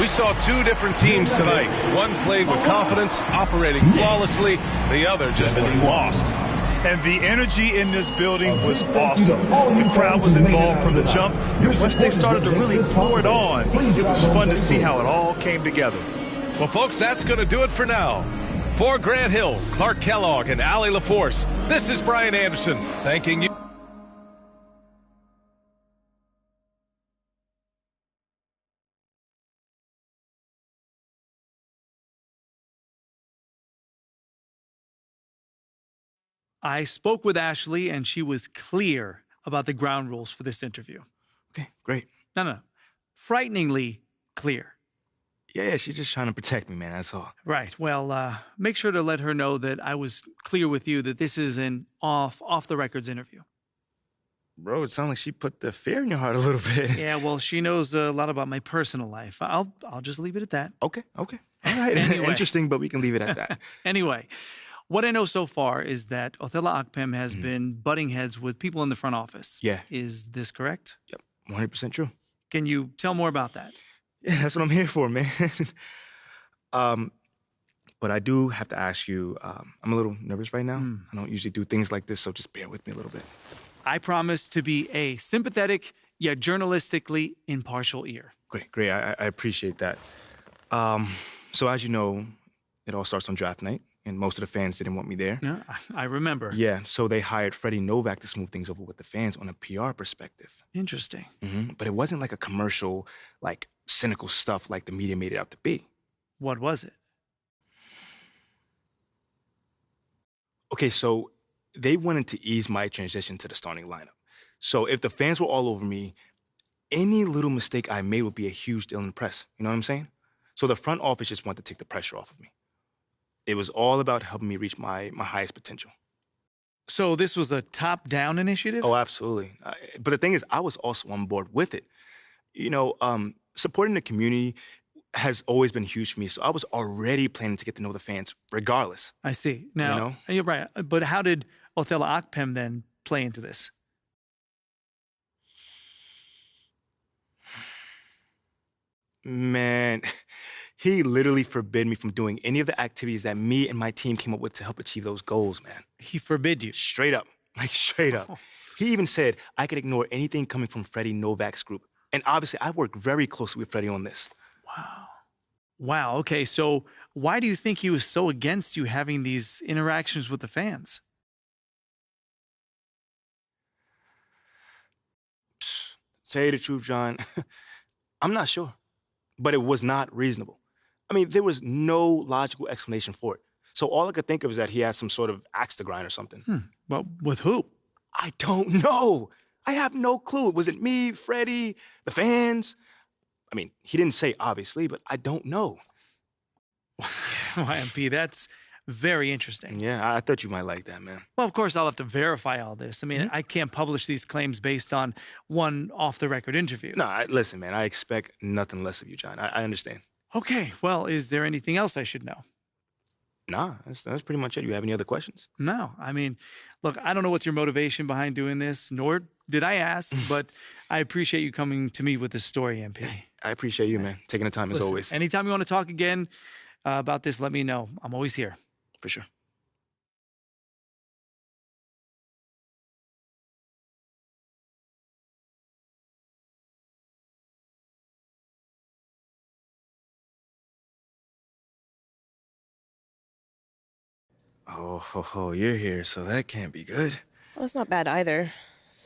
We saw two different teams tonight. One played with confidence, operating flawlessly. The other just lost. And the energy in this building was awesome. The crowd was involved from the jump. And once they started to really pour it on, it was fun to see how it all came together. Well, folks, that's going to do it for now. For Grant Hill, Clark Kellogg, and Allie LaForce, this is Brian Anderson thanking you. I spoke with Ashley, and she was clear about the ground rules for this interview. Okay, great. No. Frighteningly clear. Yeah, she's just trying to protect me, man, that's all. Right. Well, make sure to let her know that I was clear with you that this is an off-the-records interview. Bro, it sounds like she put the fear in your heart a little bit. Yeah, well, she knows a lot about my personal life. I'll just leave it at that. Okay. All right. Anyway. Interesting, but we can leave it at that. Anyway. What I know so far is that Othello Akpem has been butting heads with people in the front office. Yeah. Is this correct? Yep, 100% true. Can you tell more about that? Yeah, that's what I'm here for, man. But I do have to ask you, I'm a little nervous right now. I don't usually do things like this, so just bear with me a little bit. I promise to be a sympathetic yet journalistically impartial ear. Great. I appreciate that. So as you know, it all starts on draft night. And most of the fans didn't want me there. Yeah, I remember. Yeah, so they hired Freddie Novak to smooth things over with the fans on a PR perspective. Interesting. But it wasn't like a commercial, like cynical stuff like the media made it out to be. What was it? Okay, so they wanted to ease my transition to the starting lineup. So if the fans were all over me, any little mistake I made would be a huge deal in the press. You know what I'm saying? So the front office just wanted to take the pressure off of me. It was all about helping me reach my highest potential. So this was a top-down initiative? Oh, absolutely. But the thing is, I was also on board with it. You know, supporting the community has always been huge for me, so I was already planning to get to know the fans regardless. I see. Now, you know? You're right. But how did Othello Akpem then play into this? Man, he literally forbid me from doing any of the activities that me and my team came up with to help achieve those goals, man. He forbid you? Straight up. Like, straight up. He even said I could ignore anything coming from Freddie Novak's group. And obviously, I worked very closely with Freddie on this. Wow. Wow, okay, so why do you think he was so against you having these interactions with the fans? Say the truth, John. I'm not sure. But it was not reasonable. I mean, there was no logical explanation for it. So all I could think of is that he had some sort of axe to grind or something. Well, with who? I don't know. I have no clue. Was it me, Freddie, the fans? I mean, he didn't say obviously, but I don't know. YMP, that's very interesting. Yeah, I thought you might like that, man. Well, of course, I'll have to verify all this. I mean, I can't publish these claims based on one off-the-record interview. No, listen, man, I expect nothing less of you, John. I understand. Okay, well, is there anything else I should know? Nah, that's pretty much it. You have any other questions? No. I mean, look, I don't know what's your motivation behind doing this, nor did I ask, but I appreciate you coming to me with this story, MP. I appreciate you, man. Taking the time as always. Anytime you want to talk again about this, let me know. I'm always here. For sure. Oh, you're here, so that can't be good. Well, it's not bad either.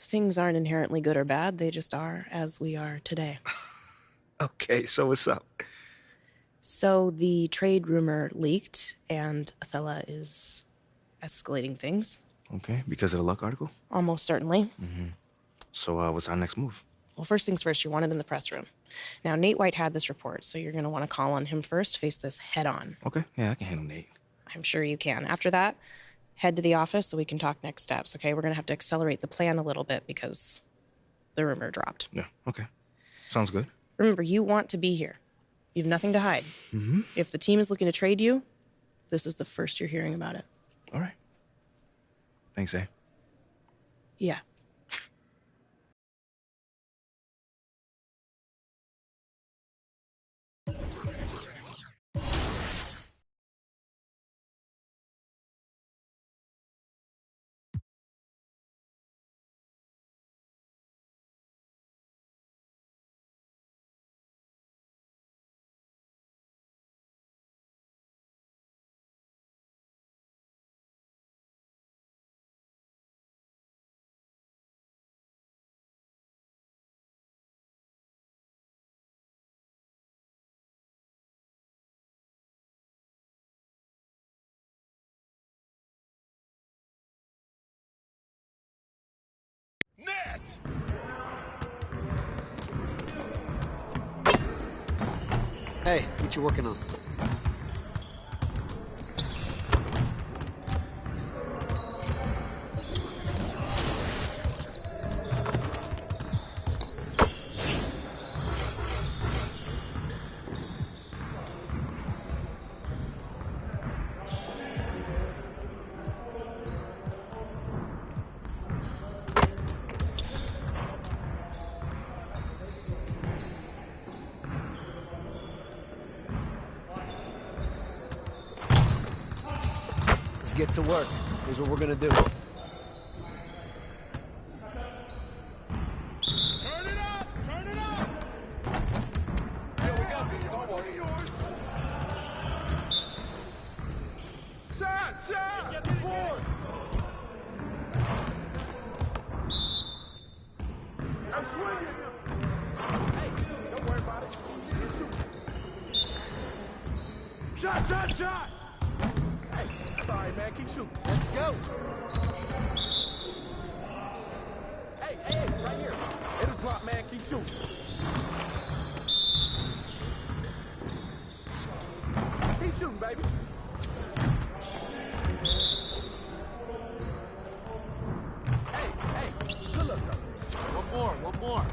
Things aren't inherently good or bad. They just are as we are today. Okay, so what's up? So the trade rumor leaked, and Othello is escalating things. Okay, because of the Luck article? Almost certainly. So what's our next move? Well, first things first, you want it in the press room. Now, Nate White had this report, so you're going to want to call on him first, face this head on. Okay, yeah, I can handle Nate. I'm sure you can. After that, head to the office so we can talk next steps, okay? We're going to have to accelerate the plan a little bit because the rumor dropped. Yeah, okay. Sounds good. Remember, you want to be here. You have nothing to hide. If the team is looking to trade you, this is the first you're hearing about it. All right. Thanks, eh? Yeah. Net! Hey, what you working on? Let's get to work. Here's what we're gonna do. Turn it up! Turn it up! Here we go. Shot! Get the board! I'm swinging! Hey, don't worry about it. Shot! Hey, sorry, man. Keep shooting. Let's go. Hey, right here. drop, man. Keep shooting. Keep shooting, baby. Hey, good luck, though. One more.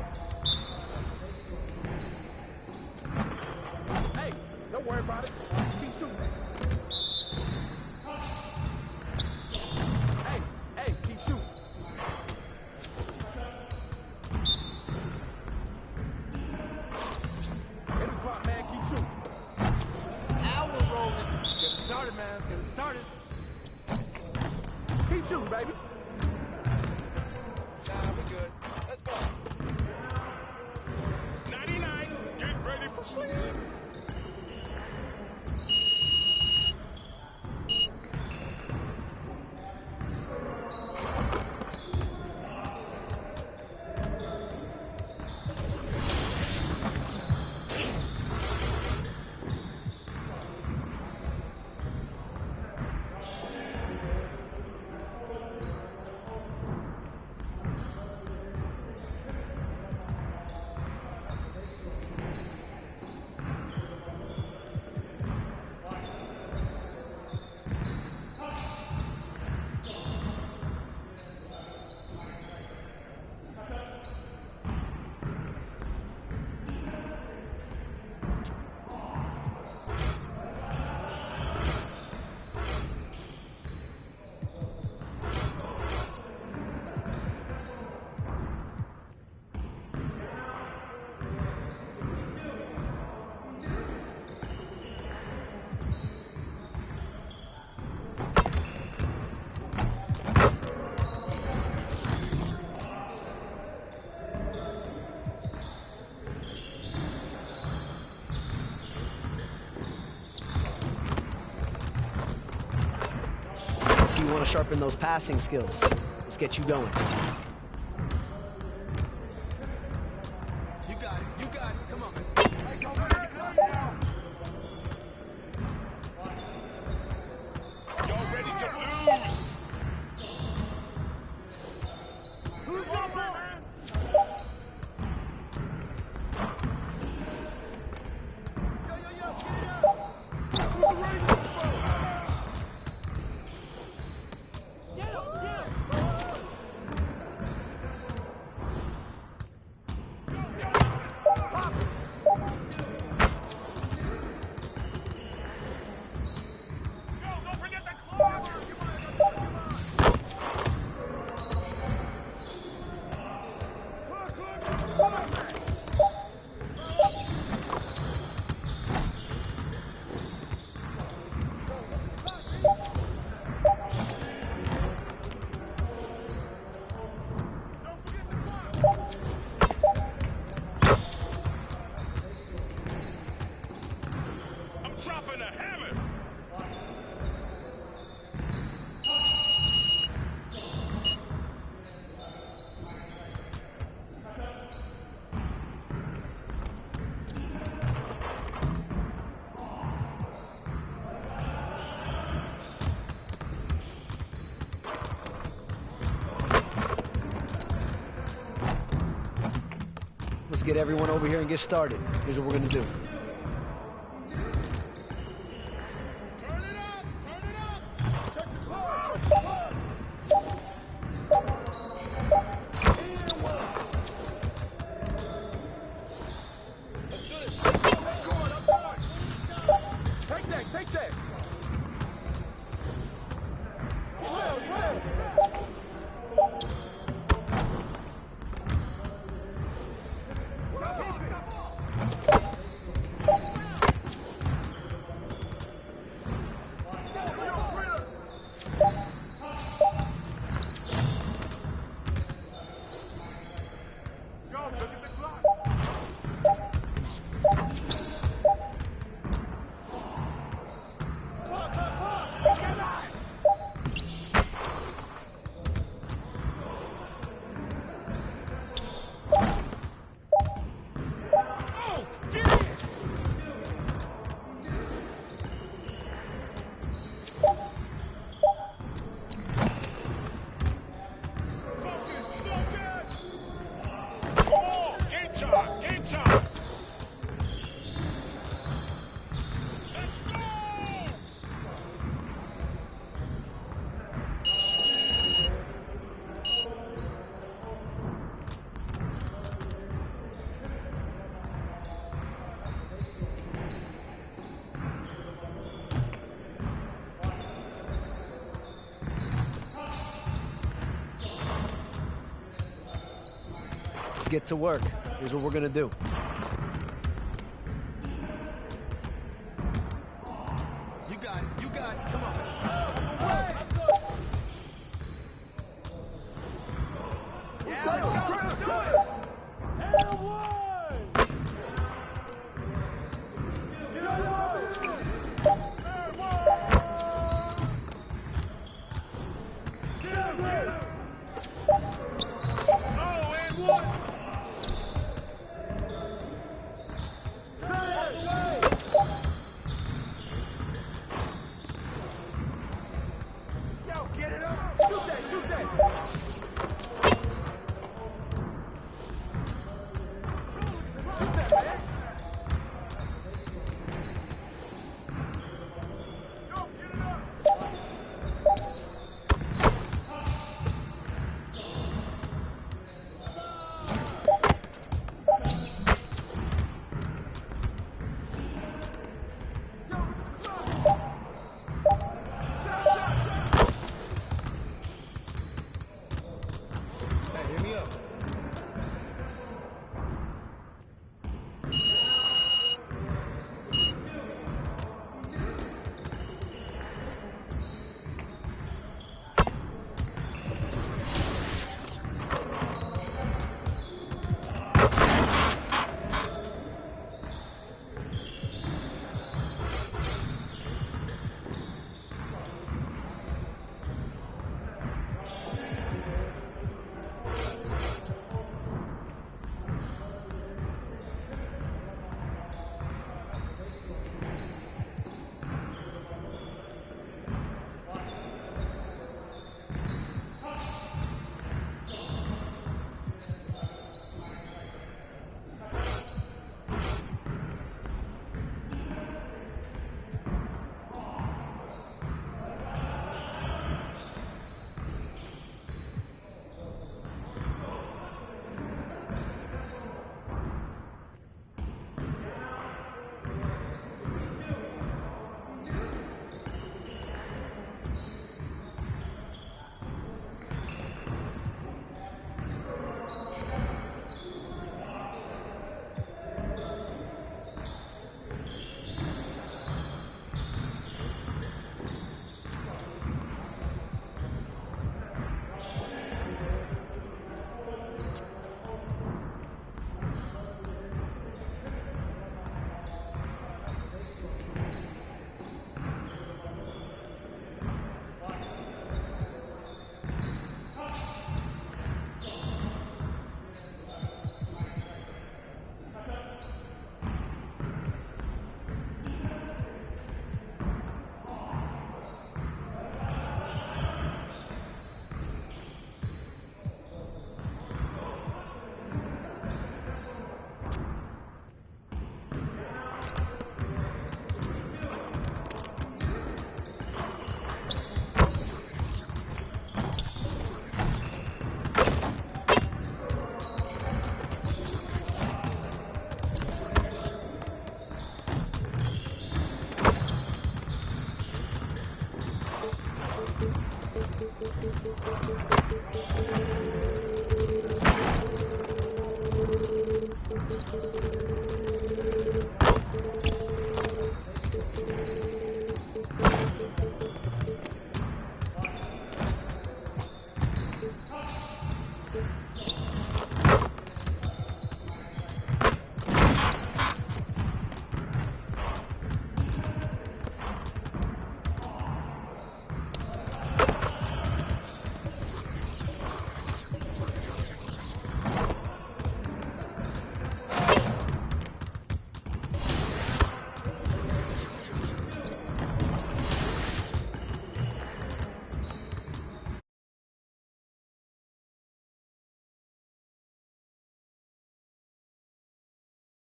Hey, don't worry about it. Keep shooting. Hey, keep shooting. Hit the drop, man. Keep shooting. Now we're rolling. Let's get it started, man. Let's get it started. Keep shooting, baby. Nah, we good. Let's go. 99. Get ready for sleep. So you want to sharpen those passing skills. Let's get you going. You got it. Come on, man. Y'all ready to lose? Who's got ball, man? Yo, get it up. That's what the Raiders do. Dropping a hammer. Let's get everyone over here and get started. Here's what we're gonna do. Take that. Trail. Let's get to work. Here's what we're going to do. You got it. You got it. Come on.